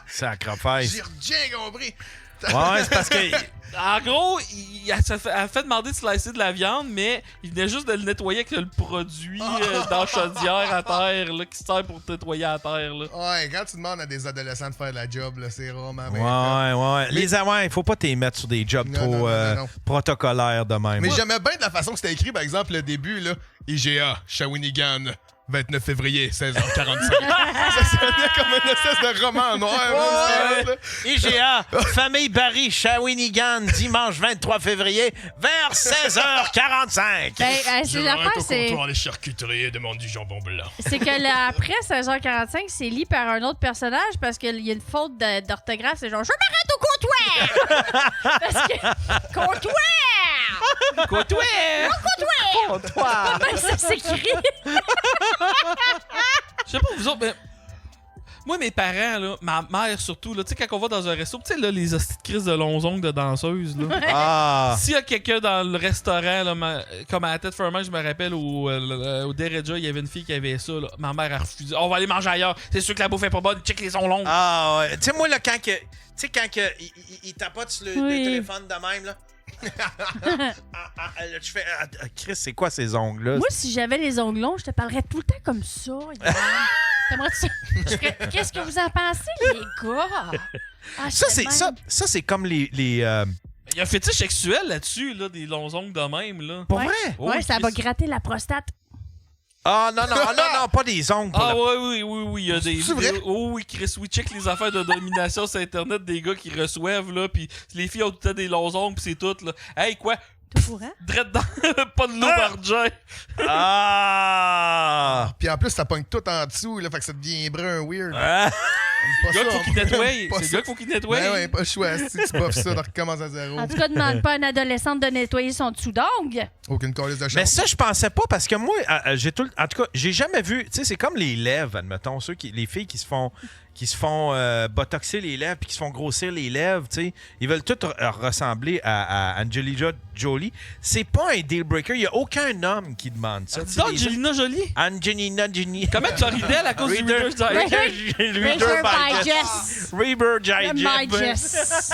Sacrifice. J'ai rien compris. Ouais, c'est parce que... En gros, elle a fait demander de slicer de la viande, mais il venait juste de le nettoyer avec le produit dans la chaudière à terre, là, qui sert pour nettoyer à terre. Là. Ouais, quand tu demandes à des adolescents de faire la job, là, c'est rarement Ouais. Il faut pas t'y mettre sur des jobs Non, trop non. protocolaires de même. Mais j'aimais bien de la façon que c'était écrit, par exemple, le début, là. IGA, Shawinigan, 29 février, 16h45. Ça sonnait comme une espèce de roman noir. Ouais. IGA, famille Barry, Shawinigan, dimanche 23 février, vers 16h45. Ben, c'est l'affaire, c'est... les charcuteries et demande du jambon blanc. C'est que là, après 16h45, c'est lu par un autre personnage parce qu'il y a une faute d'orthographe. C'est genre, je m'arrête au comptoir! Parce que... Comptoir! Comptoir! Comment ça s'écrit? Je sais pas, vous autres, mais. Moi, mes parents, là, ma mère surtout, là, tu sais, quand on va dans un resto, tu sais, là, les hosties de crises de longs ongles de danseuses, là. Ah! S'il y a quelqu'un dans le restaurant, là, comme à la tête Furman, je me rappelle, au Dereja, il y avait une fille qui avait ça, là. Ma mère a refusé. On va aller manger ailleurs. C'est sûr que la bouffe est pas bonne. Check les ongles longs. Ah, ouais. Tu sais, moi, là, quand que... Tu sais, quand que il tapote sur le téléphone de même, là. Tu fais... Chris, c'est quoi ces ongles-là? Moi, si j'avais les ongles longs, je te parlerais tout le temps comme ça. T'aimerais-tu... Qu'est-ce que vous en pensez, les gars? Ah, Ça, c'est comme les Il y a un fétiche sexuel là-dessus, là, des longs ongles de même, là. Pour vrai? Oh, Ouais, ça va Chris. gratter la prostate. Ah, non, pas des ongles. Ah, oui, il y a des C'est vrai? vidéos. Oh, oui, Chris, oui, check les affaires de domination sur Internet des gars qui reçoivent, là, pis les filles ont tout le temps des longs ongles, pis c'est tout, là. Hey, quoi? T'es au courant? Drette dans... pas de l'eau par jet. Ah! Puis en plus, ça pogne tout en dessous, là, fait que ça devient brun weird. Ah. Pas C'est le gars ça, qu'il faut qu'il on- nettoie. pas C'est le ça. gars qu'il faut qu'il nettoie. Ben ouais, pas le choix. Si tu buffes ça, tu recommences à zéro. En tout cas, demande pas à une adolescente de nettoyer son dessous d'ongle. Aucune calice de chance. Mais ça, je pensais pas parce que moi, en tout cas, j'ai jamais vu. Tu sais, c'est comme les lèvres, admettons, les filles qui se font botoxer les lèvres puis qui se font grossir les lèvres. Tu sais, ils veulent toutes ressembler à Angelina Jolie. C'est pas un deal breaker. Il y a aucun homme qui demande ça. Tu sais, les- Angelina Jolie. Angelina Jolie. Comment tu as ri d'elle à cause du Reader's Digest? Reader Digest. Reader Digest.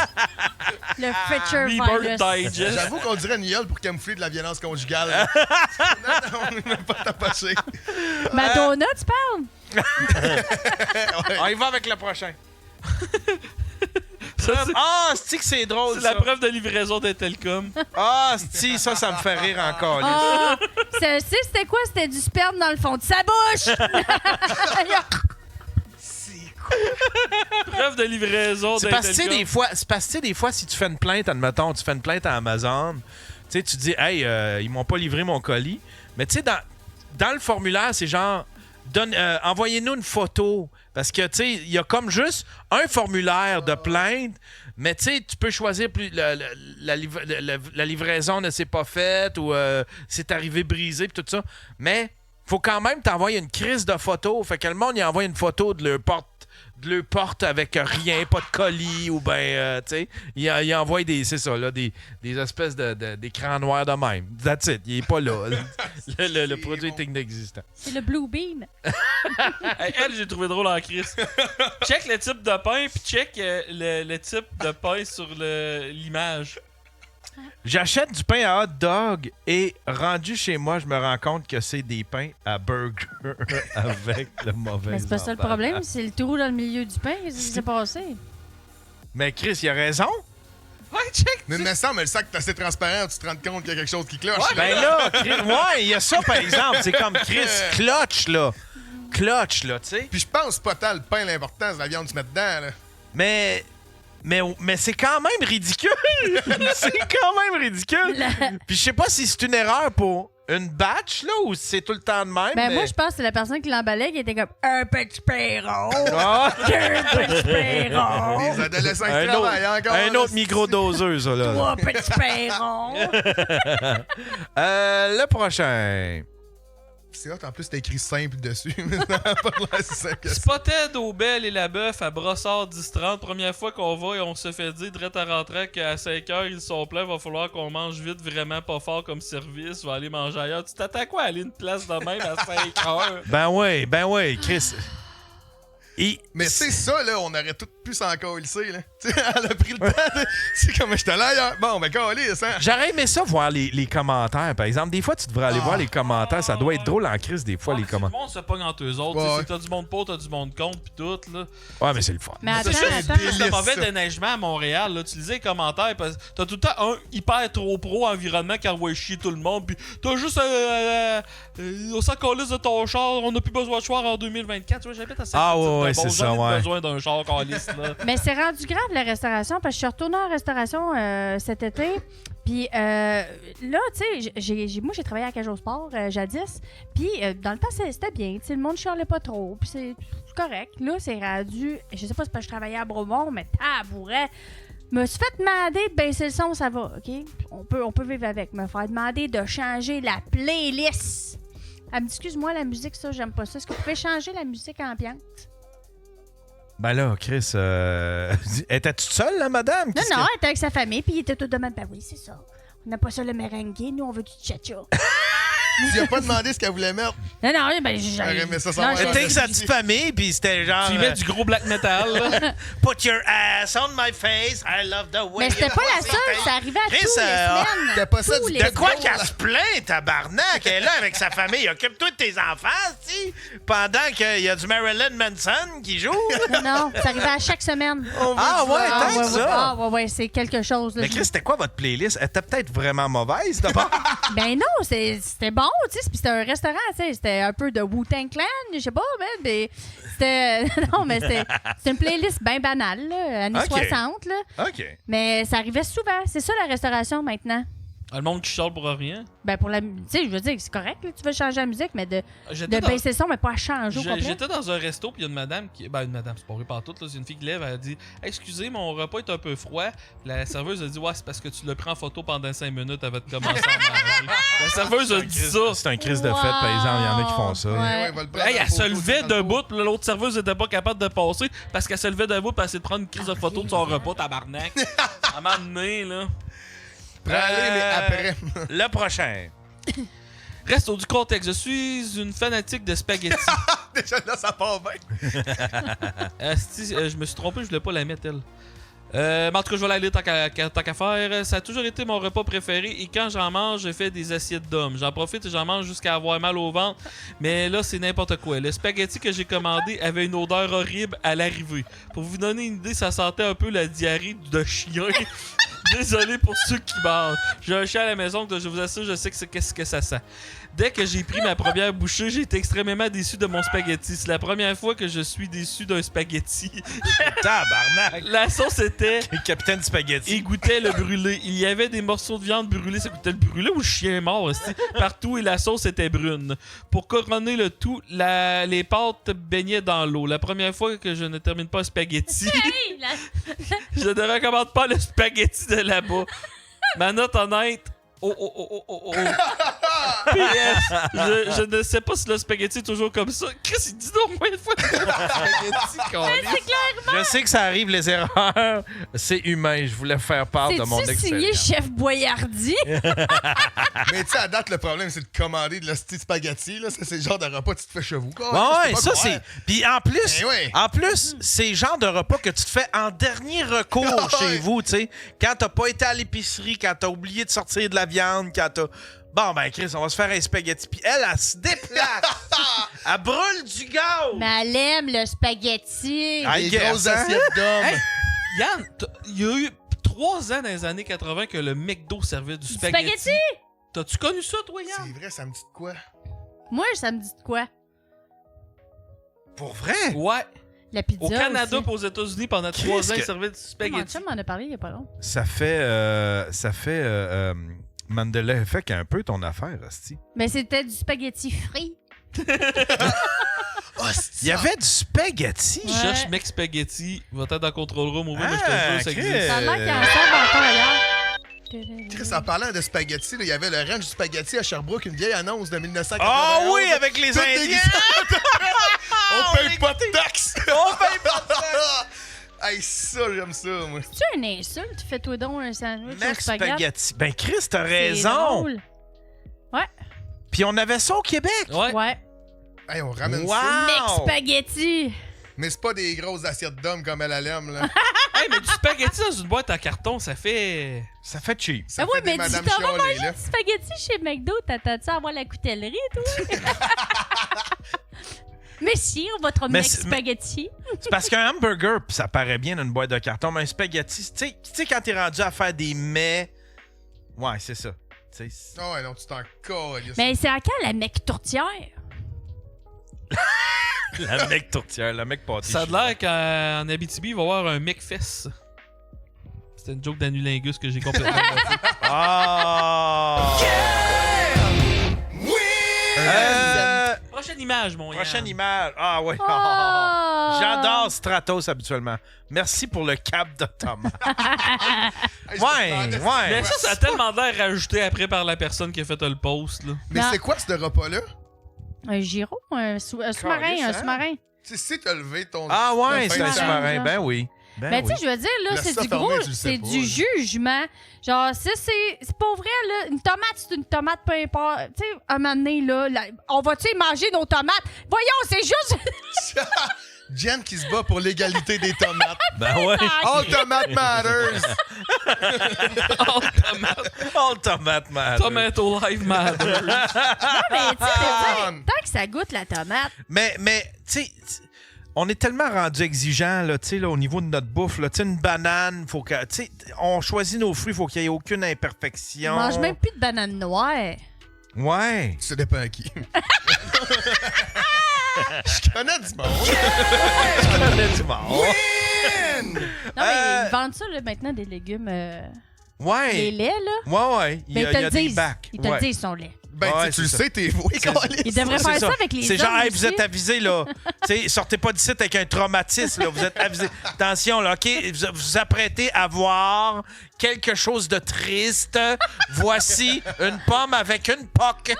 Le Feature Rebirth Virus. Digest. J'avoue qu'on dirait une gueule pour camoufler de la violence conjugale. non, on n'est même pas tapaché. Madonna, tu parles? On y va avec le prochain. Ça, c'est- Ah, c'est drôle, C'est ça. la preuve de livraison d'Intelcom. Ah, ça me fait rire encore. Ah, c'était quoi? C'était du sperme dans le fond de sa bouche! Preuve de livraison C'est parce que, tu sais, d'Intelcom. des fois, si tu fais une plainte, admettons, tu fais une plainte à Amazon, tu sais, tu dis, hey, ils m'ont pas livré mon colis. Mais tu sais, dans le formulaire, c'est genre, envoyez-nous une photo. Parce que, tu sais, il y a comme juste un formulaire de plainte, mais tu sais, tu peux choisir plus la livraison ne s'est pas faite ou c'est arrivé brisé, puis tout ça. Mais faut quand même t'envoyer une crise de photos. Fait que le monde, il envoie une photo de leur porte avec rien, pas de colis, ou ben, tu sais, il envoie des espèces d'écrans noirs de même. That's it, il est pas là. Le produit est inexistant. C'est le Blue Beam. Hey, elle, j'ai trouvé drôle en crise. Check le type de pain, puis check le type de pain sur l'image. J'achète du pain à hot dog et rendu chez moi, je me rends compte que c'est des pains à burger avec le mauvais Mais c'est pas ça le emballage. problème, c'est le trou dans le milieu du pain. Qu'est-ce qui s'est passé? Mais Chris, il a raison. Ouais, check. Mais me semble, le sac est assez transparent, tu te rends compte qu'il y a quelque chose qui cloche. Ben là, ouais, il y a ça par exemple. C'est comme Chris, clutch, là, tu sais. Puis je pense pas tant le pain, l'important, c'est la viande que tu mets dedans, là. Mais c'est quand même ridicule. C'est quand même ridicule. Puis je sais pas si c'est une erreur pour une batch, là, ou si c'est tout le temps de même. Ben mais... moi, je pense que c'est la personne qui l'emballait qui était comme un petit perron. Ah! Deux petits perrons. Les adolescents qui Un travaillent encore. un là, autre microdoseur, ça, là. Trois petits perrons. Le prochain. C'est hot, en plus, t'as écrit simple dessus. Mais ça n'a pas l'air si simple que ça. Spotted au Bel et la Bœuf à Brossard 10-30. Première fois qu'on va et on se fait dire direct à rentrer qu'à 5h ils sont pleins. Va falloir qu'on mange vite, vraiment pas fort comme service. On va aller manger ailleurs. Tu t'attends quoi à aller une place de même à 5h? Ben ouais, Chris. Mais c'est ça, là, on aurait tout pu s'en colisser, là. Tu sais, elle a pris le temps. C'est comme j'étais là ailleurs. Bon, ben, calisse, hein. J'aurais aimé ça voir les commentaires, par exemple. Des fois, tu devrais aller voir les commentaires. Ça doit être drôle en crise, des fois, les Tout le commentaires. monde se pogne entre eux autres. Ouais. Tu sais, t'as du monde pour, t'as du monde contre, pis tout, là. Ouais, mais c'est le fun. Mais C'est attends, juste attends. c'est un mauvais déneigement à Montréal. Là. Tu lisais les commentaires, parce que t'as tout le temps un hyper trop pro environnement qui envoie chier tout le monde. Puis t'as juste on s'en calisse de ton char, on n'a plus besoin de char en 2024. Tu vois, j'habite à Ah Saint-Hyacinthe, ouais, bon, c'est ça, j'en ai ouais. besoin d'un char calisse, là. Mais c'est rendu grave, la restauration, parce que je suis retournée en restauration cet été. Puis là, tu sais, moi, j'ai travaillé à Cajot Sport jadis. Puis dans le temps, c'était bien. Tu sais, le monde chialait pas trop. Puis c'est correct. Là, c'est rendu. Je sais pas si c'est parce que je travaillais à Bromont, mais tabouret. Me suis fait demander de baisser le son, ça va, OK? On peut vivre avec. Me faire demander de changer la playlist. Elle me dit, excuse-moi, la musique, ça, j'aime pas ça. Est-ce que vous pouvez changer la musique ambiante? Ben là, Chris, étais-tu seule, là, madame? Non, elle était avec sa famille, puis il était tout de même. Ben oui, c'est ça. On n'a pas ça le merengue, nous, on veut du cha-cha. Tu as pas demandé ce qu'elle voulait mettre. Non, ben J'aurais aimé ça non, savoir. C'était avec sa petite famille, puis c'était genre... Tu y mets du gros black metal, là. Put your ass on my face, I love the way... Mais c'était pas la seule, ça arrivait à Chris, tous les semaines. T'as pas ça Tous du les De quoi jours. qu'elle se plaint, tabarnak? Elle est là avec sa famille. Occupe-toi de tes enfants, tu pendant qu'il y a du Marilyn Manson qui joue. Non, ça arrivait à chaque semaine. Ah ouais, tant que ça. Ah ouais, c'est quelque chose. Là, Mais Chris, c'était quoi votre playlist? Elle était peut-être vraiment mauvaise, d'abord. Ben non, c'était bon. bon, tu sais. Puis c'était un restaurant, tu sais. C'était un peu de Wu-Tang Clan, je sais pas, mais c'était. Non, mais c'était une playlist bien banale, là, années 60, là. OK. Mais ça arrivait souvent. C'est ça la restauration maintenant. Le monde qui chante pour rien. Ben, pour la. Tu sais, je veux dire, c'est correct, là, tu veux changer la musique, mais de J'étais baisser le son, mais pas à changer au complet. J'étais dans un resto, puis il y a une madame qui. Ben, une madame, c'est pas vrai partout, là. C'est une fille qui lève, elle a dit excusez, mon repas est un peu froid. La serveuse a dit ouais, c'est parce que tu l'as pris en photo pendant 5 minutes avant de commencer à manger. La serveuse a dit ça. C'est un crise de fête, par exemple. Il y en a qui font ça. Hey, elle se levait debout, puis l'autre serveuse était pas capable de passer parce qu'elle se levait debout, puis elle essayait de prendre une crise de photo de son repas, tabarnak. À un moment donné, là. Aller, mais après. Le prochain. Reste du contexte. Je suis une fanatique de spaghetti. Déjà là, ça part bien. Je me suis trompé, je voulais pas la mettre, elle. Mais en tout cas, je vais la lire tant qu'à faire. Ça a toujours été mon repas préféré et quand j'en mange, je fais des assiettes d'hommes. J'en profite et j'en mange jusqu'à avoir mal au ventre. Mais là, c'est n'importe quoi. Le spaghetti que j'ai commandé avait une odeur horrible à l'arrivée. Pour vous donner une idée, ça sentait un peu la diarrhée de chien. Désolé pour ceux qui mangent. J'ai un chien à la maison, donc je vous assure, je sais qu'est-ce que ça sent. Dès que j'ai pris ma première bouchée, j'ai été extrêmement déçu de mon spaghetti. C'est la première fois que je suis déçu d'un spaghetti. Tabarnak! La sauce était... Capitaine Spaghetti. Il goûtait le brûlé. Il y avait des morceaux de viande brûlés. Ça goûtait le brûlé ou le chien mort aussi. Partout et la sauce était brune. Pour couronner le tout, les pâtes baignaient dans l'eau. La première fois que je ne termine pas un spaghetti, je ne recommande pas le spaghetti de là-bas. Ma note honnête... Oh. PS, je ne sais pas si le spaghetti est toujours comme ça. Chris, il dit donc combien de fois spaghetti, Je sais que ça arrive, les erreurs. C'est humain. Je voulais faire part de mon C'est-tu signé expérience. Chef Boyardi? Mais tu sais, à date, le problème, c'est de commander de l'hostie de spaghetti. Là. Ça, c'est le genre de repas que tu te fais chez vous. Ouais, ça, c'est. Puis en plus, c'est le genre de repas que tu te fais en dernier recours chez vous, tu sais. Quand t'as pas été à l'épicerie, quand t'as oublié de sortir de la viande, quand t'as. Bon, ben, Chris, on va se faire un spaghetti. Puis elle se déplace. Elle brûle du gaz. Mais elle aime le spaghetti. Ah, Les grosses assiettes d'hommes. Hey, Yann, il y a eu 3 ans dans les années 80 que le McDo servait du spaghetti. T'as-tu connu ça, toi, Yann? C'est vrai, ça me dit de quoi? Moi, ça me dit de quoi? Pour vrai? Ouais. La pizza Au Canada aussi. et aux États-unis, pendant 3 ans, ils servaient du Mon spaghetti. chum m'en a parlé il y a pas longtemps. Ça fait Mandela Effect un peu ton affaire, hostie. Mais c'était du spaghetti frit. Il y avait du spaghetti. Je cherche Mec Spaghetti. Va-t'en dans le control room, au moins, mais je te jure, ça Chris. existe. Ça a l'air qu'il y en a encore ailleurs. Chris, en parlant de spaghetti, là, il y avait le ranch du spaghetti à Sherbrooke, une vieille annonce de 1991. Ah oui, avec les Tout Indiens! déguisé. On paye pas de taxes! On paye pas de taxes! Hey, ça, j'aime ça, moi. C'est une insulte? Fais-toi donc un sandwich au Mac spaghetti. Spaghetti. Ben, Chris, t'as C'est raison. drôle. Ouais. Puis on avait ça au Québec. Ouais. Hey, on ramène Wow. ça. Mec spaghetti. Mais c'est pas des grosses assiettes d'hommes comme elle aime, là. Hey, mais du spaghetti dans une boîte en carton, ça fait... Ça fait cheap. Ça Ah fait ouais, des mais Madame tu t'en vas Chialée, manger là. du spaghetti chez McDo, t'attends-tu à avoir la coutellerie, toi? Messieurs, votre Mais mec c'est- spaghetti. C'est parce qu'un hamburger, pis ça paraît bien dans une boîte de carton, mais un spaghetti, tu sais, quand t'es rendu à faire des mets. Ouais, c'est ça. Tu sais, Ah ouais, non, tu t'en colles. Mais c'est à quand la mec tourtière? la mec tourtière, la mec pâté. Ça a l'air qu'en Abitibi, il va y avoir un McFest. C'était une joke d'Anulingus que j'ai complètement raté. Ah! Prochaine image, mon Yann. Prochaine image. Ah ouais. Oh! J'adore Stratos habituellement. Merci pour le cap de Thomas. ouais. Mais ça a tellement l'air rajouté après par la personne qui a fait le post, là. Mais Non. c'est quoi ce repas-là? Un gyro? Un sous-marin? Calisse, Un hein? sous-marin? Tu sais, si t'as levé ton... Ah ouais, ta c'est un fin de sous-marin. genre. Ben oui. Ben Mais tu oui. sais, je veux dire, là, Laisse c'est ça du fermer, gros, je le sais c'est pas, du là. jugement. Genre, ça, c'est pas vrai, là. Une tomate, c'est une tomate, peu importe. Tu sais, un moment donné, là, on va-tu manger nos tomates? Voyons, c'est juste... Jen qui se bat pour l'égalité des tomates. Ben ouais. All tomates matters! All tomate matter. Tomato Live Matter. Non, mais tu sais, je veux dire, tant que ça goûte la tomate. Mais tu sais, on est tellement rendu exigeant là, tu sais, là, au niveau de notre bouffe. Là, tu sais, une banane, faut que, tu sais, on choisit nos fruits, faut qu'il n'y ait aucune imperfection. On mange même plus de bananes noires. Ouais. Ça dépend à qui. Je connais du monde. Je connais du monde. Non, mais ils vendent ça là, maintenant, des légumes. Ouais. Les laits, là. Ouais. Il y Ben, a des bacs. Ils te le disent, ils sont laids. Ben, Ouais, tu le c'est sais, t'es voué. Ils devraient faire ça avec les C'est genre, hommes hey, vous aussi. êtes avisés, là. T'sais, sortez pas d'ici avec un traumatisme, là. Vous êtes avisés. Attention, là, OK? Vous vous apprêtez à voir quelque chose de triste. Voici une pomme avec une poque.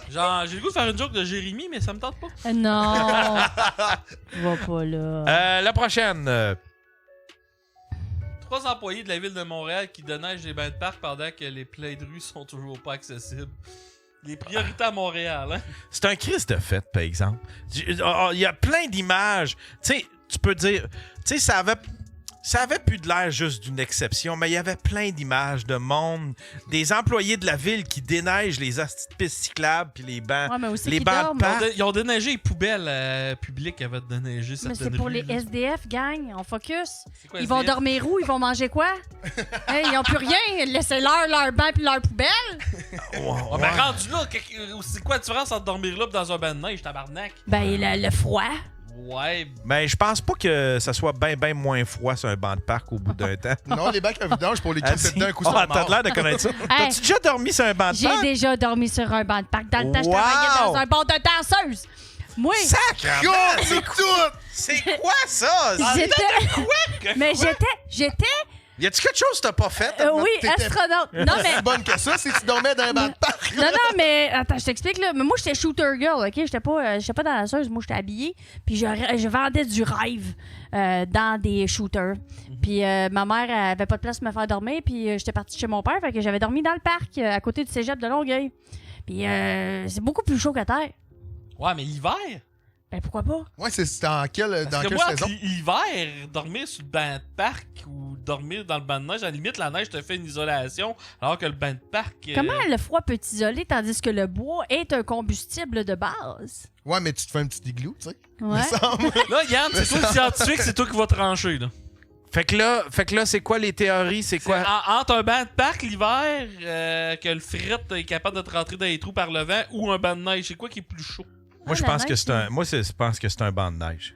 Genre, j'ai le goût de faire une joke de Jérémy, mais ça me tente pas. Non. Va pas là. La prochaine. 3 employés de la ville de Montréal qui déneigent les bains de parc pendant que les pleins de rue sont toujours pas accessibles. Les priorités à Montréal, hein? C'est un Christ de fête, par exemple. Il y a plein d'images. Tu sais, tu peux dire... Tu sais, ça avait plus de l'air juste d'une exception, mais il y avait plein d'images de monde, des employés de la ville qui déneigent les pistes cyclables puis les bancs, Ouais, mais aussi les qui bancs dorment. de parc. Ils ont déneigé les poubelles publiques avant de déneiger Mais certaines c'est pour rues, les là. SDF, gang. On focus. quoi, Ils vont SDF? dormir où? Ils vont manger quoi? Hey, ils ont plus rien. Laissez-leur leur banc puis leur poubelle. Oh, mais rendu là, c'est quoi la différence entre dormir là et dans un bain de neige, tabarnak? Ben, le froid. Ouais. Ben, je pense pas que ça soit bien moins froid sur un banc de parc au bout d'un temps. Non, les bacs à vidange pour les Ah, kids d'un coup oh, sont t'as morts. l'air de connaître ça. Hey. T'as-tu déjà dormi sur un banc de J'ai parc? déjà dormi sur un banc de parc. Dans le temps, je Wow! travaillais dans un bar de danseuse. Moi, Sacrement! C'est tout! C'est quoi ça? j'étais... Mais j'étais... Y a-tu quelque chose que t'as pas fait? oui, T'étais astronaute. Non, mais... Si bonne que ça, c'est que tu dormais dans un banc de parc. Non, mais attends, je t'explique là. Mais moi, j'étais shooter girl, OK? J'étais pas danseuse, moi, j'étais habillée. Puis je vendais du rêve dans des shooters. Puis ma mère elle avait pas de place pour me faire dormir. Puis j'étais partie chez mon père, fait que j'avais dormi dans le parc à côté du cégep de Longueuil. Puis c'est beaucoup plus chaud qu'à terre. Ouais, mais l'hiver? Ben pourquoi pas? Ouais, c'est dans quelle Parce que quelle moi, saison? l'hiver, dormir sur le banc de parc ou dormir dans le banc de neige, à la limite, la neige te fait une isolation, alors que le banc de parc... Comment le froid peut t'isoler tandis que le bois est un combustible de base? Ouais, mais tu te fais un petit igloo, tu sais. Ouais. Me semble. Là, Yann, c'est toi le scientifique, c'est toi qui vas trancher, là. Fait que là, c'est quoi les théories? C'est quoi? Entre un banc de parc l'hiver, que le fret est capable de te rentrer dans les trous par le vent, ou un banc de neige, c'est quoi qui est plus chaud? Moi, je pense que c'est un. Moi, je pense que c'est un banc de neige.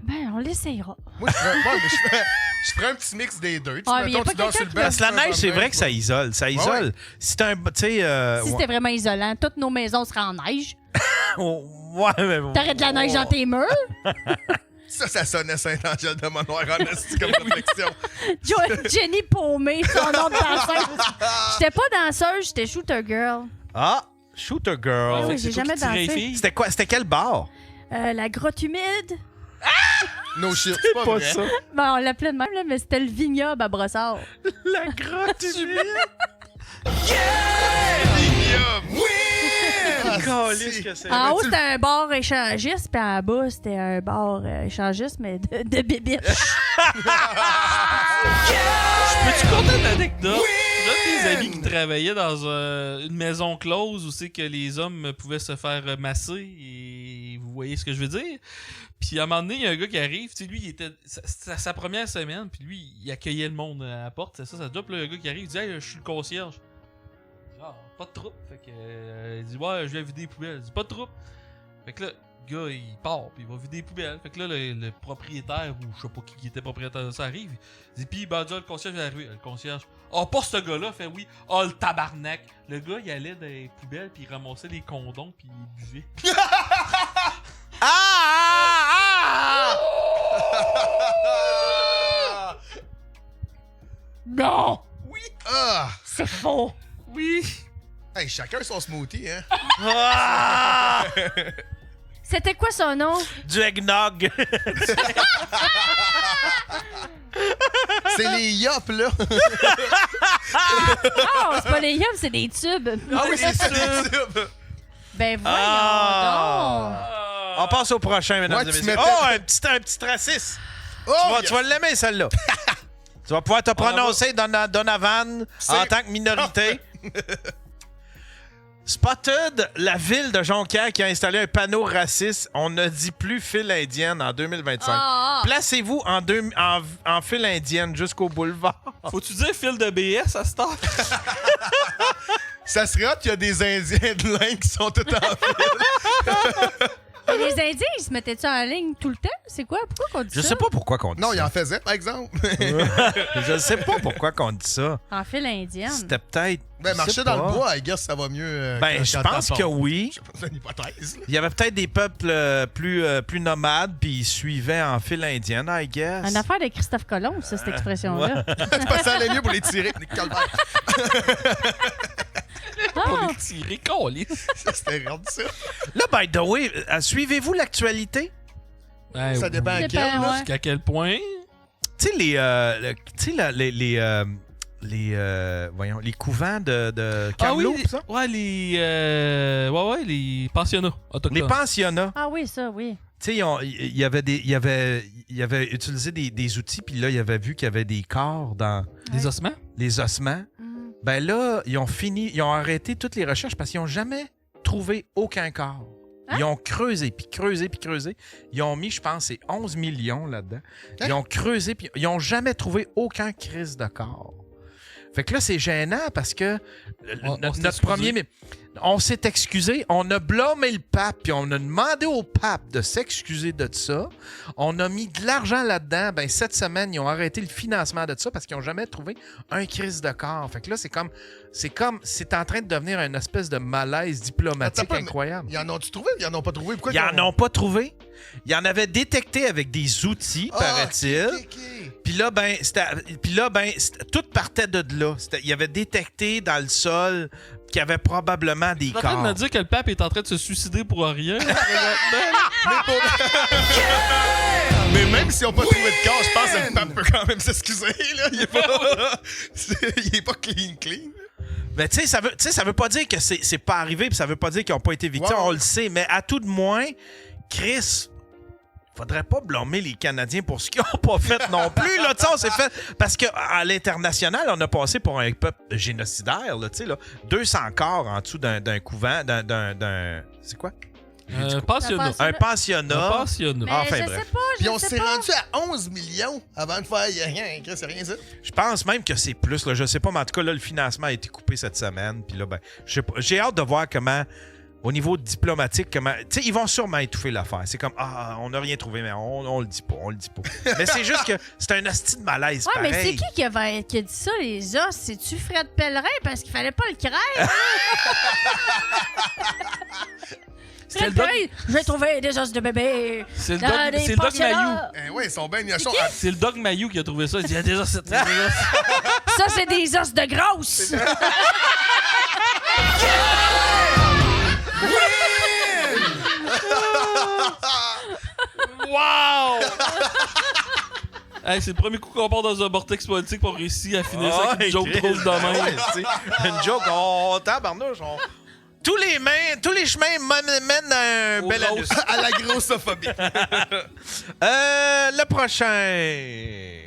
Ben, on l'essayera. Moi, je ferais un petit mix des deux. Tu Ah, mais y a mettons, pas tu dors sur le quelqu'un banc. Parce que la neige, c'est vrai que ça isole. Ça isole. Ouais. C'est un. Tu sais. Si c'était vraiment isolant, toutes nos maisons seraient en neige. Ouais, mais bon. T'aurais de la neige dans tes murs. Ça sonnait Saint-Angèle de Manoir en esti comme réflexion. Jenny Paumé, son nom de danseuse. J'étais pas danseuse, j'étais shooter girl. Ah! Shooter Girl. Ah oui, j'ai jamais dansé. C'était quoi? C'était quel bar? La grotte humide. No shit, c'est pas vrai. ça. Ben, on l'appelait de même, là, mais c'était le vignoble à Brossard. La grotte humide. En haut, c'était un bar échangiste, puis en bas, c'était un bar échangiste, mais de bébites. Je peux-tu conter une anecdote? Là, tes amis qui travaillaient dans une maison close où c'est que les hommes pouvaient se faire masser, et vous voyez ce que je veux dire? Puis à un moment donné, il y a un gars qui arrive, tu sais, lui, c'était sa première semaine, puis lui, il accueillait le monde à la porte, c'est ça, ça doit. Puis là, il y a un gars qui arrive, il dit « Hey, je suis le concierge. » Ah, pas de trouble. Fait que, il dit « Ouais, je viens vider les poubelles. » Il dit « Pas de trouble. » Fait que là, le gars, il part, puis il va vider les poubelles. Fait que là, le propriétaire, ou je sais pas qui était propriétaire de ça, arrive. Il dit, puis ben, le concierge est arrivé. Le concierge, ah, pas ce gars-là. Fait oui, ah, le tabarnak. Le gars, il allait dans les poubelles, puis il ramassait les condoms, puis il buvait. Non! Oui! Ah! C'est faux! Oui! Hey, chacun son smoothie, hein? Ah! C'était quoi son nom? Du eggnog. C'est les yops, là. Non, c'est pas les yums, c'est des tubes. Ah oui, c'est des tubes. Ben voyons donc! On passe au prochain, mesdames et messieurs. Oh, un petit raciste. Tu vas l'aimer, celle-là. Tu vas pouvoir te prononcer Donovan en tant que minorité. Spotted, la ville de Jonquière qui a installé un panneau raciste. On ne dit plus file indienne en 2025. Placez-vous en file indienne jusqu'au boulevard. Faut-tu dire fil de BS à cette heure? Ça serait hot qu'il y a des Indiens de l'Inde qui sont tout en file. Et les Indiens, ils se mettaient-tu en ligne tout le temps? C'est quoi? Pourquoi qu'on dit ça? Je sais pas pourquoi qu'on dit Non, ça. il en faisait, par exemple. Je sais pas pourquoi qu'on dit ça. En file indienne. C'était peut-être... Ben, marcher dans le bois, I guess, ça va mieux. Je pense que oui. C'est une hypothèse. Il y avait peut-être des peuples plus nomades, puis ils suivaient en file indienne, I guess. Une affaire de Christophe Colomb, ça, cette expression-là. C'est pas ça allait mieux pour les tirer. Pour les tirer, câlisse. Ça, c'était rendu ça. Là, by the way, suivez-vous l'actualité? Ça dépend à quel, là. ouais. Jusqu'à quel point? Tu sais, les couvents de Kamloops, ça? Ouais, les pensionnats autochtones. Les pensionnats. Ah oui, ça, oui. Tu sais, il avait utilisé des outils, puis là, il avait vu qu'il y avait des corps dans... Les ossements? Les ossements. Ben là, ils ont arrêté toutes les recherches parce qu'ils n'ont jamais trouvé aucun corps. Ils ont creusé, puis creusé, puis creusé. Ils ont mis, je pense, c'est 11 millions là-dedans. Ils ont creusé, puis ils n'ont jamais trouvé aucun crise de corps. Fait que là, c'est gênant parce que notre premier... On s'est excusé, on a blâmé le pape, puis on a demandé au pape de s'excuser de ça. On a mis de l'argent là-dedans. Ben, cette semaine, ils ont arrêté le financement de ça parce qu'ils n'ont jamais trouvé un crise de corps. Fait que là, c'est en train de devenir une espèce de malaise diplomatique incroyable. Ils en ont-tu trouvé? Ils en ont pas trouvé? Pourquoi Ils en ont pas trouvé. Ils en avaient détecté avec des outils, paraît-il. Puis là, tout partait de là. Il y avait détecté dans le sol qu'il y avait probablement des corps. Tu es en train de me dire que le pape est en train de se suicider pour rien? Mais même s'ils n'ont pas trouvé de corps, je pense que le pape peut quand même s'excuser. Là. Il est pas clean. Mais tu sais, ça veut pas dire que c'est pas arrivé, puis ça veut pas dire qu'ils n'ont pas été victimes, on le sait, mais à tout de moins, Chris, faudrait pas blâmer les Canadiens pour ce qu'ils n'ont pas fait non plus. Là, on s'est fait... Parce qu'à l'international, on a passé pour un peuple génocidaire. Là, 200 corps en dessous d'un couvent, d'un... C'est quoi? Pensionnat. Un pensionnat. Mais enfin, je bref. sais pas, Puis on s'est rendu à 11 millions avant de faire rien. C'est rien ça. Je pense même que c'est plus. Là, je sais pas, mais en tout cas, là, le financement a été coupé cette semaine. Puis là, ben, je sais pas. J'ai hâte de voir comment... Au niveau diplomatique, comment. Tu sais, ils vont sûrement étouffer l'affaire. C'est comme, on n'a rien trouvé, mais on le dit pas, Mais c'est juste que c'est un hostie de malaise, pareil. Mais c'est qui a dit ça, les os? C'est-tu Fred Pellerin? Parce qu'il fallait pas le craindre. Fred Pellerin, j'ai trouvé des os de bébé. C'est le Doc Mayou. Oui, ils sont bien niachons. C'est le Doc Mayou qui a trouvé ça. Il dit, il y a des os. Ça, c'est des os de grosse. Wow! Hey, c'est le premier coup qu'on part dans un vortex politique pour réussir à finir ça avec une joke drôle de même. Une joke, tabarnouche, tous les chemins mènent à un bel anus. À la grossophobie. Le prochain.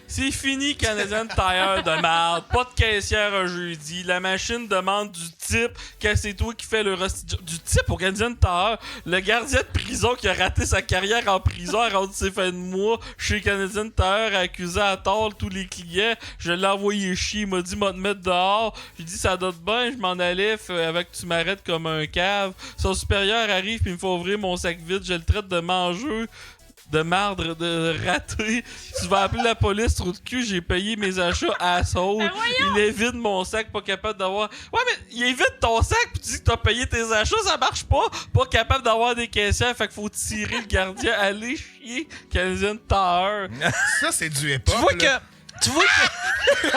C'est fini, Canadian Tire de merde. Pas de caissière un jeudi. La machine demande du type que c'est toi qui fais le du type au Canadian Tire. Le gardien de prison qui a raté sa carrière en prison a rendu ses fins de mois chez Canadian Tire, a accusé à tort tous les clients. Je l'ai envoyé chier. Il m'a dit m'a te mettre dehors. J'ai dit ça donne bien. Je m'en allais avec tu m'arrêtes comme un cave. Son supérieur arrive puis il me fait ouvrir mon sac vide. Je le traite de mangeux. De marde, de raté. Tu vas appeler la police, trou de cul, j'ai payé mes achats à sauce. Il évite mon sac, pas capable d'avoir... Ouais, mais il évite ton sac, puis tu dis que t'as payé tes achats, ça marche pas. Pas capable d'avoir des caissières, fait qu'il faut tirer le gardien. Allez chier, Canadian Tire. Ça, c'est du hip-hop. Tu vois que...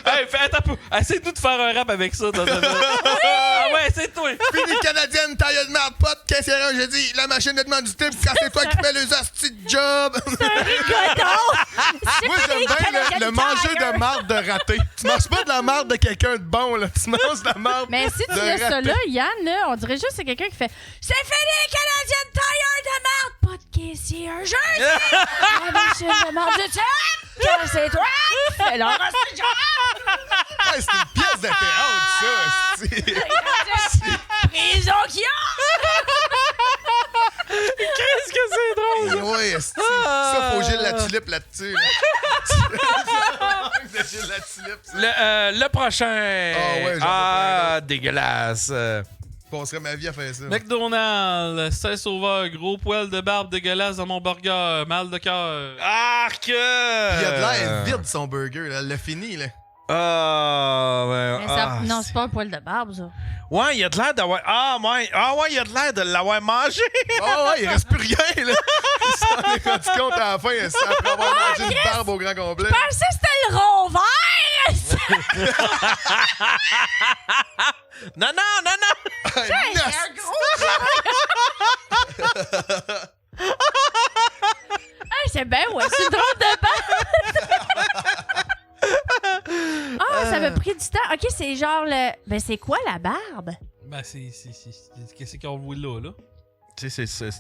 Hey, attends un peu. Essaye-nous de faire un rap avec ça. Ah ouais, c'est toi. Fini Canadienne, taille de merde, pas de caissière, je dis. La machine te demande du type quand c'est toi qui fais les hosties de job. C'est un rigodon. Moi, j'aime bien le manger de marde de raté. Tu manges pas de la marde de quelqu'un de bon, là. Tu manges de la marde de Mais si tu laisses ça là, Yann, là, on dirait juste que c'est quelqu'un qui fait c'est fini, Canadian Tire de merde, pas de caissier un jeudi. La machine de marde du type. Quand c'est toi qui fais le hostie job! Ouais, c'est une pièce de théâtre, ça. Prison qu'il y a! Qu'est-ce que c'est drôle? Ouais, ça, faut Gilles la tulipe là-dessus. Là. Gilles la tulipe, ça. Le prochain. ouais, j'en ai dégueulasse. Je passerais ma vie à faire ça. McDonald's, 16 sauveur, gros poil de barbe dégueulasse dans mon burger, mal de cœur. Arc! Puis il a de l'air vide, son burger. Là. Elle l'a fini, là. Mais ça, non, c'est pas un poil de barbe, ça. Ouais, il a de l'air d'avoir... ouais, il a de l'air de l'avoir mangé. Ouais, il reste plus rien, là. Il s'en est rendu compte à la fin, après avoir mangé une barbe au grand complet. Je pensais que c'était le rond vert! Non! C'est bien, ouais, c'est une drôle de barbe! Ça m'a pris du temps. OK, c'est genre le... Ben, c'est quoi, la barbe? Ben, qu'est-ce qu'on voit là? Tu sais, c'est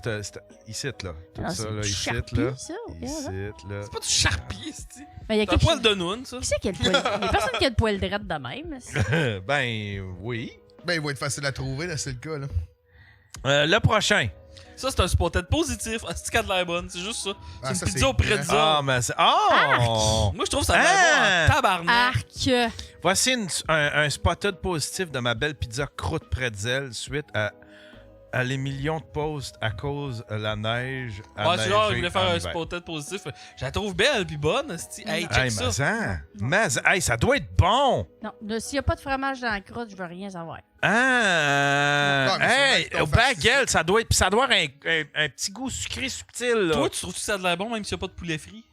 ici, là. Tout Ah, ça, c'est là, du ici, charpie, là. ça, ou bien, Ici, là. C'est pas du charpie, c'est-tu? Ben, y a C'est un poil de noun, ça. Qui c'est qui a le poil? Il y a personne qui a le poil drette de même. Ben, oui. Ben, il va être facile à trouver, là, c'est le cas, là. Le prochain. Ça, c'est un spot-tête positif. C'est qu'elle a de l'air bonne, c'est juste ça. Ah, C'est ça, une pizza c'est au pretzel. Mais c'est... Moi, je trouve ça a l'air bon en tabarnak. Arc! Voici un spotted positif de ma belle pizza croûte pretzel suite à les millions de posts à cause de la neige. C'est genre, je voulais faire un spot-tête positif. Je la trouve belle puis bonne. Hey, check ça. Mais ça doit être bon. Non, s'il n'y a pas de fromage dans la croûte, je veux rien savoir. Au bagel, ça doit avoir un petit goût sucré subtil. Là. Toi, tu trouves que ça a de l'air bon même s'il n'y a pas de poulet frit?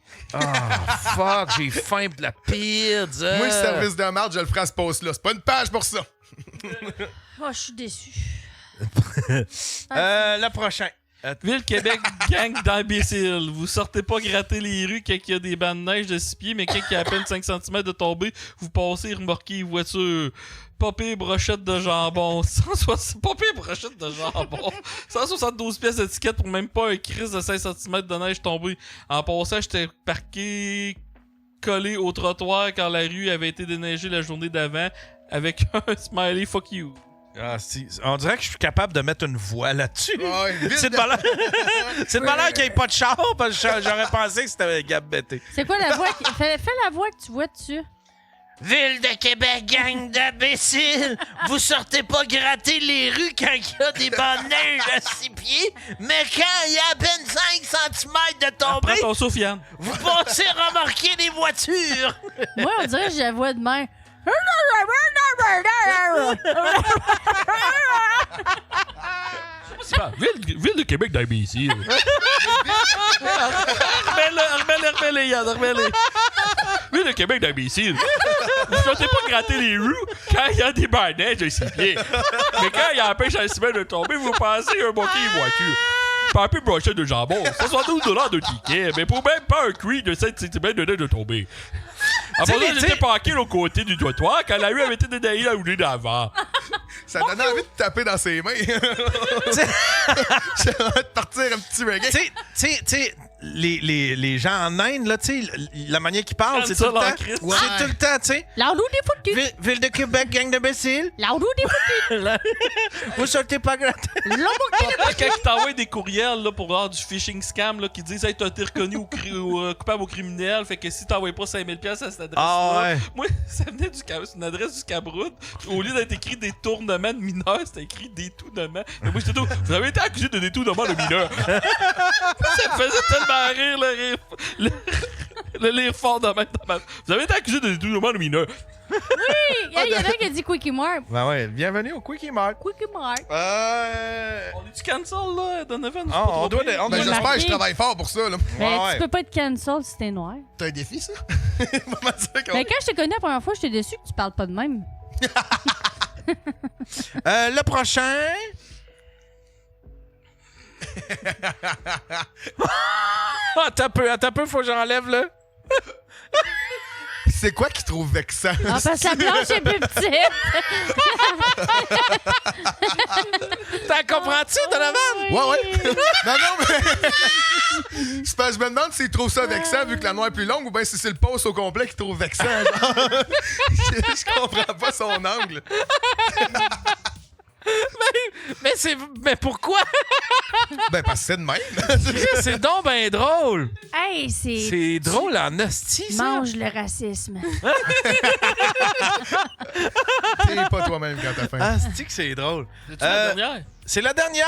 Fuck, j'ai faim de la pizza. Moi, le service de marde, je le ferai à ce post-là. C'est pas une page pour ça. Je suis déçu. Le prochain. Ville Québec, gang d'imbéciles. Vous sortez pas gratter les rues quand il y a des bancs de neige de 6 pieds, mais quand il y a à peine 5 cm de tomber, vous passez et remorquez les voitures. Popé brochette de jambon. 172 pièces d'étiquette pour même pas un crise de 5 cm de neige tombée. En passant, j'étais parqué collé au trottoir quand la rue avait été déneigée la journée d'avant avec un smiley fuck you. On dirait que je suis capable de mettre une voix là-dessus. C'est de Ouais. malheur qu'il n'y ait pas de char, parce que j'aurais pensé que c'était Gab Bété. C'est quoi la voix? Fais la voix que tu vois dessus. Ville de Québec, gang d'imbéciles! Vous sortez pas gratter les rues quand il y a des bancs de neige à 6 pieds, mais quand il y a à peine 5 cm de tomber, Prends ton souffle, Yann. vous passez remorquer les voitures! Moi, on dirait que j'ai la voix de mère. Ville de Québec d'imbéciles. Remets-les, Yann, remets-les. Ville de Québec d'imbéciles. Vous sortez pas gratter les rues quand il y a des bancs de neige de 6 pieds. Mais quand il y a la pêche à 6 mètres de tomber, vous passez un bouquet de voitures. Pas un peu de brochette de jambon. 72 $ de ticket, mais pour même pas un cuit de 7 cm de neige de tomber. Après ça, j'étais parqué au côté du trottoir quand la rue avait été dénaillée la roulée d'avant. Ça donnait envie de taper dans ses mains. J'ai envie de partir un petit reggae. Tu sais, les gens en Inde, là, tu sais, la manière qu'ils parlent, c'est tout le temps. C'est tout le temps, tu sais. L'endou des foutus. Ville de Québec, gang d'imbéciles. L'endou des foutus. Vous sortez pas gratter. Quand ils t'envoient des courriels là, pour avoir du phishing scam là, qui disent hey, t'as été reconnu coupable au criminel, fait que si t'envoies pas 5000$ à cette adresse-là. Moi, ça venait c'est une adresse du Cabroud. Au lieu d'être écrit détournement de mineurs, c'était écrit détournement. Mais moi, j'étais tout. Vous avez été accusé de détournement de mineurs. Ça me faisait tellement rire, le rire fort de même. Vous avez été accusé de détournement de mineurs. Oui! Il y en a un qui a dit Quickie Mart. Ben ouais, bienvenue au Quickie Mart. Quickie Mart. On est-tu cancel, là, Donovan? On doit j'espère que je travaille fort pour ça, là. Mais tu peux pas être cancel si t'es noir. C'est un défi, ça? Mais quand je t'ai connu la première fois, j'étais déçu que tu parles pas de même. Le prochain... Attends un peu, faut que j'enlève, là. C'est quoi qu'il trouve vexant? Ah, parce que la blanche est plus petite. Ta comprends-tu, Donovan? Ouais. Non, mais. C'est parce que je me demande s'il trouve ça vexant vu que la noix est plus longue ou bien si c'est le post au complet qu'il trouve vexant. Genre. Je comprends pas son angle. Mais pourquoi? Ben, parce que c'est de même. C'est donc ben drôle. Hey, C'est drôle en hostie, ça. Mange le racisme. T'es pas toi-même quand t'as faim. Ah, c'est drôle. C'est-tu la dernière? C'est la dernière!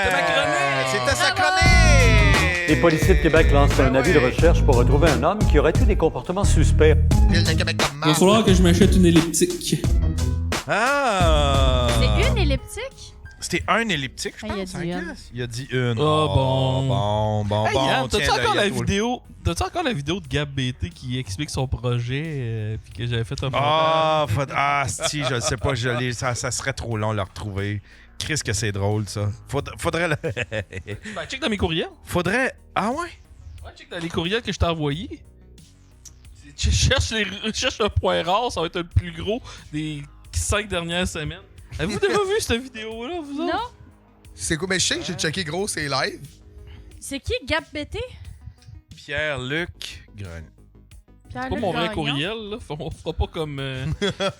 C'était ma chronique! C'était sa chronique! Les policiers de Québec lancent un avis de recherche pour retrouver un homme qui aurait eu des comportements suspects. Ville de Québec comme Il va falloir que je m'achète une elliptique. Ah! C'est une elliptique? C'était un elliptique, je Ah, pense. il a dit une. Il a dit une. Oh, bon. Hey, Yann, tiens, t'as-tu encore là, la il y a tout. vidéo? T'as-tu encore la vidéo de Gab BT qui explique son projet puis que j'avais fait un Si, je le sais pas, ça serait trop long de le retrouver. Chris que c'est drôle, ça. Faudrait le... Ben, check dans mes courriels. Faudrait... Ah ouais? Ouais, check dans les courriels que je t'ai envoyés. Cherche le point rare, ça va être le plus gros des 5 dernières semaines. Avez-vous déjà vu cette vidéo-là, vous autres? Non. C'est quoi? Mais je sais que j'ai checké gros, c'est live. C'est qui, Gap BT? Pierre-Luc Grenier. C'est pas mon vrai courriel, là. On fera pas comme...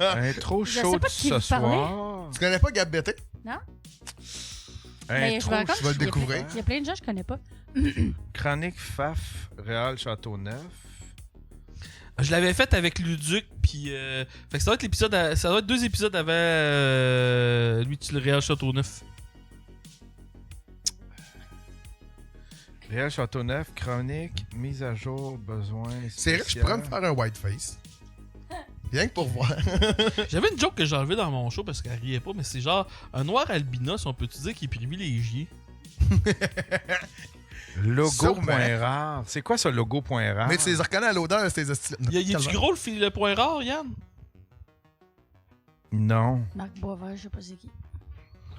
Intro Je sais chaud pas de qui ce vous parlait. soir. Tu connais pas Gab BT? Non? Mais je Intro, vais encore- tu vas le découvrir. Il y a plein de gens que je connais pas. Chronique Faf, Réal Châteauneuf. Je l'avais fait avec Luduc, puis... Fait que ça va être l'épisode... Ça va être 2 épisodes avant... lui, tu le Réal Châteauneuf. Réal Châteauneuf, chronique, mise à jour, besoin. C'est vrai que je pourrais me faire un whiteface. Rien que pour voir. J'avais une joke que j'ai enlevée dans mon show parce qu'elle riait pas, mais c'est genre un noir albinos, on peut-tu dire qu'il est privilégié? Logo Sûrement. point rare. C'est quoi ce logo point rare? Mais tu les reconnais à l'odeur, c'est des hosties. Il y a du gros le point rare, Yann? Non. Marc Boisvert, je sais pas c'est qui.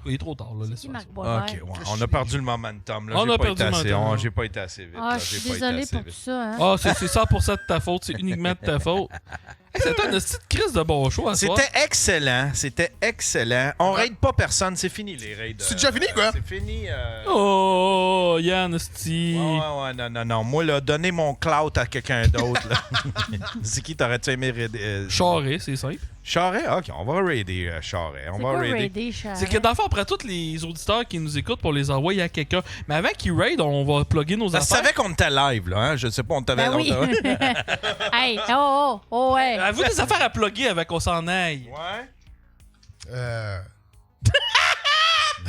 Il est trop tard, là. C'est qui, Marc Boisvert? Ok, ouais. On a perdu le momentum. Là. On a perdu le momentum. J'ai pas été assez vite. Ah, là. je suis J'ai pas été désolée assez pour vite. tout ça. Hein? Ah, c'est 100% de ta faute, c'est uniquement de ta faute. Hey, c'était une petite crise de bon show à soir. C'était excellent. C'était excellent. On raide pas personne. C'est fini, les raids. C'est déjà fini, quoi? C'est fini. Oh, Yann, sti. Ouais, non. Moi, là, donner mon clout à quelqu'un d'autre. là. C'est qui t'aurais-tu aimé raider? Charret, c'est simple. Charret? Ok, on va raider Charret. On C'est va quoi raider. raider, Charret? C'est que dans le fond, après tous les auditeurs qui nous écoutent pour les envoyer à quelqu'un. Mais avant qu'ils raident, on va plugger nos Ça affaires. savait qu'on était live, là. Hein? Je sais pas, on t'avait... Ben oui. Hey, oh, ouais. Avez-vous des affaires à plugger avant qu'on s'en aille? Ouais.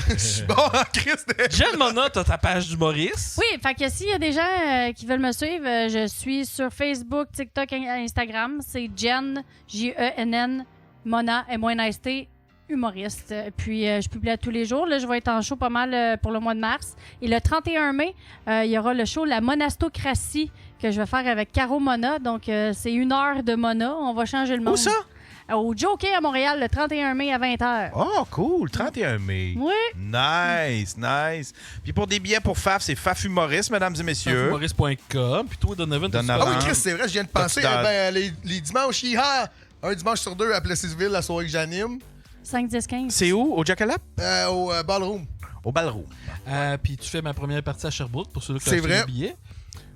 Je suis bon en crise de... Jen Mona, t'as ta page d'humoriste. Oui, fait que s'il y a des gens qui veulent me suivre, je suis sur Facebook, TikTok, Instagram. C'est Jen, J-E-N-N, Mona, M-O-N-S-T, humoriste. Puis je publie à tous les jours. Là, je vais être en show pas mal pour le mois de mars. Et le 31 mai, il y aura le show La Monastocratie que je vais faire avec Caro Mona. Donc, c'est 1 heure de Mona. On va changer le monde. Où ça? Au Jockey à Montréal, le 31 mai à 20h. Oh, cool. 31 mai. Oui. Nice. Puis pour des billets pour FAF, c'est FAF Humoriste, mesdames et messieurs. Humoriste.com. Puis toi, Donovan, t'as Donovan. Ah oui, Chris, c'est vrai, je viens de penser. Les dimanches, un dimanche sur 2 à Plessisville, la soirée que j'anime. 5, 10, 15. C'est où? Au Jackalope? Au Ballroom. Au Ballroom. Puis tu fais ma première partie à Sherbrooke pour ceux qui ont C'est acheté vrai. le billet.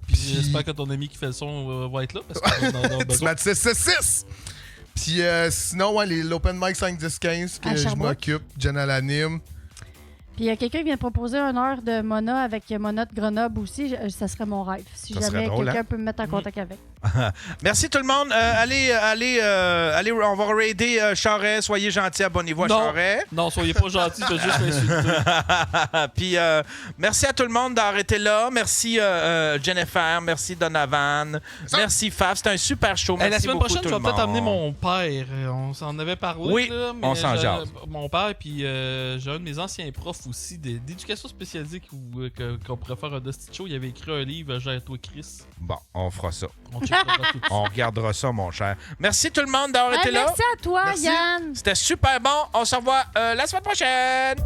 Puis j'espère que ton ami qui fait le son va être là parce qu'on en a Tu besoin. m'as dit 6. Puis sinon, ouais, l'open mic 5, 10, 15 À que je Sherbrooke. m'occupe. Jen à l'anime. Puis il y a quelqu'un qui vient de proposer 1 heure de Mona avec Mona de Grenoble aussi. Ça serait mon rêve. Si Ça serait jamais drôle, quelqu'un hein? peut me mettre en contact avec. Merci tout le monde. Allez, on va raider Charret. Soyez gentils, abonnez-vous à Non. Charret. Non, soyez pas gentils, faites juste m'insulter. Puis merci à tout le monde d'avoir été là. Merci Jennifer, merci Donovan, merci Faf. C'était un super show. Merci La semaine beaucoup, prochaine, tout je vais le peut-être amener monde. mon père. On s'en avait parlé. Oui, là, mais on s'en jase. Mon père, puis j'ai un de mes anciens profs aussi d'éducation spécialisée qu'on pourrait faire un Dusty Show. Il avait écrit un livre, Gère-toi Chris. Bon, on fera ça. On checkera tout ça. On regardera ça, mon cher. Merci tout le monde d'avoir été là. Merci à toi, Merci. Yann. C'était super bon. On se revoit la semaine prochaine.